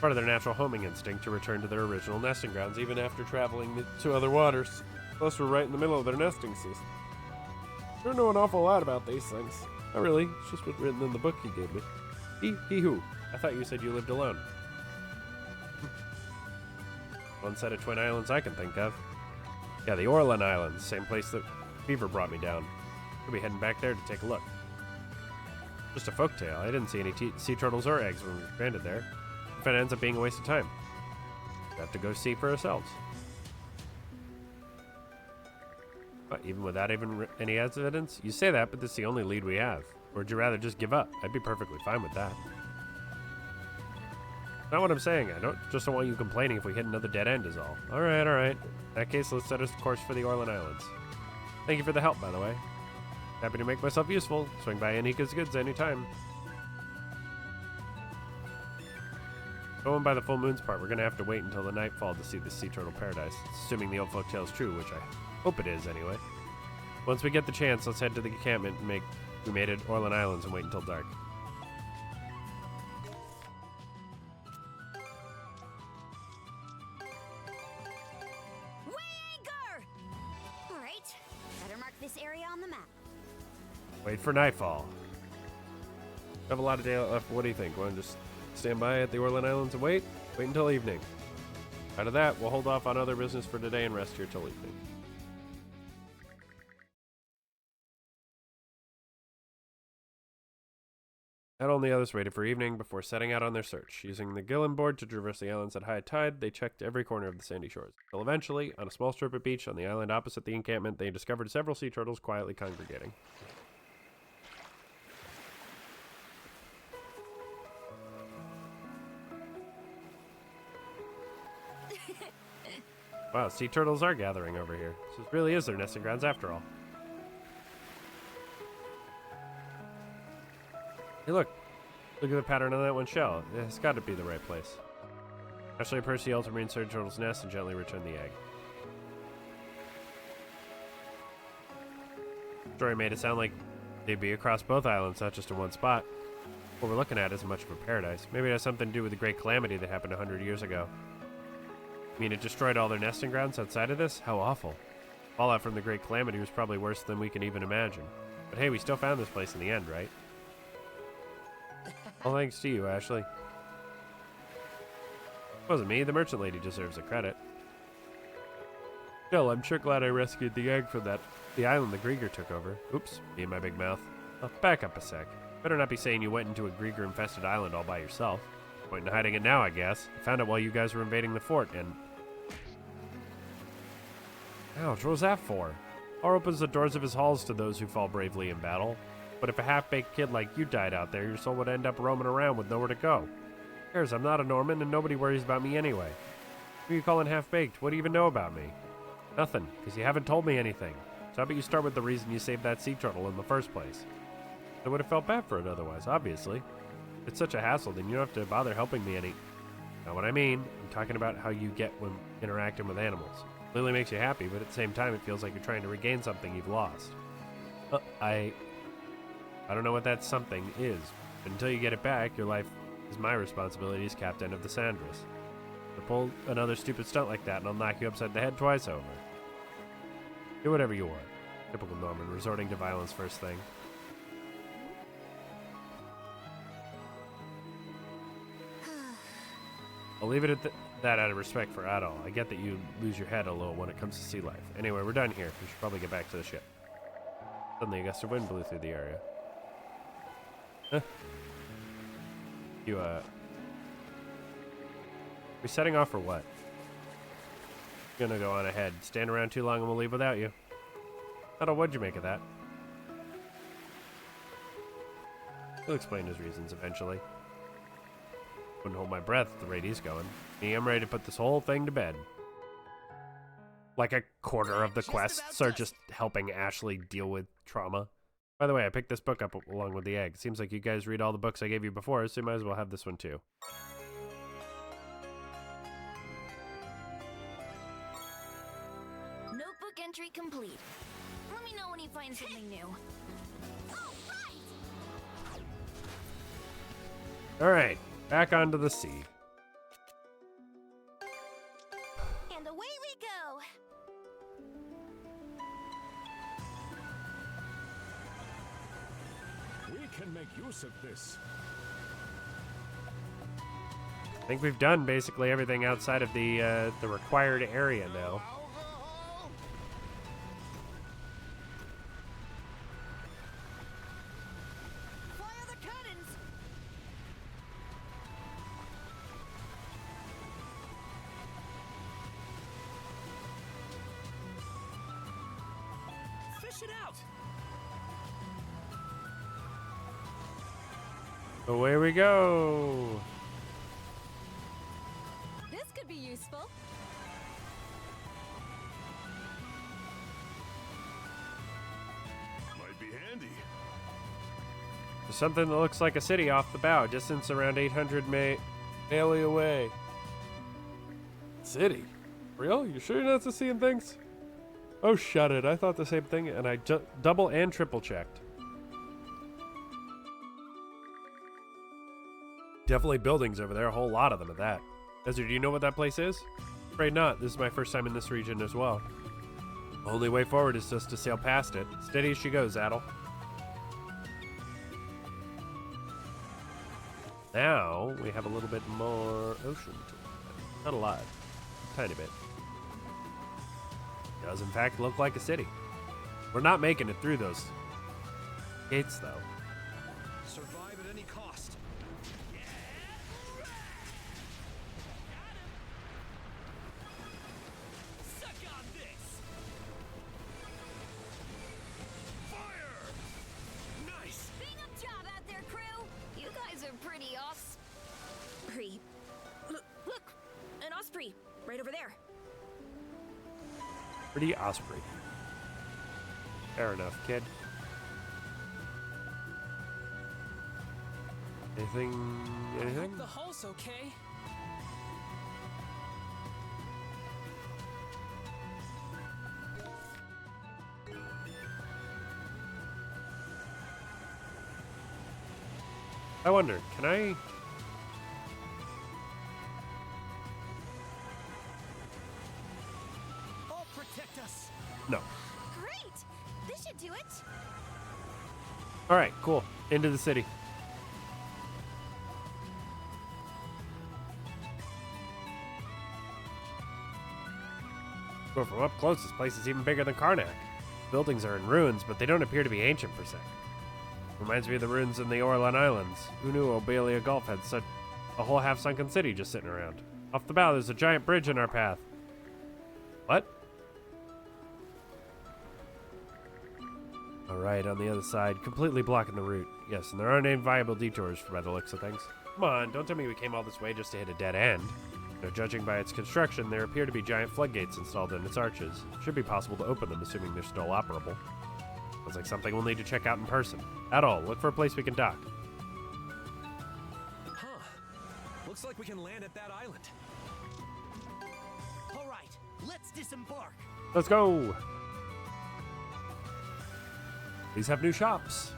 Part of their natural homing instinct to return to their original nesting grounds, even after traveling to other waters. Plus, we're right in the middle of their nesting season. Don't know an awful lot about these things. Not really. It's just what's written in the book you gave me. He-hoo. I thought you said you lived alone. One set of twin islands I can think of. Yeah, the Orlan Islands. Same place that Fever brought me down. We'll be heading back there to take a look. Just a folktale. I didn't see any sea turtles or eggs when we stranded there. If it ends up being a waste of time, we have to go see for ourselves. But even without any evidence? You say that, but this is the only lead we have. Or would you rather just give up? I'd be perfectly fine with that. Not what I'm saying. I don't want you complaining if we hit another dead end is all. Alright, alright. In that case, let's set us course for the Orlan Islands. Thank you for the help, by the way. Happy to make myself useful. Swing by Anika's Goods anytime. Going by the full moon's part, we're going to have to wait until the nightfall to see the Sea Turtle Paradise. Assuming the old folktale is true, which I hope it is anyway. Once we get the chance, let's head to the encampment and we made it Orlan Islands and wait until dark. Weigh anchor! All right, better mark this this area on the map. Wait for nightfall. We have a lot of daylight left. What do you think? Want to just stand by at the Orland Islands and wait? Wait until evening. Out of that, we'll hold off on other business for today and rest here till evening. Adol and the others waited for evening before setting out on their search. Using the Gillen board to traverse the islands at high tide, they checked every corner of the sandy shores. Until eventually, on a small strip of beach on the island opposite the encampment, they discovered several sea turtles quietly congregating. Wow, sea turtles are gathering over here. This really is their nesting grounds after all. Hey, look at the pattern on that one shell. It's got to be the right place. Ashley approached the ultramarine surge turtle's nest and gently returned the egg. The story made it sound like they'd be across both islands, not just in one spot. What we're looking at isn't much of a paradise. Maybe it has something to do with the great calamity that happened 100 years ago. I mean, it destroyed all their nesting grounds outside of this? How awful. Fallout from the great calamity was probably worse than we can even imagine. But hey, we still found this place in the end, right? All thanks to you, Ashley. It wasn't me. The merchant lady deserves the credit. Still, I'm sure glad I rescued the egg from the island the Grieger took over. Oops, me and my big mouth. Oh, back up a sec. Better not be saying you went into a Grieger-infested island all by yourself. Point in hiding it now, I guess. I found it while you guys were invading the fort, and... Ouch, what was that for? Thor opens the doors of his halls to those who fall bravely in battle. But if a half-baked kid like you died out there, your soul would end up roaming around with nowhere to go. Who cares? I'm not a Norman, and nobody worries about me anyway. Who are you calling half-baked? What do you even know about me? Nothing, because you haven't told me anything. So how about you start with the reason you saved that sea turtle in the first place? I would have felt bad for it otherwise, obviously. If it's such a hassle, then you don't have to bother helping me any... Not what I mean. I'm talking about how you get when interacting with animals. It clearly makes you happy, but at the same time, it feels like you're trying to regain something you've lost. I don't know what that something is, but until you get it back, your life is my responsibility as captain of the Sandras. So pull another stupid stunt like that and I'll knock you upside the head twice over. Do whatever you want. Typical Norman, resorting to violence first thing. I'll leave it at that out of respect for Adol. I get that you lose your head a little when it comes to sea life. Anyway, we're done here. We should probably get back to the ship. Suddenly a gust of wind blew through the area. Huh. We setting off for what? Gonna go on ahead. Stand around too long and we'll leave without you. Adol, what'd you make of that? He'll explain his reasons eventually. Wouldn't hold my breath at the rate he's going. Me, I'm ready to put this whole thing to bed. Like a quarter of the quests are just helping Ashley deal with trauma. By the way, I picked this book up along with the egg. Seems like you guys read all the books I gave you before, so you might as well have this one too. Notebook entry complete. Let me know when you find something new. Alright, back onto the sea. And away we go. We can make use of this. I think we've done basically everything outside of the required area now. Fire the cannons. Fish it out. Away we go. This could be useful. Might be handy. There's something that looks like a city off the bow, distance around 800 Bailey away. City? Real? You sure you're not just seeing things? Oh, shut it. I thought the same thing, and I double and triple checked. Definitely buildings over there, a whole lot of them at that. Ezra, do you know what that place is? Afraid not. This is my first time in this region as well. Only way forward is just to sail past it. Steady as she goes, Adel. Now we have a little bit more ocean to it. Not a lot. A tiny bit. Does in fact look like a city. We're not making it through those gates though. Survive at any cost. Suck on this! Fire! Nice! Bing up job out there, crew! You guys are pretty off. Osprey. Look! An osprey! Right over there. Pretty osprey. Fair enough, kid. Anything? Anything? The hull's okay. I wonder, can I? I'll protect us. No. Great! This should do it. All right, cool. Into the city. Well, from up close, this place is even bigger than Karnak. Buildings are in ruins, but they don't appear to be ancient per se. Reminds me of the ruins in the Orlan Islands. Who knew Obelia Gulf had such a whole half-sunken city just sitting around? Off the bow, there's a giant bridge in our path. What? Alright, on the other side, completely blocking the route. Yes, and there aren't any viable detours by the looks of things. Come on, don't tell me we came all this way just to hit a dead end. Now, judging by its construction, there appear to be giant floodgates installed in its arches. Should be possible to open them, assuming they're still operable. Sounds like something we'll need to check out in person. At all, look for a place we can dock. Huh. Looks like we can land at that island. All right, let's disembark. Let's go! These have new shops.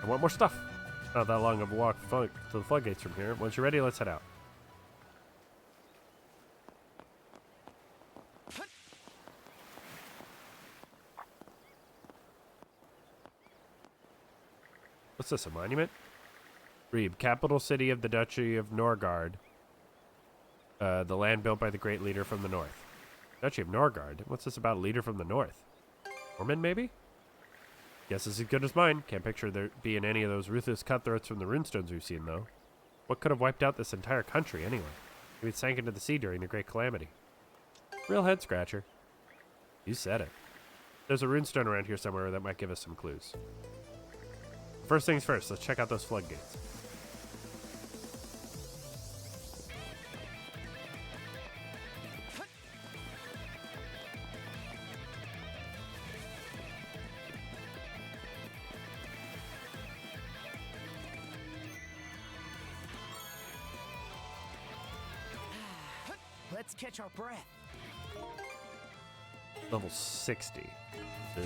I want more stuff. Not that long of a walk to the floodgates from here. Once you're ready, let's head out. What's this, a monument? Reeb, capital city of the Duchy of Norgard. The land built by the great leader from the north. Duchy of Norgard? What's this about a leader from the north? Norman, maybe? Guess is as good as mine. Can't picture there being any of those ruthless cutthroats from the runestones we've seen, though. What could have wiped out this entire country, anyway? Maybe it sank into the sea during the Great Calamity. Real head scratcher. You said it. There's a runestone around here somewhere that might give us some clues. First things first, let's check out those floodgates. Let's catch our breath. Level 60. Ugh.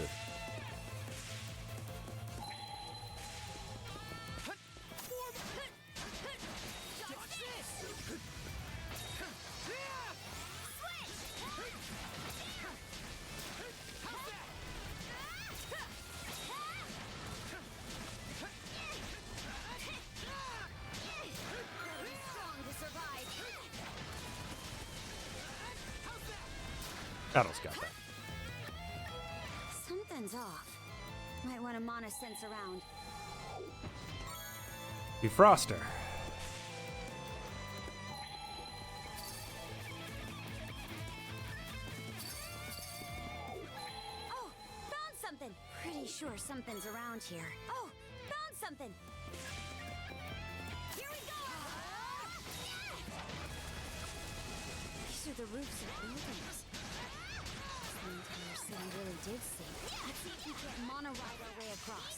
Adel's got that. Something's off. Might want to mana sense around. Defroster. Oh, found something. Pretty sure something's around here. Oh, found something. Here we go. These are the roofs of buildings. The entire city really did sink. Let's see if we can't mono ride our way across.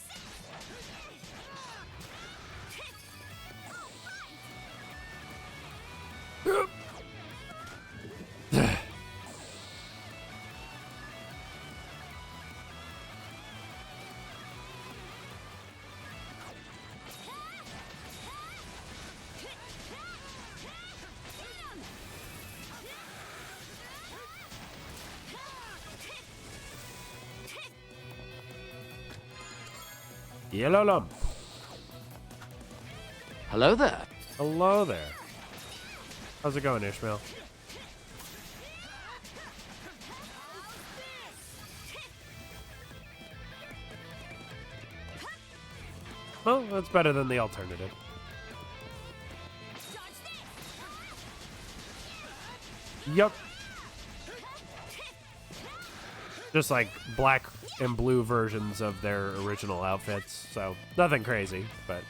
Yellow lump. Hello there. Hello there. How's it going, Ishmael? Well, that's better than the alternative. Yup. Just like black and blue versions of their original outfits, so nothing crazy, but...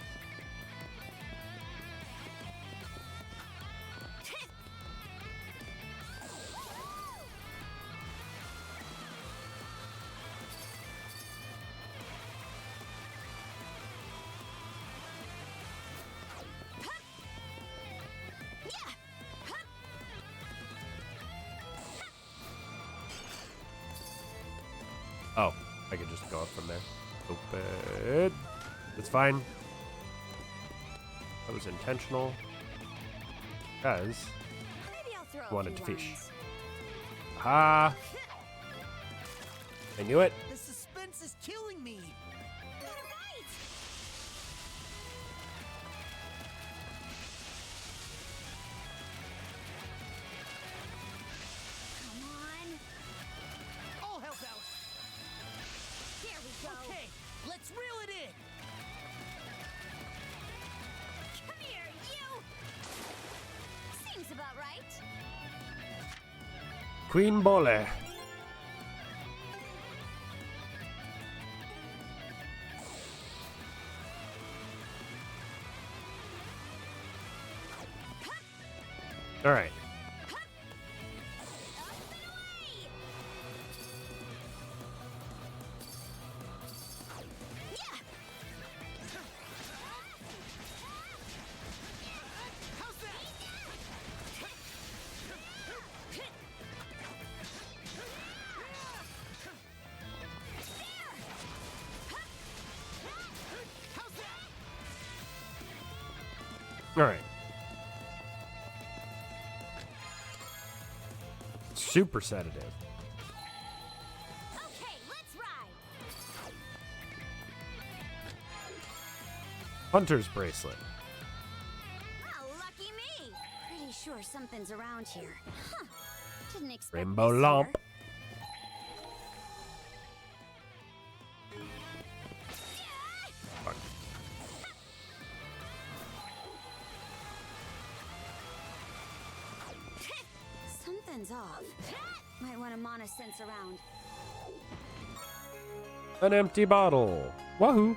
Oh, I can just go up from there. Open. It's fine. That was intentional. Because I wanted to fish. Ha! I knew it. The suspense is killing me. All help out. Here we go. Okay, let's reel it in. Come here, you. Seems about right. Queen Bole. All right. All right. Super sedative. Okay, let's ride. Hunter's bracelet. Oh, lucky me. Pretty sure something's around here. Huh. Didn't expect Rainbow this lump. here. Fuck. Something's off. Might want to mana sense around. An empty bottle. Wahoo!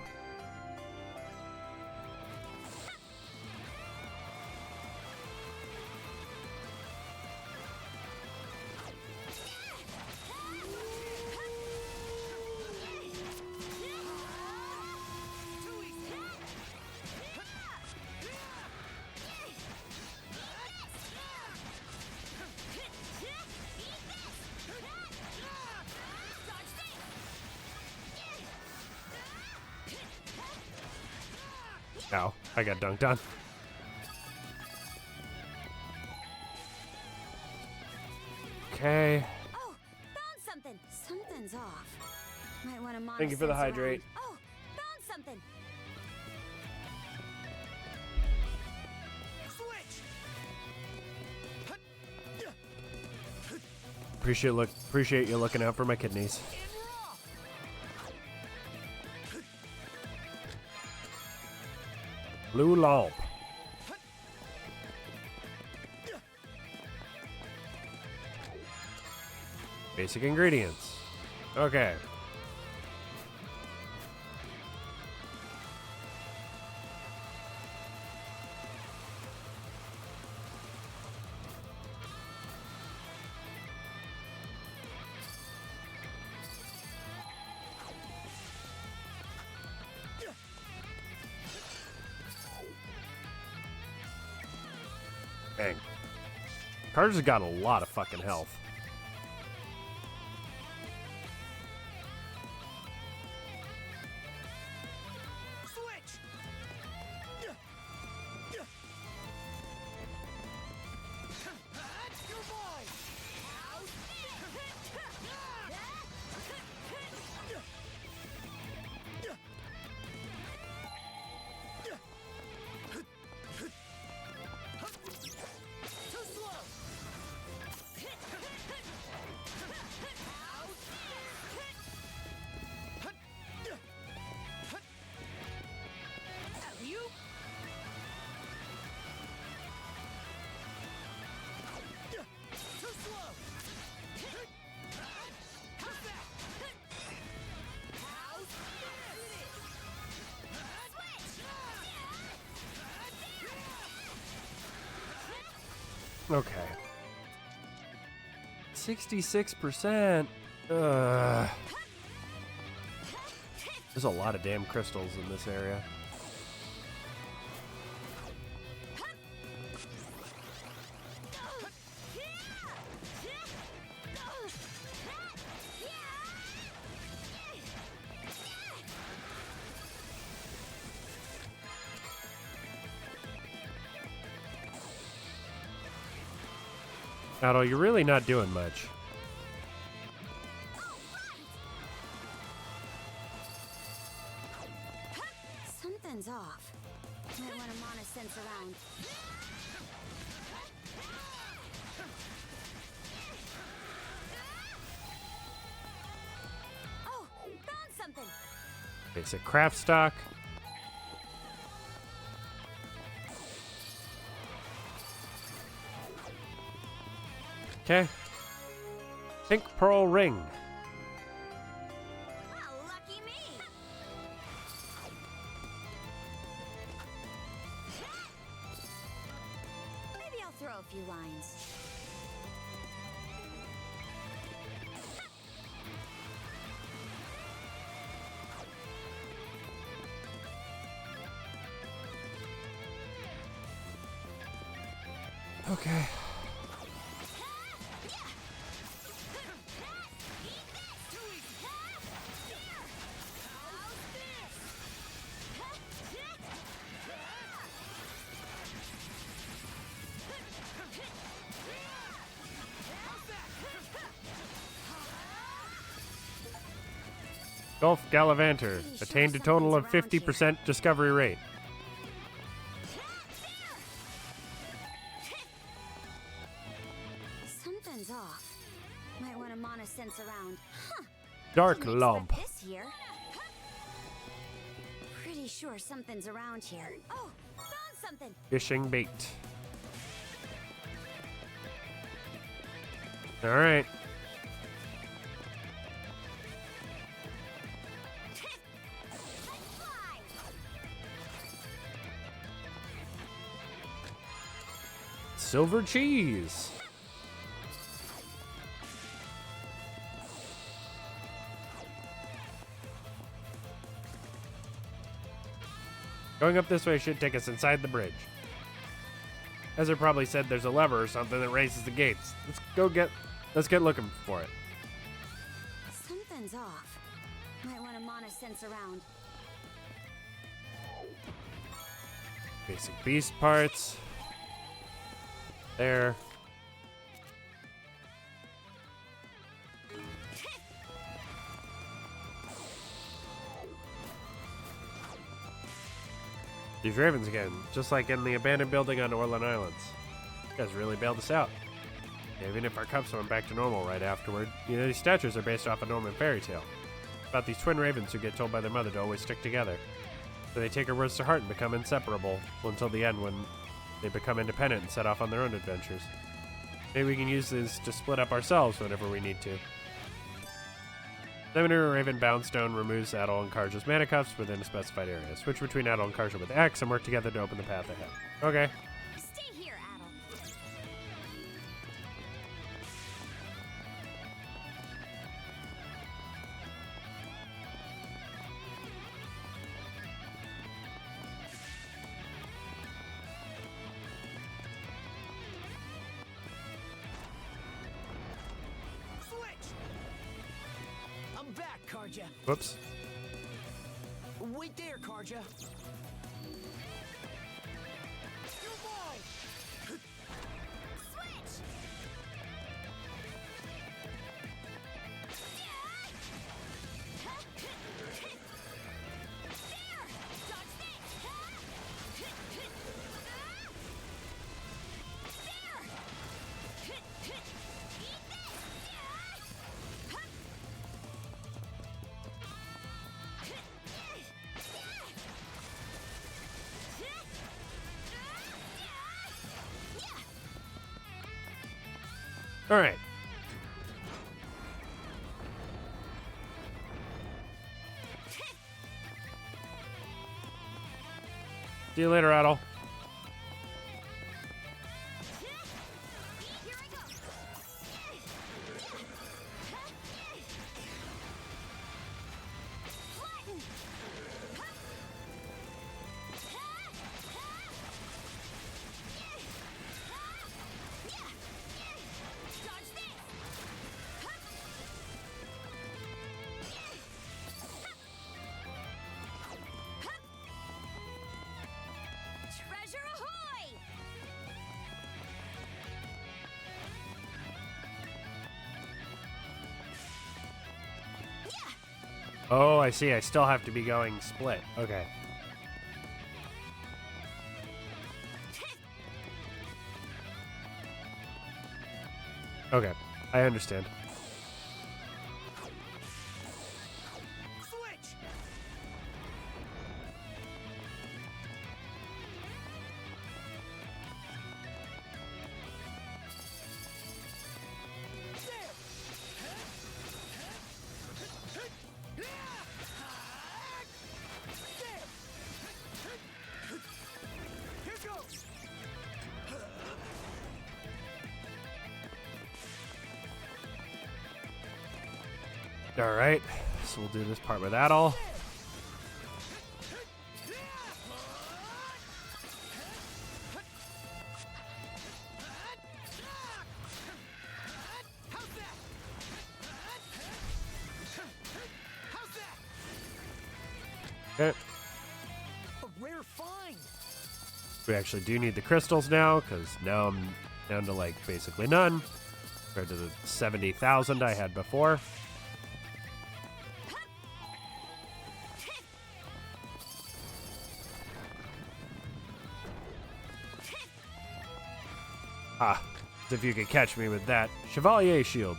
Ow, I got dunked on. Okay. Oh, found something. Something's off. Might want to mana Thank you for the sense hydrate. around. Oh, found something. Appreciate you looking out for my kidneys. Blue lump. Basic ingredients. Okay. Dang. Carter's got a lot of fucking health. Okay. 66%. There's a lot of damn crystals in this area. Adol, you're really not doing much. Something's off. Might want to mana sense around. Oh, found something. Basic craft stock. Okay. Pink pearl ring. Oh, lucky me. Maybe I'll throw a few lines. Okay. Gulf Gallivanter. Attained a total of 50% discovery rate. Something's off. Might want to mana sense around. Huh. Dark Didn't lump. expect this here. Pretty sure something's around here. Oh, found something. Fishing bait. Alright. Silver cheese. Going up this way should take us inside the bridge. As I probably said, there's a lever or something that raises the gates. Let's get looking for it. Something's off. Might want to mana sense around. Basic beast parts. There. These ravens again, just like in the abandoned building on Orland Islands. You guys really bailed us out. Even if our cups went back to normal right afterward, these statues are based off a Norman fairy tale about these twin ravens who get told by their mother to always stick together. So they take her words to heart and become inseparable until the end when they become independent and set off on their own adventures. Maybe we can use this to split up ourselves whenever we need to. Summoner Raven Boundstone removes Adol and Karja's mana cuffs within a specified area. Switch between Adol and Karja with X and work together to open the path ahead. Okay. Stay here, Adol. I'm back, Karja. Whoops. Wait there, Karja. All right. See you later, Adol. Oh, I see. I still have to be going split. Okay. Okay, I understand. Switch! Here goes! All right, so we'll do this part with Adol. Okay. A rare find! We actually do need the crystals now, because now I'm down to like basically none, compared to the 70,000 I had before. Ah, as if you could catch me with that Chevalier Shield.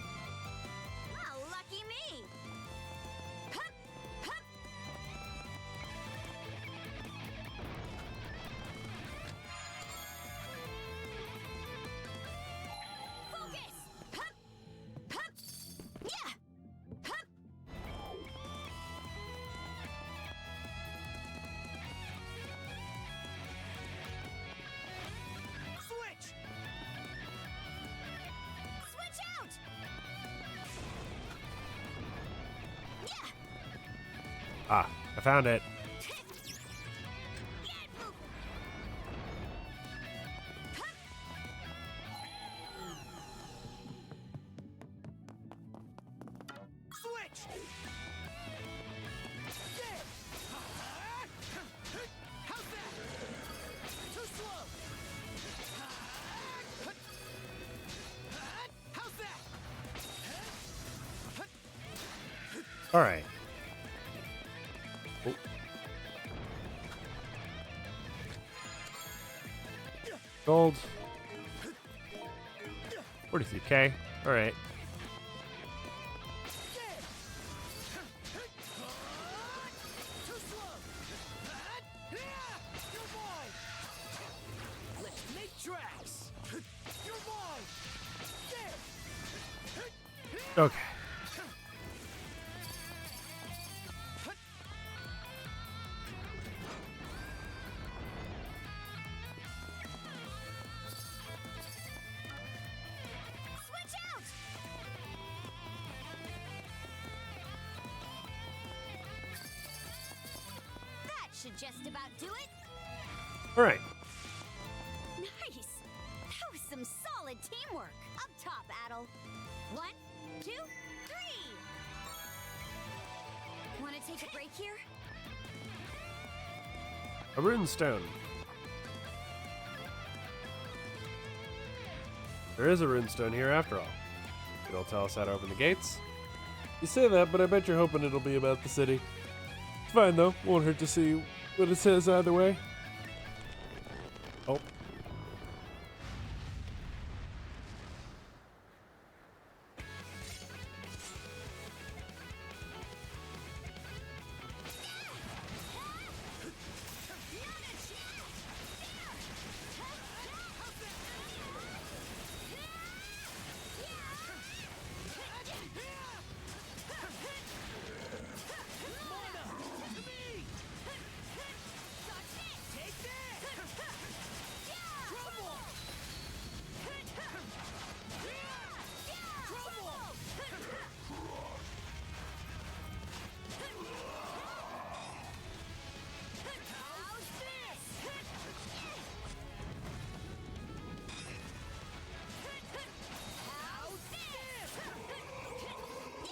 Oh, lucky me! Focus! Yeah! Switch! Switch out! Yeah! Ah, I found it. Switch! There! How's that? Too slow! How's that? All right. Oh. Gold. 43k. All right. Too slow! You're mine! Let's make tracks! You're mine! There! Okay. Switch out! That should just about do it. All right. Nice! That was some solid teamwork. Up top, Adol. 1, 2, 3! Want to take a break here? A rune stone. There is a rune stone here after all. It'll tell us how to open the gates. You say that, but I bet you're hoping it'll be about the city. It's fine though. Won't hurt to see what it says either way. Oh.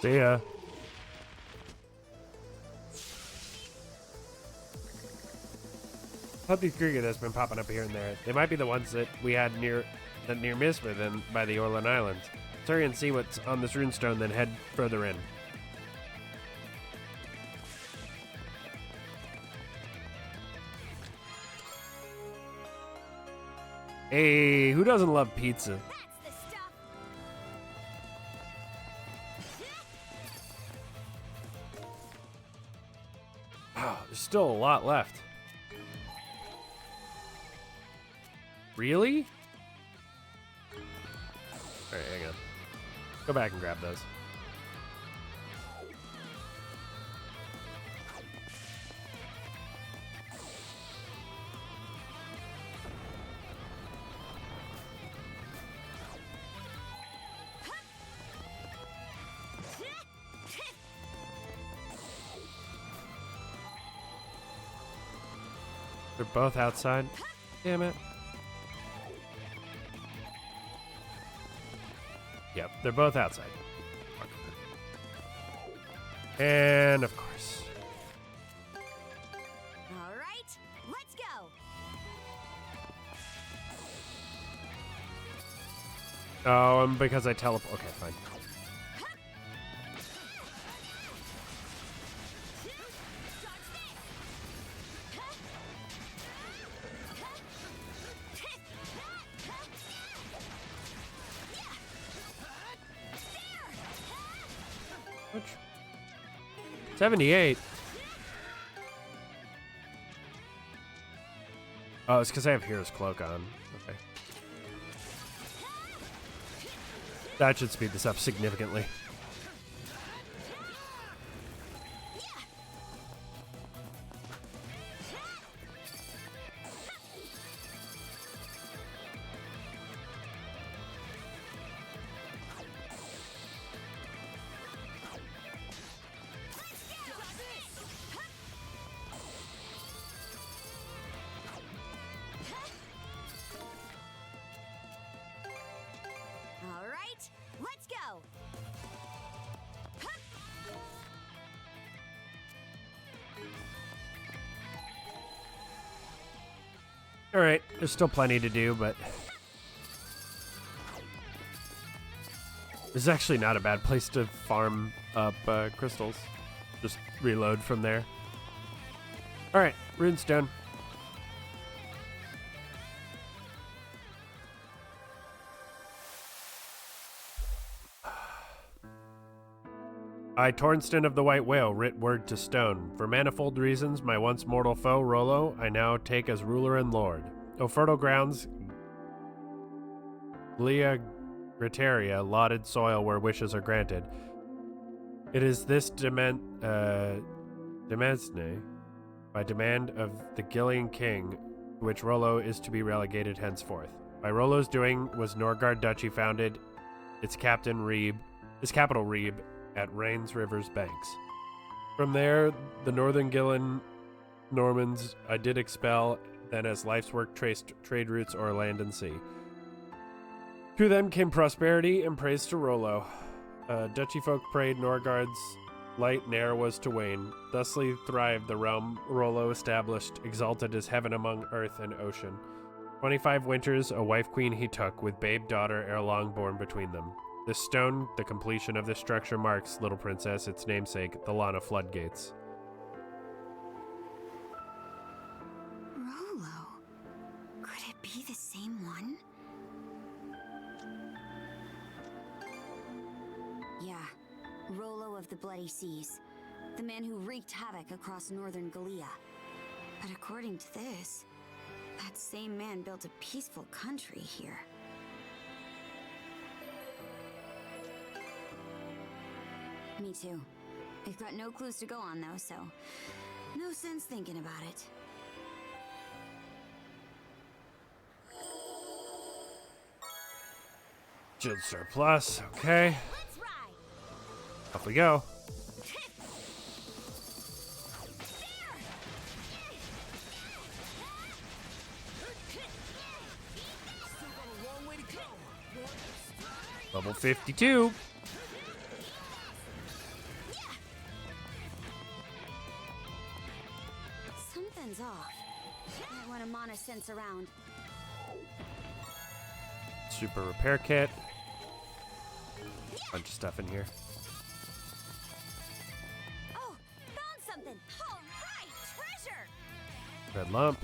See ya. I thought these Griga that's been popping up here and there. They might be the ones that we had near Mismith and by the Orlan Islands. Let's hurry and see what's on this runestone, then head further in. Hey, who doesn't love pizza? That's the stuff. Oh, there's still a lot left. Really? Alright, hang on. Go back and grab those. They're both outside. Damn it. Yep, they're both outside. And of course. All right, let's go. Oh, because I teleport. Okay, fine. Which? 78. Oh, it's because I have Hero's Cloak on. Okay. That should speed this up significantly. All right, let's go. All right, there's still plenty to do, but this is actually not a bad place to farm up crystals. Just reload from there. All right, runestone. I, Tornston of the White Whale, writ word to stone. For manifold reasons, my once mortal foe, Rollo, I now take as ruler and lord. O fertile grounds, Glia Gritaria, lauded soil where wishes are granted. It is this Demesne, by demand of the Gillian king, to which Rollo is to be relegated henceforth. By Rollo's doing was Norgard Duchy founded, its capital Reeb, at Rains River's banks. From there, the northern Gillian Normans I did expel, then as life's work traced trade routes o'er land and sea. To them came prosperity and praise to Rollo. Duchy folk prayed Norgard's light ne'er was to wane. Thusly thrived the realm Rollo established, exalted as heaven among earth and ocean. 25 winters a wife queen he took, with babe daughter ere long born between them. This stone, the completion of this structure, marks, little princess, its namesake, the lawn of floodgates. Rollo. Could it be the same one? Yeah, Rollo of the Bloody Seas. The man who wreaked havoc across northern Galia. But according to this, that same man built a peaceful country here. Me too. I've got no clues to go on though, so no sense thinking about it. Shield surplus, okay. Off we go. Level 52. Something's off. I want to mana sense around. Super repair kit. Bunch of stuff in here. Oh, found something. All right, treasure. Red lump.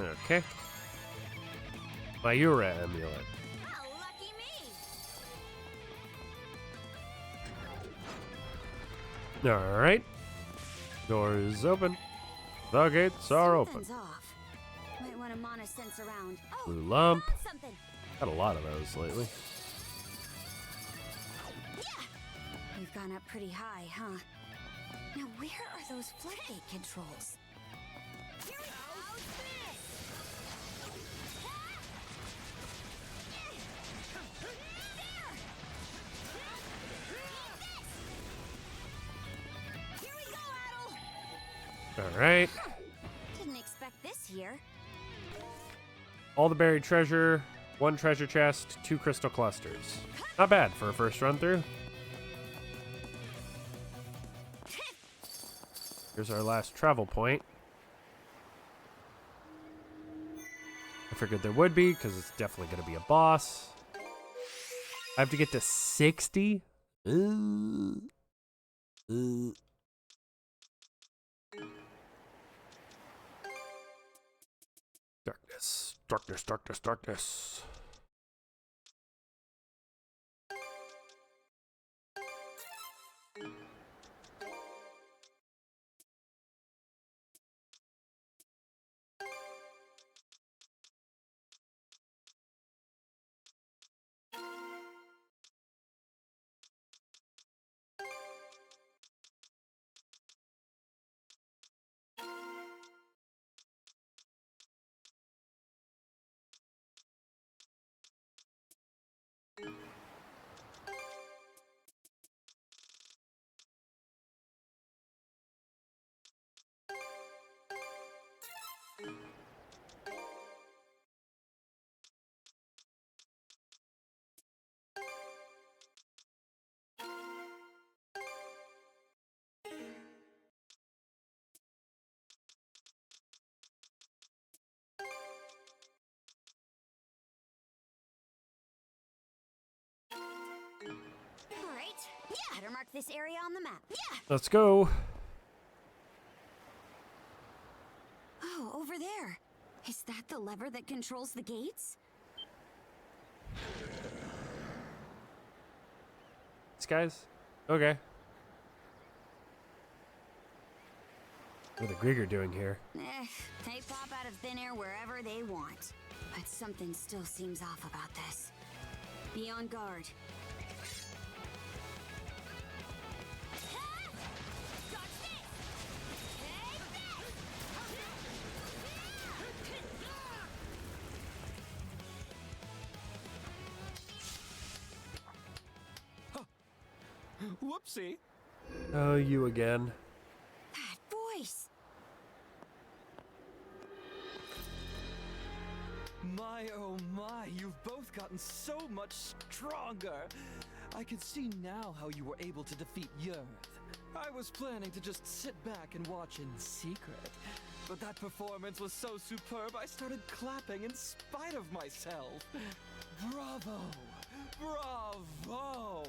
Okay. Mayura amulet. Oh, lucky me. Alright. Door is open. The gates are open. Something's off. Might want to mana sense around. Oh, Blue lump. found something. Got a lot of those lately. Yeah. We've gone up pretty high, huh? Now where are those floodgate controls? Here we go. Here we go, Adel. Alright. Didn't expect this here. All the buried treasure, 1 treasure chest, 2 crystal clusters. Not bad for a first run through. Here's our last travel point. I figured there would be, because it's definitely going to be a boss. I have to get to 60? Darkness, darkness, darkness, darkness. All right. Yeah. Better mark this area on the map. Yeah. Let's go. Oh, over there. Is that the lever that controls the gates? These guys? Okay. What are the Grieger doing here? They pop out of thin air wherever they want. But something still seems off about this. Be on guard. Whoopsie. Oh, you again. That voice. My, oh my, you've both gotten so much stronger. I can see now how you were able to defeat Yurth. I was planning to just sit back and watch in secret, but that performance was so superb I started clapping in spite of myself. Bravo! Bravo!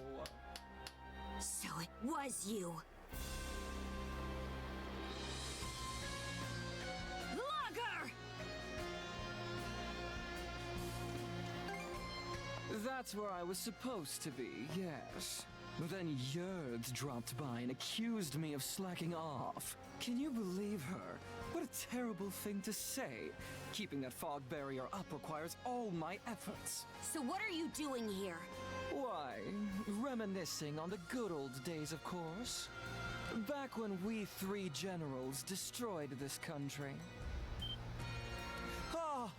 So it was you. Logger! That's where I was supposed to be, yes. But then Yurd dropped by and accused me of slacking off. Can you believe her? What a terrible thing to say. Keeping that fog barrier up requires all my efforts. So what are you doing here? Why, reminiscing on the good old days, of course. Back when we 3 generals destroyed this country. Ah,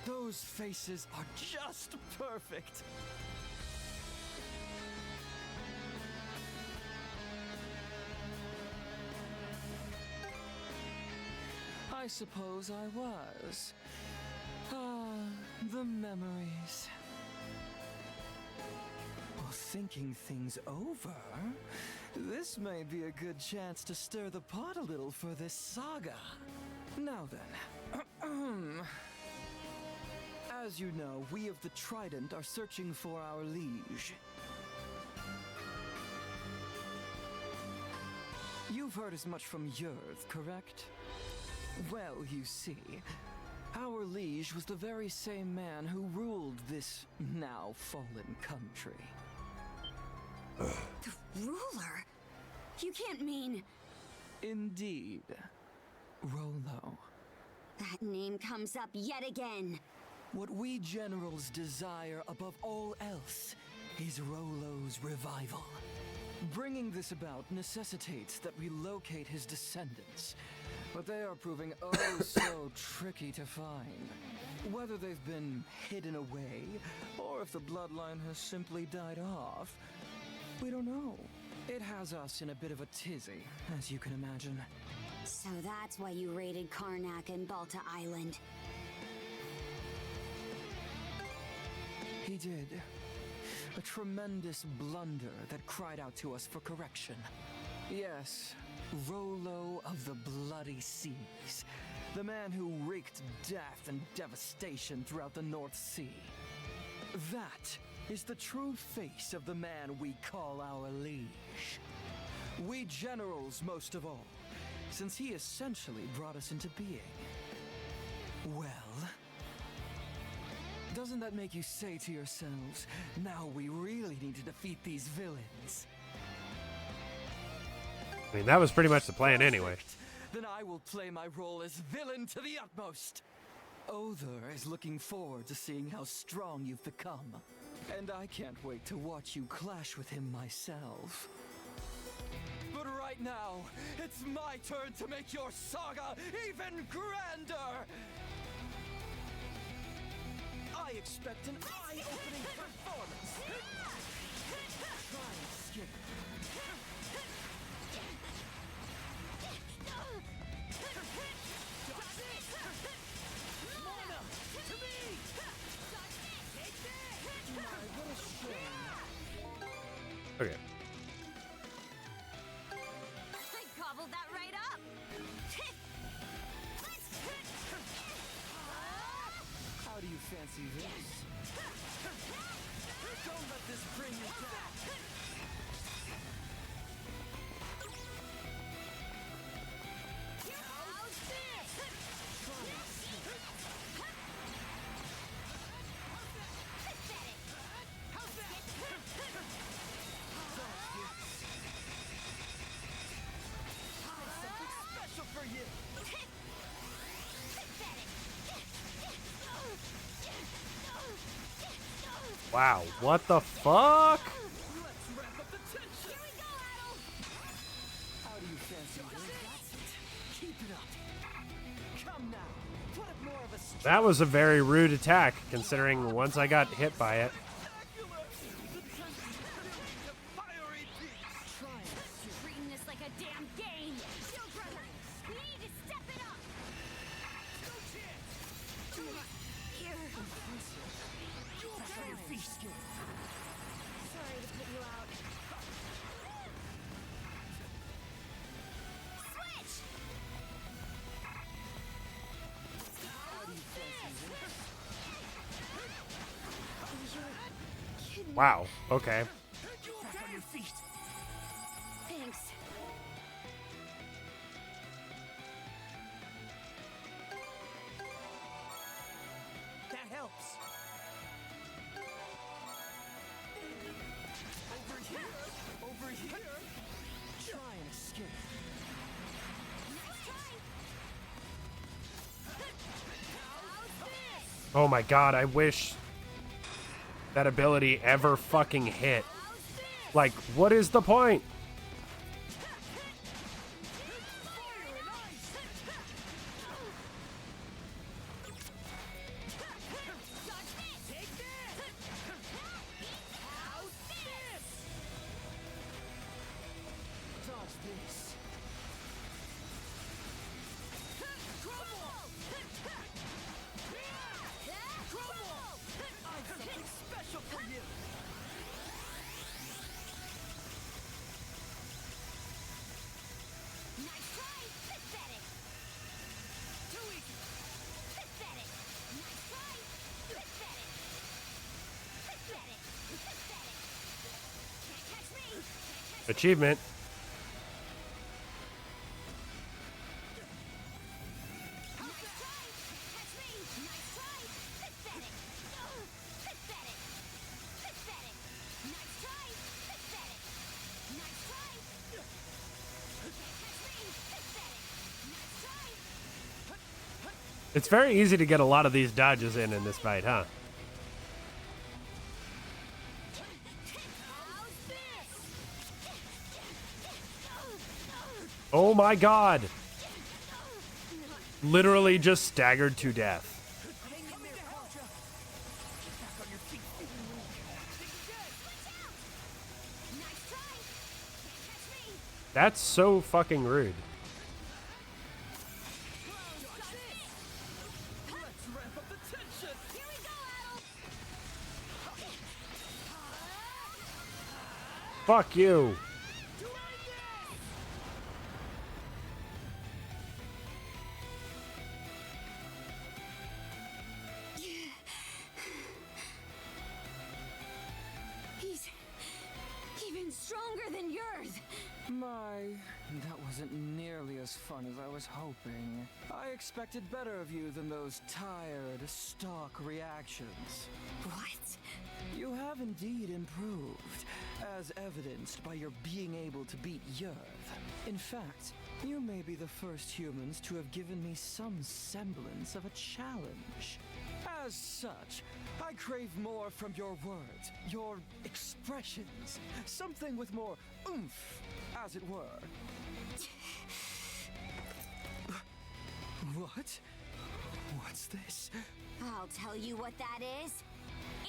those faces are just perfect. I suppose I was. Ah, the memories. Well, thinking things over, this may be a good chance to stir the pot a little for this saga. Now then, as you know, we of the Trident are searching for our liege. You've heard as much from Yurth, correct? Well, you see, Our liege was the very same man who ruled this now fallen country. The ruler? You can't mean... Indeed. Rollo. That name comes up yet again. What we generals desire above all else is Rollo's revival. Bringing this about necessitates that we locate his descendants, but they are proving oh so tricky to find. Whether they've been hidden away, or if the bloodline has simply died off, we don't know. It has us in a bit of a tizzy, as you can imagine. So that's why you raided Karnak and Balta Island. He did. A tremendous blunder that cried out to us for correction. Yes, Rollo of the Bloody Seas. The man who wreaked death and devastation throughout the North Sea. That is the true face of the man we call our liege. We generals, most of all, since he essentially brought us into being. Well, doesn't that make you say to yourselves, now we really need to defeat these villains? I mean, that was pretty much the plan anyway. Then I will play my role as villain to the utmost. Other is looking forward to seeing how strong you've become. And I can't wait to watch you clash with him myself. But right now, it's my turn to make your saga even grander! I expect an eye-opening performance! Try and escape. Mana! To me! Take this! What a shame. Okay. I gobbled that right up! How do you fancy this? Don't let this bring you down! How's this? Try and escape. How's that? Something special for you! Wow, what the fuck? Let's wrap up the tension! Here we go, Adel! How do you fancy this? That's it. Keep it up. Come now. Put up more of a That was a very rude attack, considering once I got hit by it. Treating this like a damn game! Yo, brother! We need to step it up! No chance! Here! Sorry to put you out. Switch! You're kidding me. Wow, okay. Back on your feet. Thanks. That helps. Over here. Over here. Try and escape. Nice try! How's this? Oh my god, I wish that ability ever fucking hit. Like, what is the point? Dodge this. I've something special for you. Nice try! Pathetic! Too easy. Pathetic! Nice try! Pathetic! Pathetic! Pathetic! Can't catch me! Can't catch me! Achievement. Nice try! Can't catch me! It's very easy to get a lot of these dodges in this fight, huh? Oh my god! Literally just staggered to death. That's so fucking rude. Fuck you. He's even stronger than yours. That wasn't nearly as fun as I was hoping. I expected better of you than those tired, stock reactions. What? You have indeed improved, as evidenced by your being able to beat Yerth. In fact, you may be the first humans to have given me some semblance of a challenge. As such, I crave more from your words, your expressions, something with more oomph, as it were. What? What's this? I'll tell you what that is.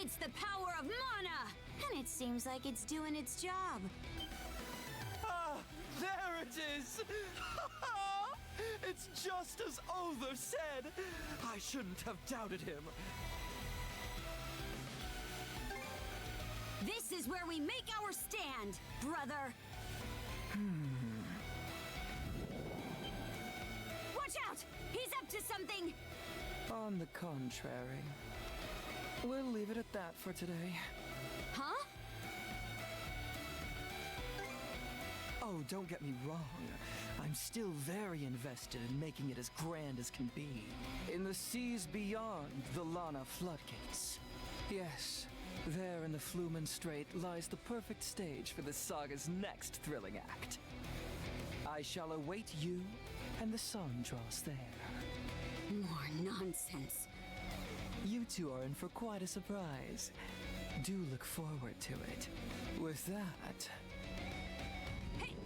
It's the power of mana! And it seems like it's doing its job. Ah, there it is! It's just as Other said. I shouldn't have doubted him. This is where we make our stand, brother. Watch out! He's up to something! On the contrary, we'll leave it at that for today. Huh? Oh, don't get me wrong. I'm still very invested in making it as grand as can be. In the seas beyond the Lana floodgates. Yes, there in the Flumen Strait lies the perfect stage for this saga's next thrilling act. I shall await you, and the sun draws there. More nonsense. You two are in for quite a surprise. Do look forward to it. With that...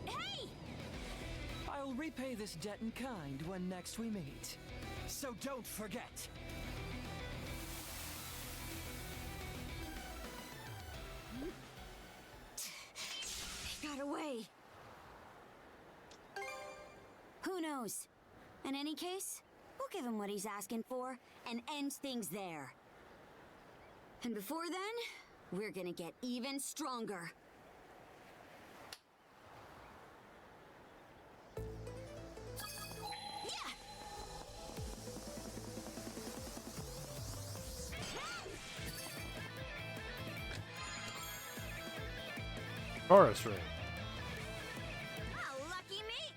Hey! I'll repay this debt in kind when next we meet. So don't forget! He got away. Who knows? In any case, we'll give him what he's asking for and end things there. And before then, we're gonna get even stronger. Chorus ring. Oh, lucky me!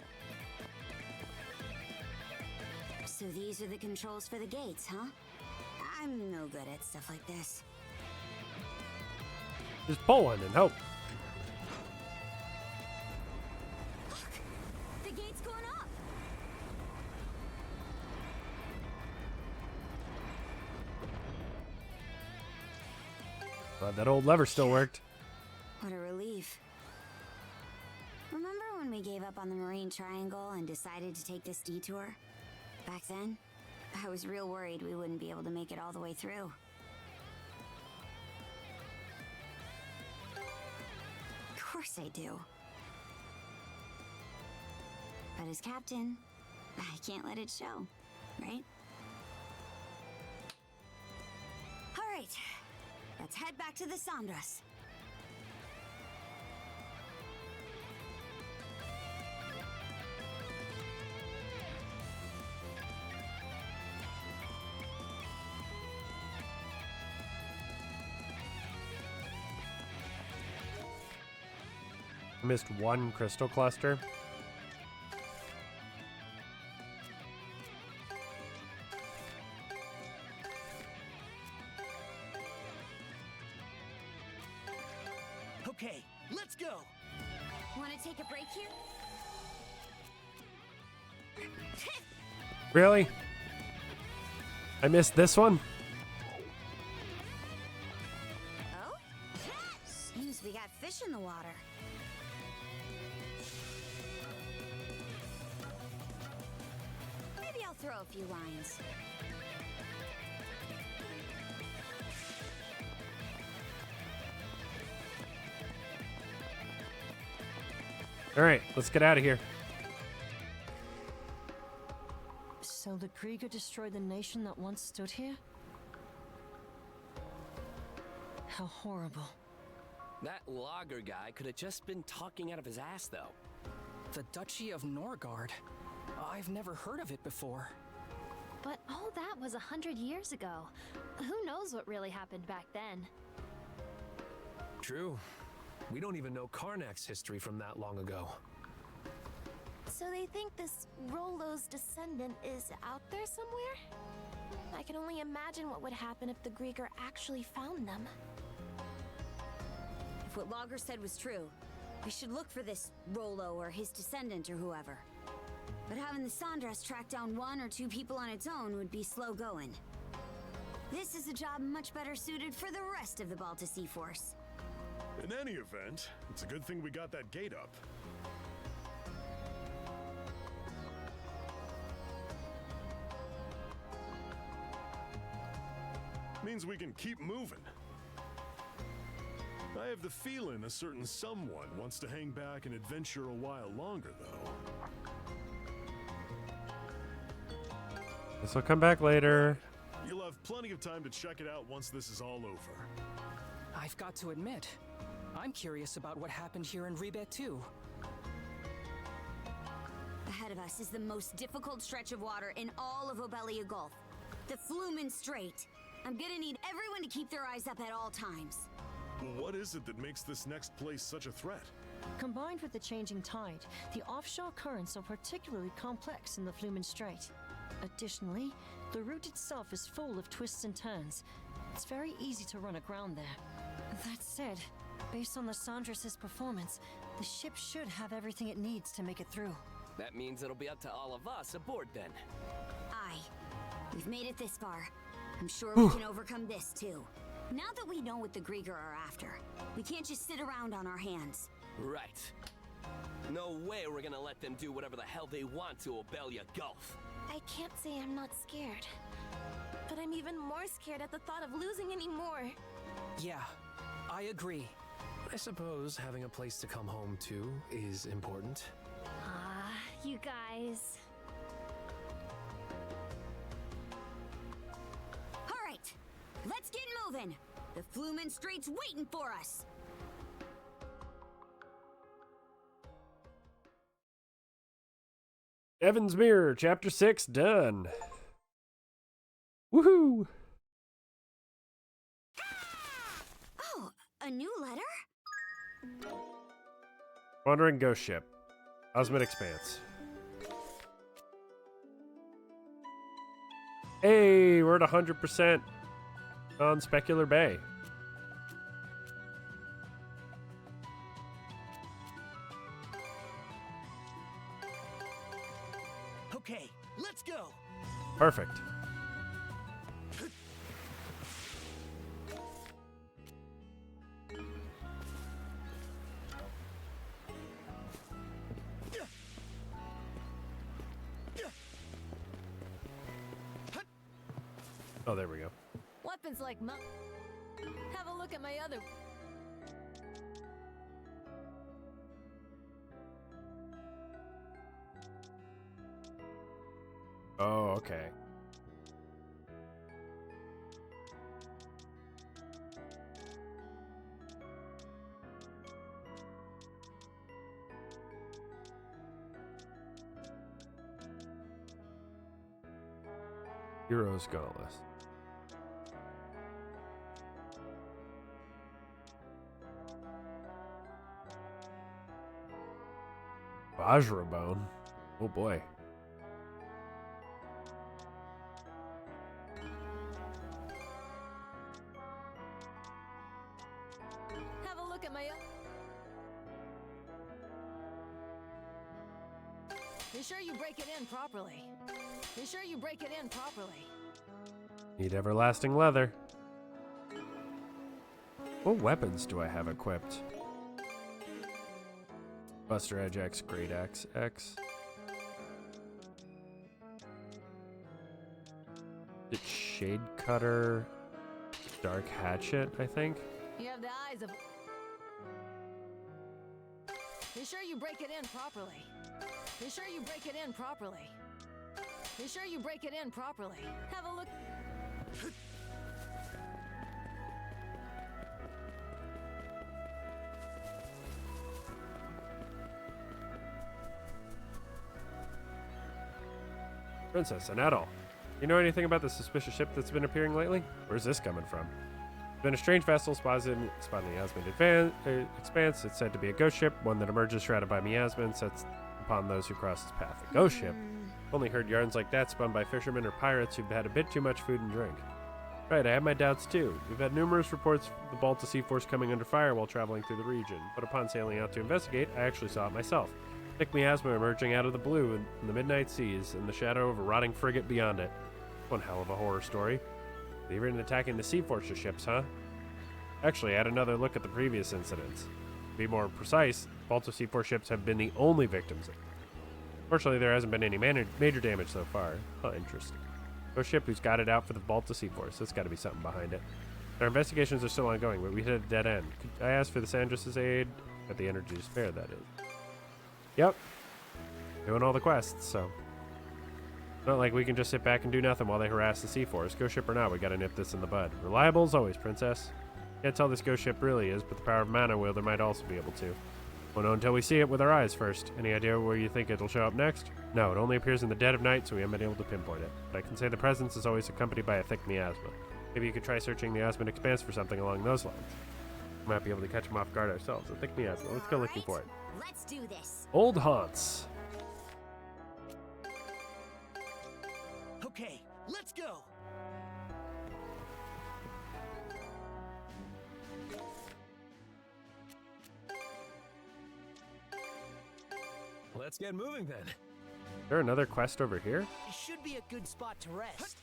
So these are the controls for the gates, huh? I'm no good at stuff like this. Just pull one and hope. Look! The gate's going up! Glad that old lever still worked. What a relief. Remember when we gave up on the Marine Triangle and decided to take this detour? Back then, I was real worried we wouldn't be able to make it all the way through. Of course I do. But as captain, I can't let it show, right? All right, let's head back to the Sandras. Missed one crystal cluster. Okay, let's go! Want to take a break here? Really? I missed this one. Oh? Seems we got fish in the water. Maybe I'll throw a few lines. All right, let's get out of here. So the Krieger destroyed the nation that once stood here? How horrible. That logger guy could have just been talking out of his ass, though. The Duchy of Norgard. I've never heard of it before. But all that was 100 years ago. Who knows what really happened back then? True. We don't even know Karnak's history from that long ago. So they think this Rollo's descendant is out there somewhere? I can only imagine what would happen if the Grieger actually found them. If what Logger said was true, we should look for this Rollo or his descendant or whoever. But having the Sandras track down one or two people on its own would be slow going. This is a job much better suited for the rest of the Balta Sea Force. In any event, it's a good thing we got that gate up. Means we can keep moving. I have the feeling a certain someone wants to hang back and adventure a while longer, though. Guess I'll come back later. You'll have plenty of time to check it out once this is all over. I've got to admit, I'm curious about what happened here in Rebet too. Ahead of us is the most difficult stretch of water in all of Obelia Gulf. The Flumen Strait. I'm gonna need everyone to keep their eyes up at all times. What is it that makes this next place such a threat? Combined with the changing tide, the offshore currents are particularly complex in the Flumen Strait. Additionally, the route itself is full of twists and turns. It's very easy to run aground there. That said, based on the Sandras' performance, the ship should have everything it needs to make it through. That means it'll be up to all of us aboard then. Aye. We've made it this far. I'm sure we can overcome this too. Now that we know what the Grieger are after, we can't just sit around on our hands. Right. No way we're gonna let them do whatever the hell they want to Obelia Gulf. I can't say I'm not scared. But I'm even more scared at the thought of losing any more. Yeah, I agree. I suppose having a place to come home to is important. You guys. All right, let's get moving. The Flumen Strait's waiting for us. Evan's Mirror, Chapter 6, done. Woohoo! Oh, a new letter? Wandering Ghost Ship. Osmond Expanse. Hey, we're at 100% on Specular Bay. Okay, let's go. Perfect. Oh, there we go. Weapons like have a look at my other. Oh, okay. Heroes Gauntlet. Vajrabone. Oh boy. Have a look at my. Be sure you break it in properly. Be sure you break it in properly. Need everlasting leather. What weapons do I have equipped? Buster Edge X, Great Axe X. It's Shade Cutter, Dark Hatchet, I think. You have the eyes of... Be sure you break it in properly. Be sure you break it in properly. Be sure you break it in properly. Have a look. Princess Annettle, you know anything about the suspicious ship that's been appearing lately? Where's this coming from? It's been a strange vessel spotted in the Asmund Expanse. It's said to be a ghost ship, one that emerges shrouded by miasma and sets upon those who cross its path. A ghost ship? Only heard yarns like that spun by fishermen or pirates who've had a bit too much food and drink. Right, I have my doubts too. We've had numerous reports of the Balta Sea Force coming under fire while traveling through the region, but upon sailing out to investigate, I actually saw it myself. Thick miasma emerging out of the blue in the midnight seas, and the shadow of a rotting frigate beyond it. One hell of a horror story. They've been attacking the Sea Fortress ships, huh? Actually, I had another look at the previous incidents. To be more precise, Balta Sea Force ships have been the only victims. Fortunately, there hasn't been any major damage so far. Huh, interesting. No ship who's got it out for the Balta Sea Force. There's got to be something behind it. Our investigations are still ongoing, but we hit a dead end. Could I ask for the Sandras' aid? At the energy to spare, that is. Yep. Doing all the quests, so. Not like we can just sit back and do nothing while they harass the Sea Force. Ghost ship or not, we gotta nip this in the bud. Reliable as always, Princess. Can't tell this ghost ship really is, but the power of mana wielder might also be able to. Won't know until we see it with our eyes first. Any idea where you think it'll show up next? No, it only appears in the dead of night, so we haven't been able to pinpoint it. But I can say the presence is always accompanied by a thick miasma. Maybe you could try searching the Asmund Expanse for something along those lines. We might be able to catch them off guard ourselves. A thick miasma. Let's go looking for it. Let's do this. Old haunts. Okay, let's go. Let's get moving then. Is there another quest over here? It should be a good spot to rest.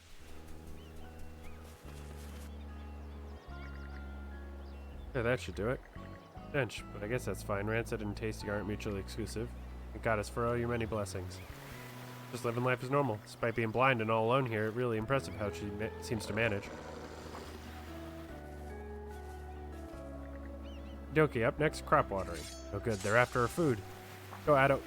Yeah, that should do it. Stench, but I guess that's fine. Rancid and tasty aren't mutually exclusive. Thank Goddess for all your many blessings. Just living life as normal. Despite being blind and all alone here, it's really impressive how she seems to manage. Dokie, up next, crop watering. Oh good, they're after our food. Go, Addo.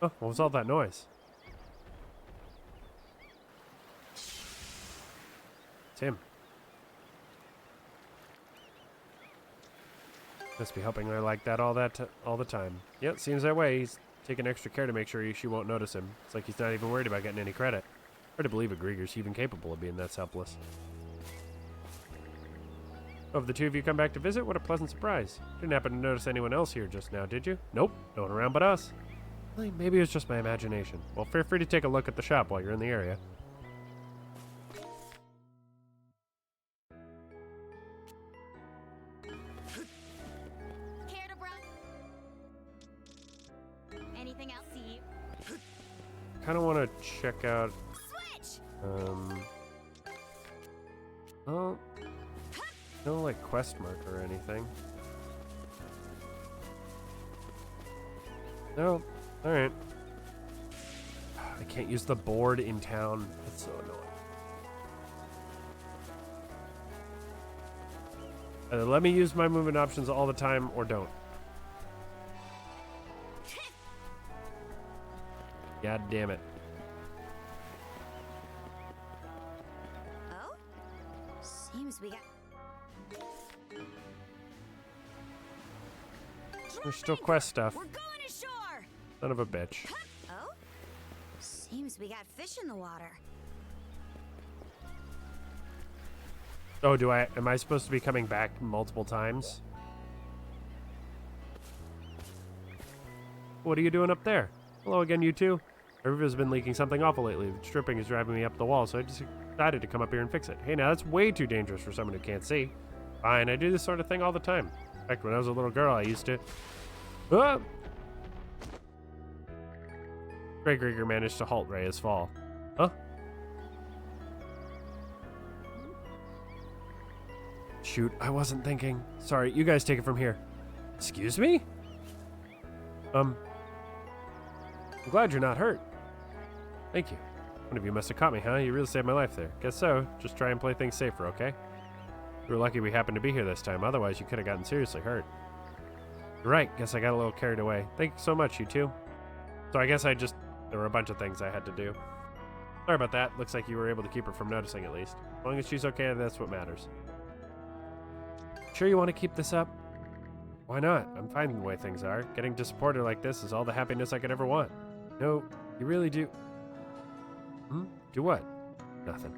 Oh, what was all that noise? It's him. Must be helping her like that all the time. Yep, seems that way. He's taking extra care to make sure she won't notice him. It's like he's not even worried about getting any credit. Hard to believe a Grieger's even capable of being that selfless. Oh, have the two of you come back to visit? What a pleasant surprise. Didn't happen to notice anyone else here just now, did you? Nope, no one around but us. Well, maybe it was just my imagination. Well, feel free to take a look at the shop while you're in the area. Care to browse? Anything else, Steve? Kind of want to check out. Switch. Oh, no, like quest mark or anything. No. All right. I can't use the board in town. It's so annoying. Either let me use my movement options all the time or don't. God damn it. Oh? Seems we got... There's still quest stuff. We're going ashore! Son of a bitch. Oh? Seems we got fish in the water. Oh, am I supposed to be coming back multiple times? What are you doing up there? Hello again, you two. My river's been leaking something awful lately. The stripping is driving me up the wall, so I just decided to come up here and fix it. Hey, now that's way too dangerous for someone who can't see. Fine, I do this sort of thing all the time. In fact, when I was a little girl, I used to... Ah! Grey Grieger managed to halt Rhea's fall. Huh? Shoot, I wasn't thinking. Sorry, you guys take it from here. Excuse me? I'm glad you're not hurt. Thank you. One of you must have caught me, huh? You really saved my life there. Guess so. Just try and play things safer, okay? We were lucky we happened to be here this time. Otherwise, you could have gotten seriously hurt. You're right. Guess I got a little carried away. Thank you so much, you two. So I guess there were a bunch of things I had to do. Sorry about that. Looks like you were able to keep her from noticing at least. As long as she's okay, that's what matters. Sure you want to keep this up? Why not? I'm fine the way things are. Getting to support her like this is all the happiness I could ever want. No, you really do. Do what? Nothing.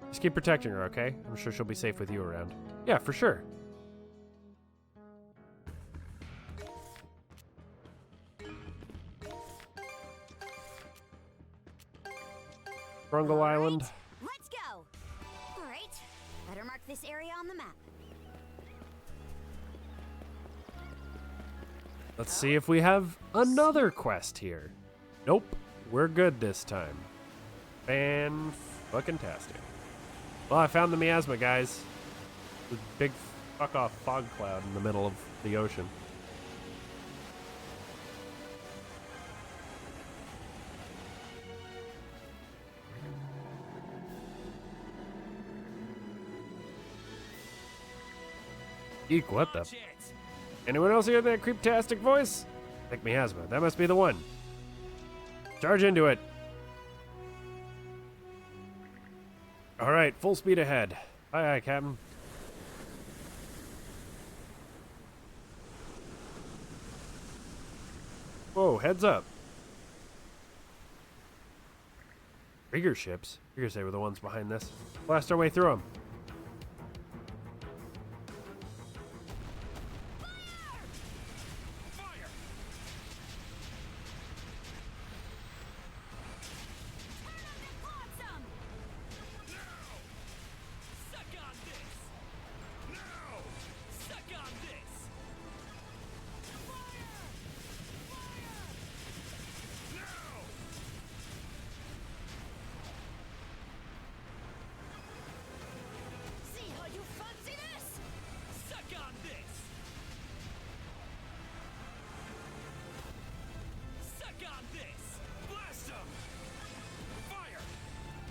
Just keep protecting her, okay? I'm sure she'll be safe with you around. Yeah, for sure. Brungle Island. Let's go! Alright, better mark this area on the map. Let's see if we have another quest here. Nope, we're good this time. Fan-fucking-tastic. Well, I found the miasma, guys. The big fuck-off fog cloud in the middle of the ocean. Eek, what the? Anyone else hear that creeptastic voice? Like miasma, that must be the one. Charge into it. All right, full speed ahead. Aye, aye, Captain. Whoa, heads up. Bigger ships? Figures they were the ones behind this. Blast our way through them.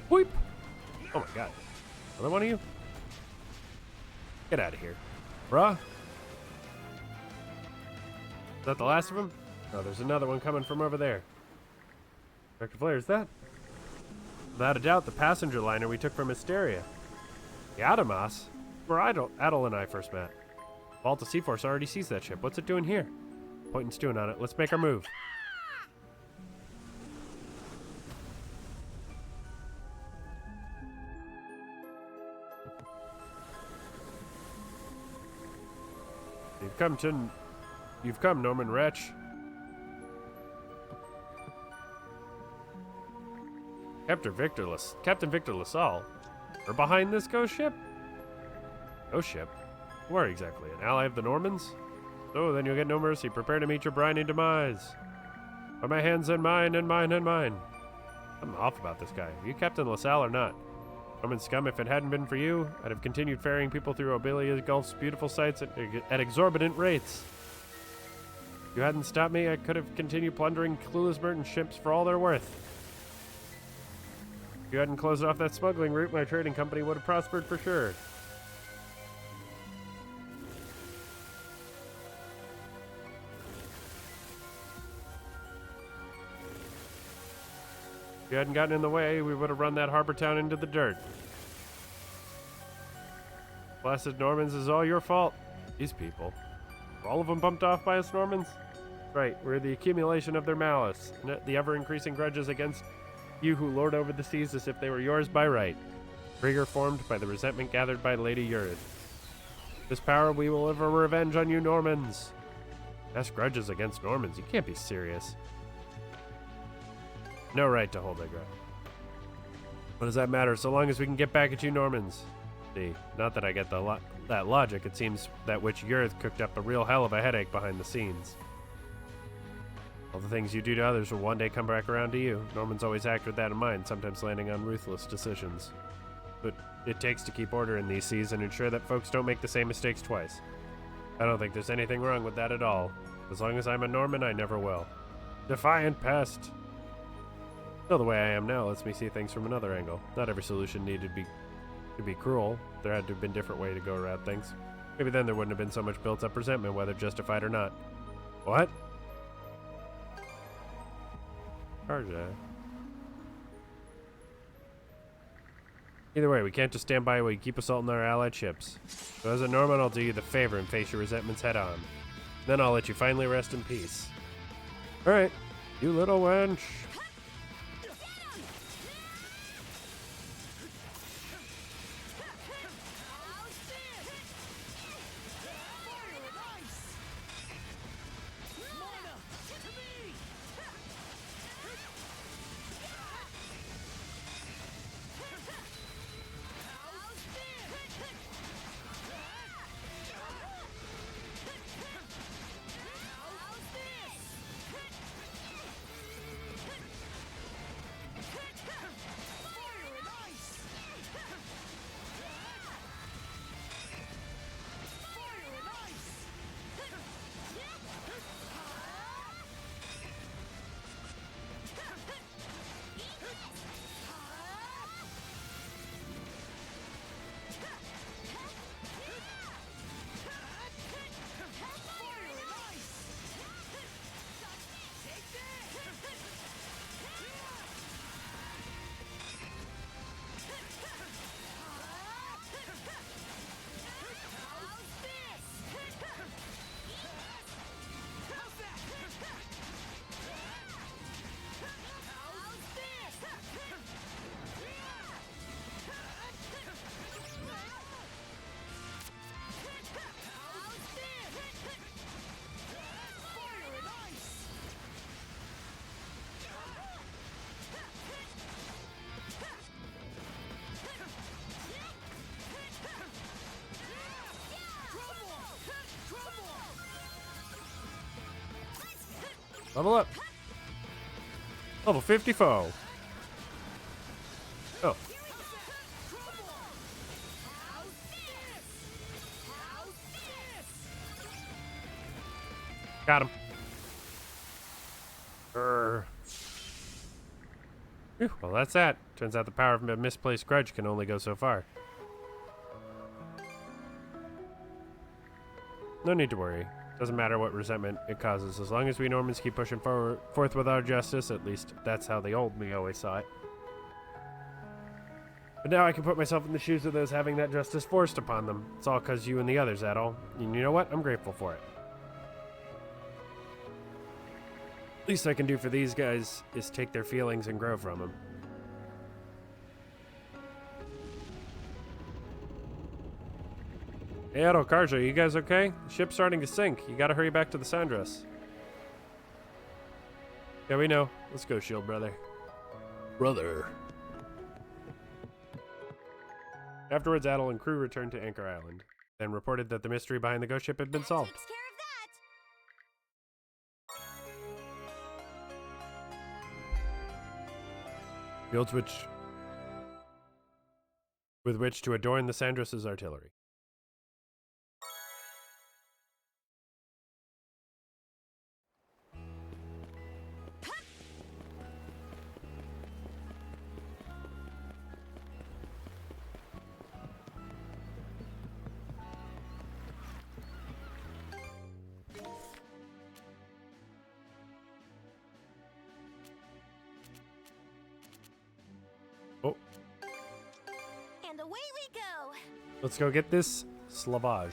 Whoop! Oh my god. Another one of you? Get out of here. Bruh. Is that the last of them? No, there's another one coming from over there. Vector Flare, is that? Without a doubt, the passenger liner we took from Hysteria. The Adamas? Where Adel and I first met. Balta Seaforce already sees that ship. What's it doing here? Point and stewing on it. Let's make our move. You've come, Norman Wretch. Captain Victor LaSalle. We're behind this ghost ship? Ghost ship? Where exactly? An ally of the Normans? So then you'll get no mercy. Prepare to meet your briny demise. By my hands and mine and mine and mine. I'm off about this guy. Are you Captain LaSalle or not? Roman scum, if it hadn't been for you, I'd have continued ferrying people through Obelia Gulf's beautiful sights at exorbitant rates. If you hadn't stopped me, I could have continued plundering clueless merchant ships for all they're worth. If you hadn't closed off that smuggling route, my trading company would have prospered for sure. If you hadn't gotten in the way, we would have run that harbor town into the dirt. Blasted Normans is all your fault. These people. Were all of them bumped off by us Normans? Right, we're the accumulation of their malice, and the ever-increasing grudges against you who lord over the seas as if they were yours by right. Trigger formed by the resentment gathered by Lady Urid. This power we will have a revenge on you Normans. That's grudges against Normans. You can't be serious. No right to hold that grudge. What does that matter, so long as we can get back at you Normans? See, not that I get that logic, it seems that witch Yurth cooked up a real hell of a headache behind the scenes. All the things you do to others will one day come back around to you. Normans always act with that in mind, sometimes landing on ruthless decisions. But it takes to keep order in these seas and ensure that folks don't make the same mistakes twice. I don't think there's anything wrong with that at all. As long as I'm a Norman, I never will. Defiant pest! Still, the way I am now lets me see things from another angle. Not every solution needed to be cruel. There had to have been a different way to go around things. Maybe then there wouldn't have been so much built-up resentment, whether justified or not. What? Karja. Either way, we can't just stand by while you keep assaulting our allied ships. So as a Norman, I'll do you the favor and face your resentments head on. Then I'll let you finally rest in peace. Alright, you little wench. Level up. Level 54. Oh. Got him. Whew, well, that's that. Turns out the power of a misplaced grudge can only go so far. No need to worry. Doesn't matter what resentment it causes, as long as we Normans keep pushing forth with our justice. At least that's how the old me always saw it. But now I can put myself in the shoes of those having that justice forced upon them. It's all because you and the others, Adol. And you know what? I'm grateful for it. Least I can do for these guys is take their feelings and grow from them. Hey, Adol, Karja, you guys okay? The ship's starting to sink. You gotta hurry back to the Sandras. Yeah, we know. Let's go, Shield Brother. Brother. Afterwards, Adol and crew returned to Anchor Island, then reported that the mystery behind the ghost ship had been solved. Takes care of that. Fields with which to adorn the Sandras' artillery. Oh. And away we go. Let's go get this slavage.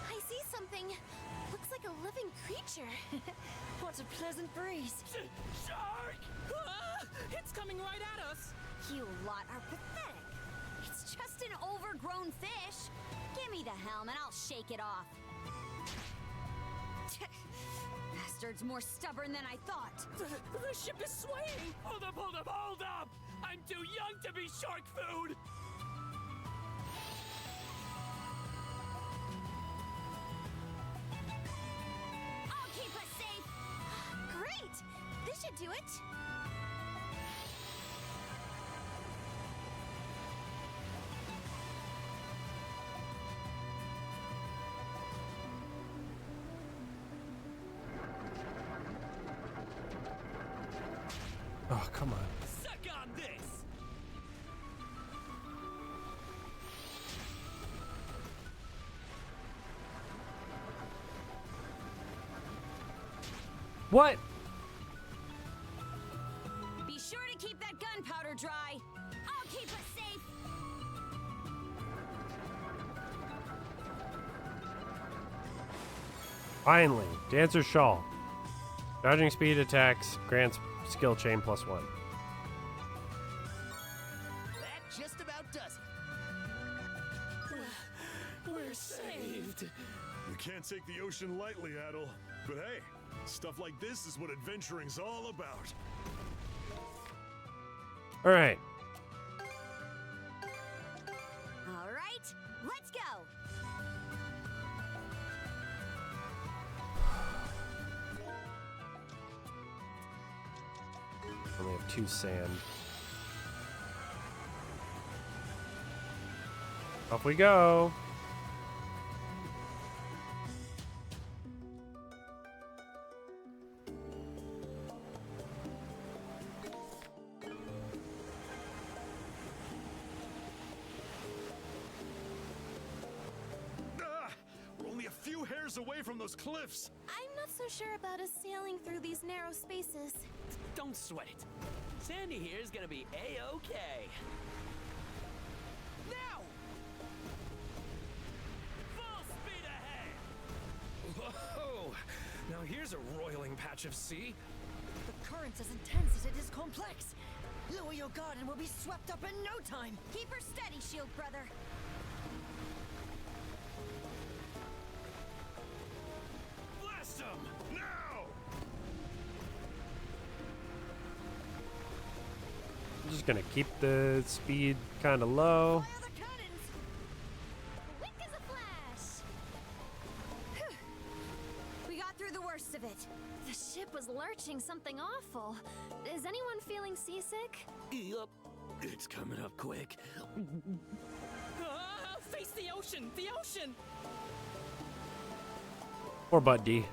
I see something. Looks like a living creature. What a pleasant breeze. Shark! Ah, it's coming right at us! You lot are pathetic. It's just an overgrown fish. Give me the helm and I'll shake it off. As bastard's more stubborn than I thought. The ship is swaying! Hold up, hold up, hold up! I'm too young to be shark food! I'll keep us safe! Great! This should do it. Oh, come on. Suck on this! What? Be sure to keep that gunpowder dry. I'll keep us safe. Finally, Dancer's Shawl. Dodging speed attacks grants skill chain +1. That just about does it. We're saved. You can't take the ocean lightly, Adel. But hey, stuff like this is what adventuring's all about. All right. All right, let's go. Only have 2 sand. Off we go. We're only a few hairs away from those cliffs. I'm not so sure about us sailing through these narrow spaces. Don't sweat it. Sandy here is gonna be A-okay. Now! Full speed ahead! Whoa! Now here's a roiling patch of sea. The current's as intense as it is complex. Lower your guard and we'll be swept up in no time. Keep her steady, shield brother. Blast them! Now! I'm just gonna keep the speed kind of low. Fire the cannons! Quick as a flash! Whew. We got through the worst of it. The ship was lurching something awful. Is anyone feeling seasick? Yup. It's coming up quick. Face the ocean! The ocean! Or Butt D.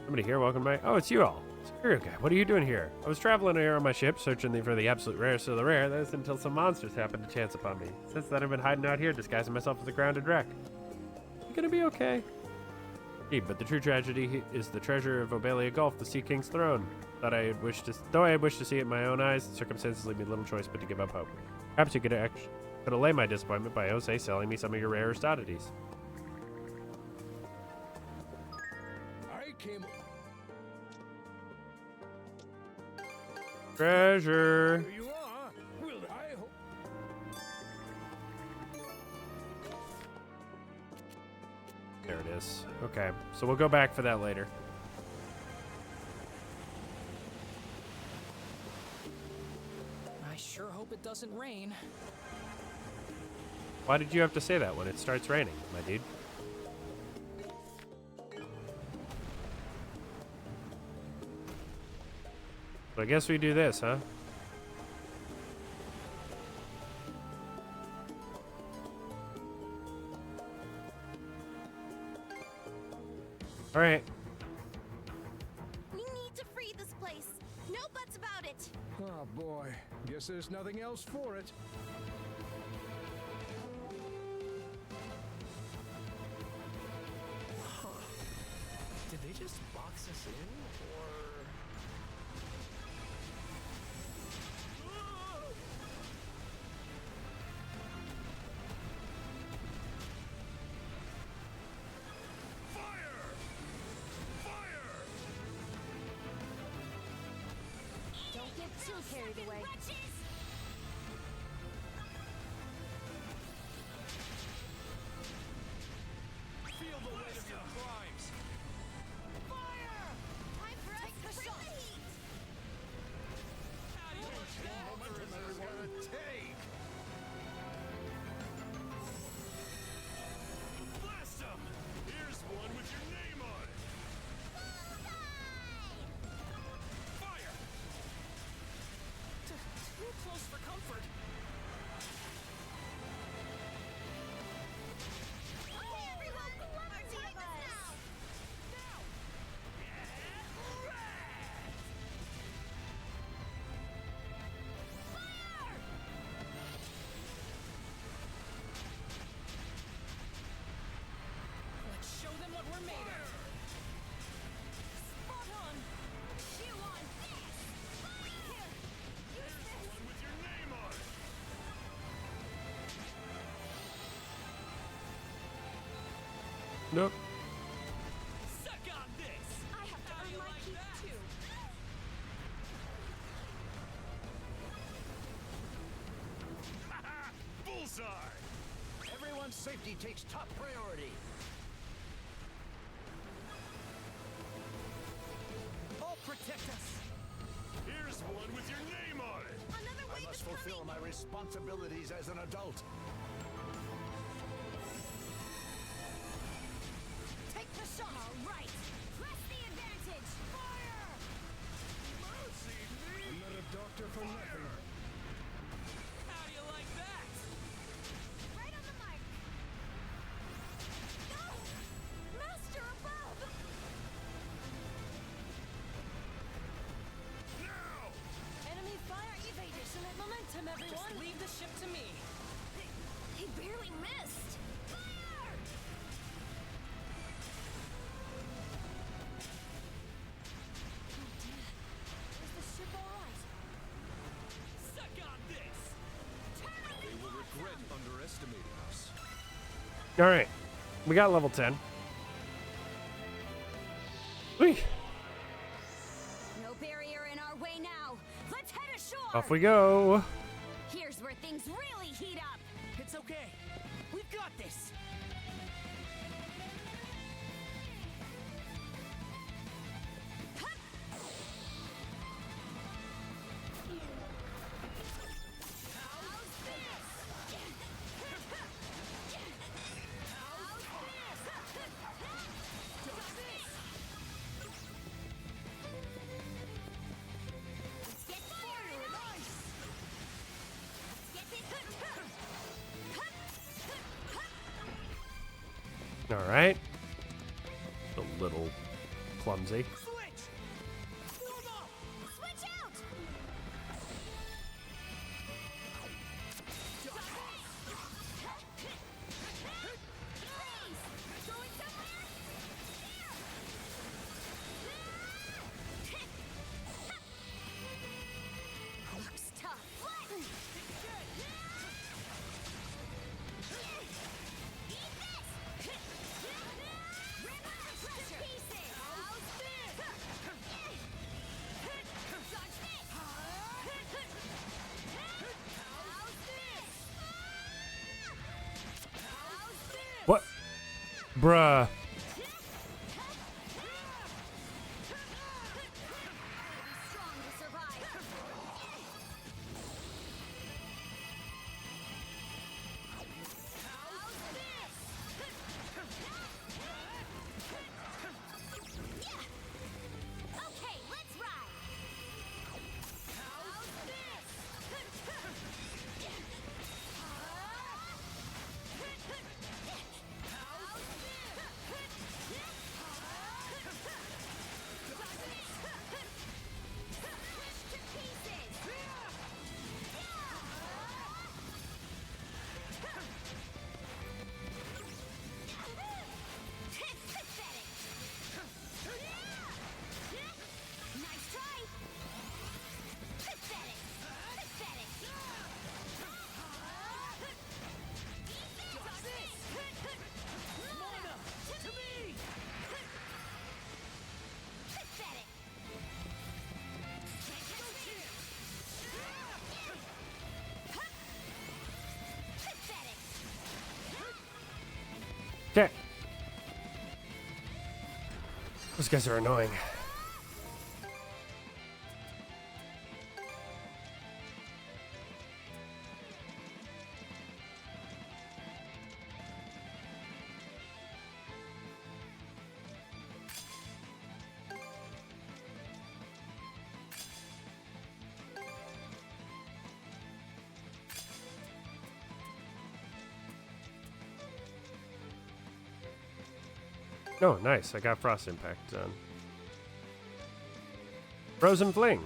Somebody here, welcome back. Oh, it's you all. Superior guy, what are you doing here? I was traveling here on my ship, searching for the absolute rarest of the rare. That is until some monsters happened to chance upon me. Since then, I've been hiding out here, disguising myself as a grounded wreck. You gonna be okay? Indeed, but the true tragedy is the treasure of Obelia Gulf, the Sea King's throne. Though I had wished to see it in my own eyes, circumstances leave me little choice but to give up hope. Perhaps you could allay my disappointment by, say, selling me some of your rarest oddities. I came. Treasure. Here you are. Will I hope? There it is. Okay, so we'll go back for that later. I sure hope it doesn't rain. Why did you have to say that when it starts raining, my dude? So I guess we do this, huh? All right. We need to free this place. No buts about it. Oh boy, guess there's nothing else for it. Did they just box us in, or...? Don't get too carried away. Feel the weight of close for comfort. Okay, everyone, our time is now. Let's show them what we're made of. Spot on. Chew on this. Here, use this. One with your name on it. Nope. Suck on this. I have to earn my keep too. Bullseye! Everyone's safety takes top priority. I'll protect us. Here's one with your name on it. Another I wave must is fulfill coming. my responsibilities as an adult. Take the shot. All right. Press the advantage. Fire! Mercy me! I'm not a doctor for nothing. How do you like that? Right on the mark. No! Master above! Now! Enemy fire evade. Excellent momentum, everyone. Just leave the ship to me. He barely missed. Fire! Is the ship all right? Suck on this. They will regret underestimating us. All right, we got level 10. Whee! No barrier in our way now. Let's head ashore. Off we go. Here's where things really heat up. It's okay. We've got this. All right. A little clumsy. Switch. Move up. Switch out. Freeze. Going somewhere? There. Looks tough. Flatten. Eat this. Rip out the pressure. Pieces. How's this? Dodge this. How's this? How's this? What? Bruh. Strong to survive. How's this? Yeah. Okay, let's ride. How's this? Nice try. Pathetic. Pathetic. Mona, to me. Pathetic. Pathetic. Okay. Those guys are annoying. Oh, nice. I got Frost Impact done. Frozen Fling.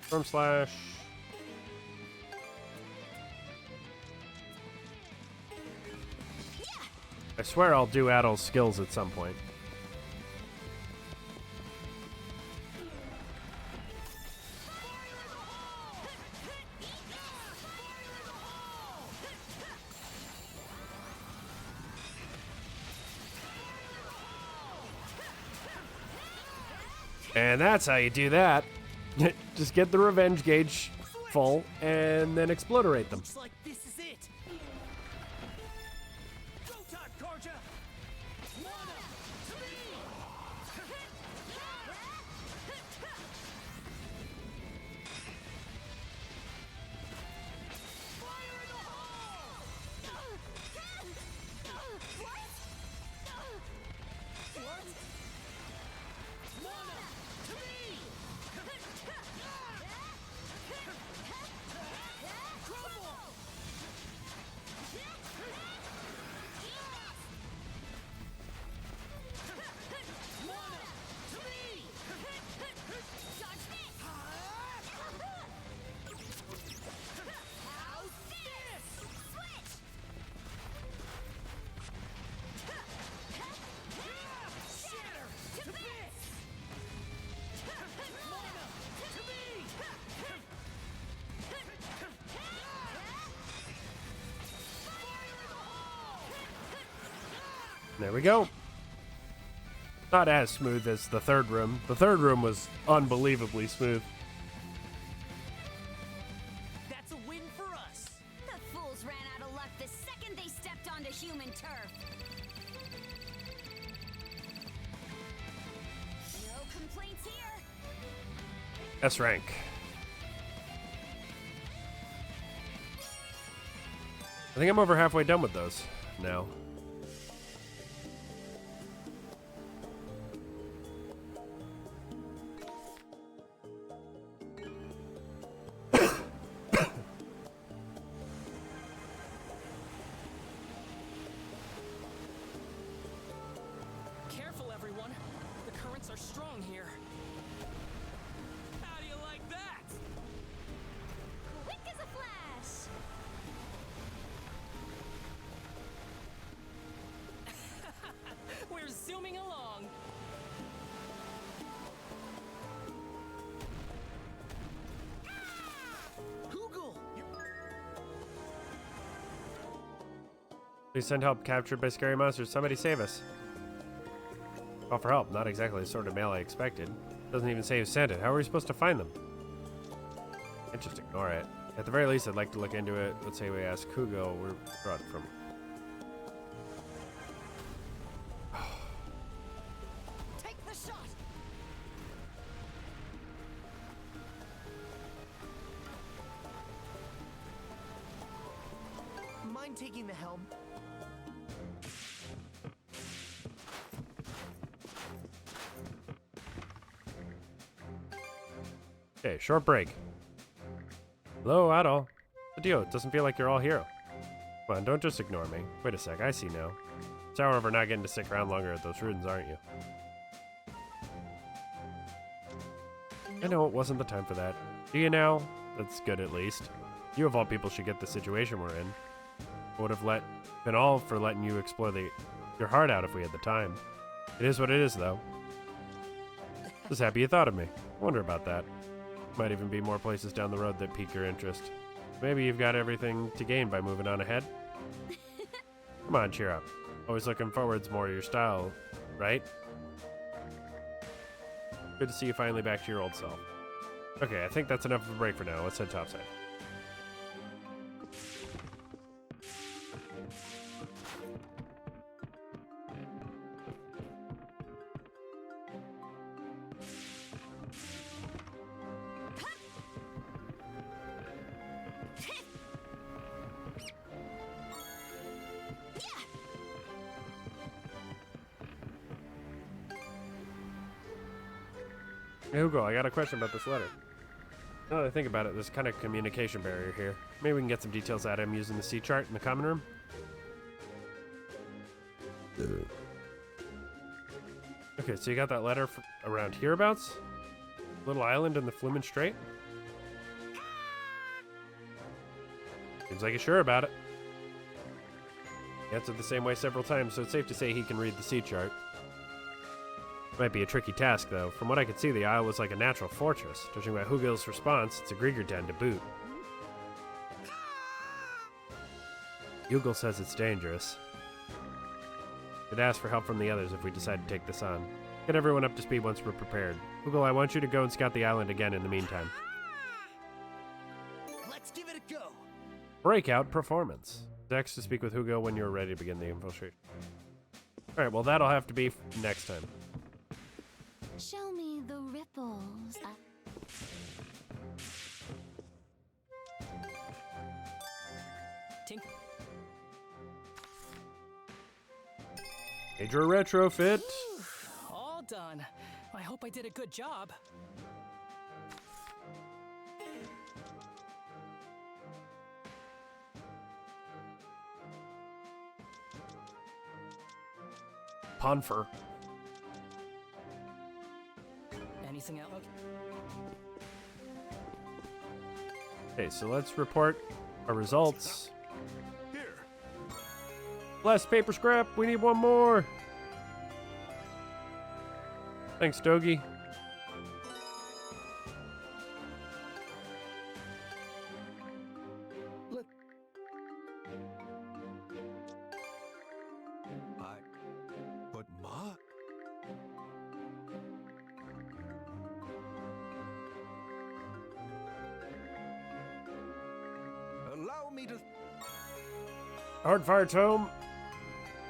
Storm Slash. I swear I'll do Addle's skills at some point. And that's how you do that. Just get the revenge gauge full and then explodorate them. Looks like this is it. Go time, Karja. Mana to me. Fire in the hole. What? Mana to me. Crumble. Mana to me. How's this? Switch. Shatter to bits. Mana to me. There we go. Not as smooth as the third room. The third room was unbelievably smooth. That's a win for us. The fools ran out of luck the second they stepped onto human turf. No complaints here. S rank. I think I'm over halfway done with those now. Careful, everyone. The currents are strong here. How do you like that? Quick as a flash. We're zooming along. Google. Please send help captured by scary monsters. Somebody save us. Call for help. Not exactly the sort of mail I expected. Doesn't even say who sent it. How are we supposed to find them? Can't just ignore it. At the very least, I'd like to look into it. Let's say we ask Kugo where we brought it from. Take the shot! Mind taking the helm? Okay, short break. Hello, Adol. What's the deal? It doesn't feel like you're all here. Come on, don't just ignore me. Wait a sec, I see now. Sour over not getting to stick around longer at those ruins, aren't you? I know it wasn't the time for that. Do you now? That's good at least. You of all people should get the situation we're in. I would have been all for letting you explore your heart out if we had the time. It is what it is, though. Just happy you thought of me. Wonder about that. Might even be more places down the road that pique your interest. Maybe you've got everything to gain by moving on ahead. Come on, cheer up. Always looking forward's more your style, right? Good to see you finally back to your old self. Okay, I think that's enough of a break for now. Let's head topside. Hey, Hugo, I got a question about this letter. Now that I think about it, there's kind of communication barrier here. Maybe we can get some details out of him using the sea chart in the common room. Okay, so you got that letter around hereabouts? Little island in the Flumen Strait? Seems like he's sure about it. He answered the same way several times, so it's safe to say he can read the sea chart. Might be a tricky task, though. From what I could see, the isle was like a natural fortress. Judging by Hugil's response, it's a Grieger den to boot. Hugil says it's dangerous. Could ask for help from the others if we decide to take this on. Get everyone up to speed once we're prepared. Hugil, I want you to go and scout the island again in the meantime. Let's give it a go. Breakout performance. Dex to speak with Hugil when you're ready to begin the infiltration. Alright, well that'll have to be next time. Show me the ripples. Major retrofit. All done. I hope I did a good job. Ponfer. Anything else? Okay, so let's report our results. Here. Less paper scrap. We need one more. Thanks, Dogie. But Ma? Allow me to... Hardfire tome.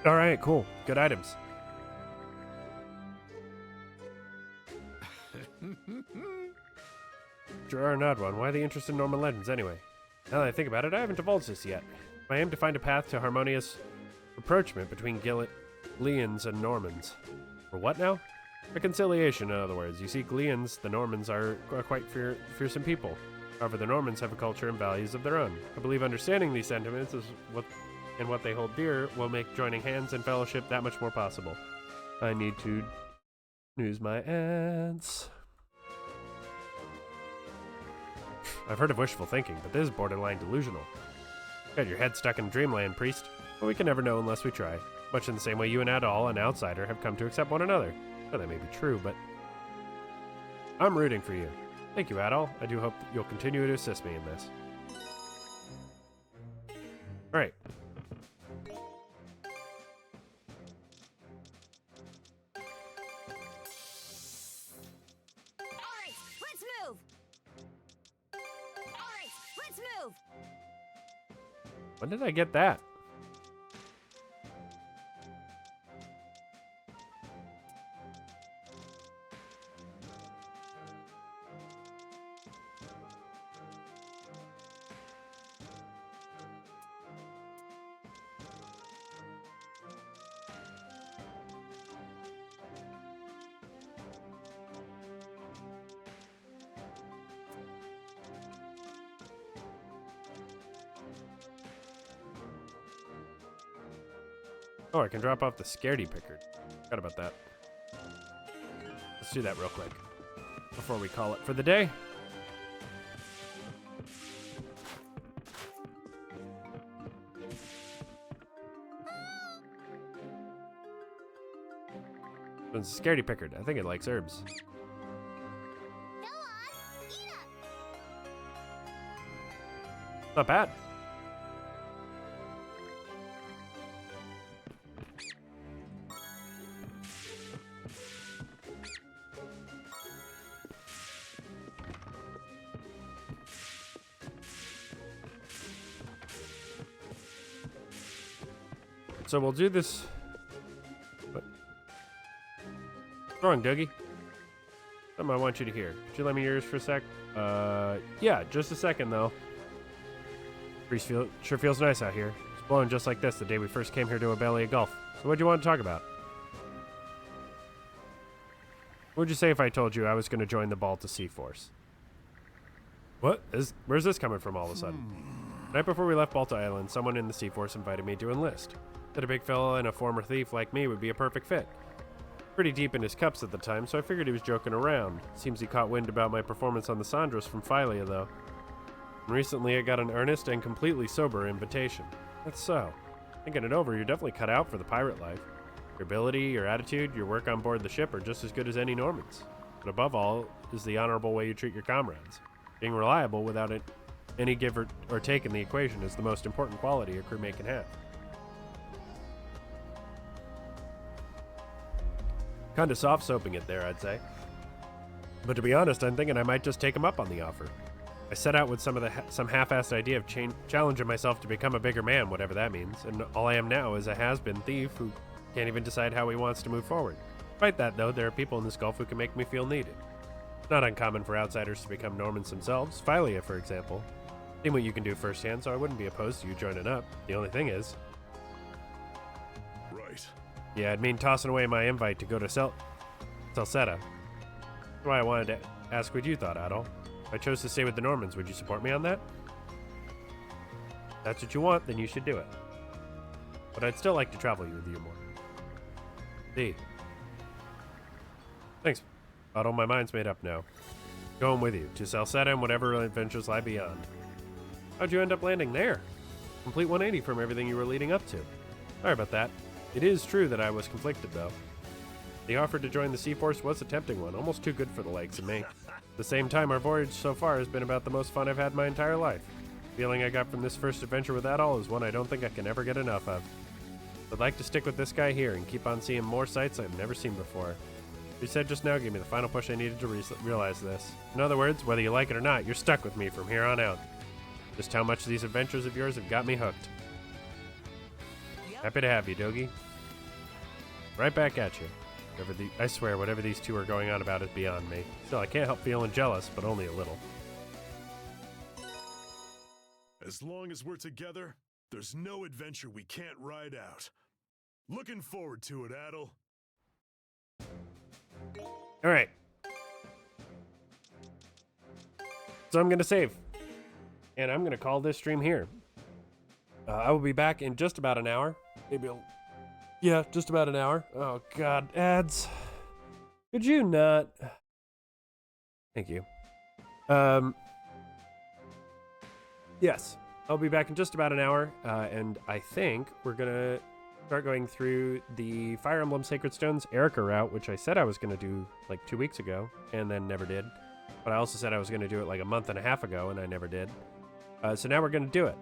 Alright, cool. Good items. Sure are an odd one. Why the interest in Norman legends anyway? Now that I think about it, I haven't divulged this yet. I aim to find a path to harmonious rapprochement between Gleans and Normans. For what now? Reconciliation, in other words. You see, Gleans, the Normans, are quite fearsome people. However, the Normans have a culture and values of their own. I believe understanding these sentiments is what they hold dear will make joining hands and fellowship that much more possible. I need to use my ants. I've heard of wishful thinking, but this is borderline delusional. Got your head stuck in dreamland, priest. But we can never know unless we try. Much in the same way you and Adol, an outsider, have come to accept one another. Well, that may be true, but I'm rooting for you. Thank you, Adol. I do hope that you'll continue to assist me in this. Alright. Alright, let's move! Alright, let's move! When did I get that? Oh, I can drop off the scaredy picker. Forgot about that. Let's do that real quick before we call it for the day. It's a scaredy picker. I think it likes herbs. Go on, eat up! Not bad. So we'll do this. What? What's wrong, Dougie? Something I want you to hear. Could you lend me yours for a sec? Yeah, just a second though. Breeze sure feels nice out here. It's blowing just like this the day we first came here to Obelia Gulf. So what'd you want to talk about? What would you say if I told you I was going to join the Balta Sea Force? Where's this coming from all of a sudden? Night before we left Balta Island, someone in the Sea Force invited me to enlist. Said a big fella and a former thief like me would be a perfect fit. Pretty deep in his cups at the time, so I figured he was joking around. Seems he caught wind about my performance on the Sandros from Philia, though. And recently I got an earnest and completely sober invitation. That's so. Thinking it over, you're definitely cut out for the pirate life. Your ability, your attitude, your work on board the ship are just as good as any Normans. But above all is the honorable way you treat your comrades. Being reliable without any give or take in the equation is the most important quality a crewmate can have. Kinda soft-soaping it there, I'd say. But to be honest, I'm thinking I might just take him up on the offer. I set out with some half-assed idea of challenging myself to become a bigger man, whatever that means, and all I am now is a has-been thief who can't even decide how he wants to move forward. Despite that, though, there are people in this Gulf who can make me feel needed. It's not uncommon for outsiders to become Normans themselves. Philia, for example. Seen what you can do firsthand, so I wouldn't be opposed to you joining up. The only thing is... Right. Yeah, I'd mean tossing away my invite to go to Salsetta. That's why I wanted to ask what you thought, Adol. If I chose to stay with the Normans, would you support me on that? If that's what you want, then you should do it. But I'd still like to travel with you more. See. Thanks, Adol. My mind's made up now. Going with you to Salsetta and whatever adventures lie beyond. How'd you end up landing there? Complete 180 from everything you were leading up to. Sorry about that. It is true that I was conflicted, though. The offer to join the Sea Force was a tempting one, almost too good for the likes of me. At the same time, our voyage so far has been about the most fun I've had my entire life. The feeling I got from this first adventure with Adol is one I don't think I can ever get enough of. I'd like to stick with this guy here and keep on seeing more sights I've never seen before. What you said just now gave me the final push I needed to realize this. In other words, whether you like it or not, you're stuck with me from here on out. Just how much these adventures of yours have got me hooked. Happy to have you, Dogi. Right back at you. I swear, whatever these two are going on about is beyond me. Still, I can't help feeling jealous, but only a little. As long as we're together, there's no adventure we can't ride out. Looking forward to it, Adol. Alright. So I'm going to save. And I'm going to call this stream here. I will be back in just about an hour. Yeah, just about an hour. Oh, God. Ads. Could you not? Thank you. Yes. I'll be back in just about an hour. And I think we're going to start going through the Fire Emblem Sacred Stones Erica route, which I said I was going to do like 2 weeks ago and then never did. But I also said I was going to do it like a month and a half ago and I never did. So now we're going to do it.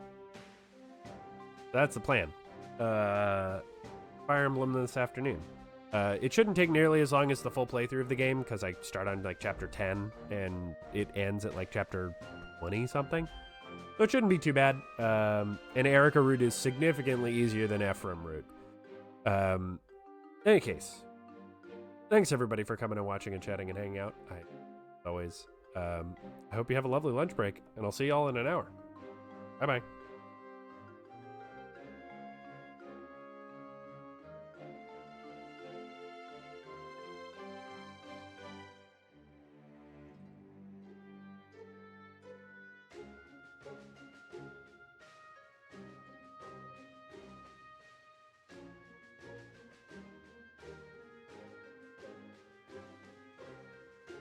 That's the plan. Fire Emblem this afternoon. It shouldn't take nearly as long as the full playthrough of the game because I start on like chapter 10 and it ends at like chapter 20 something. So it shouldn't be too bad. And Erica route is significantly easier than Ephraim route. In any case, thanks everybody for coming and watching and chatting and hanging out. I hope you have a lovely lunch break and I'll see y'all in an hour. Bye-bye.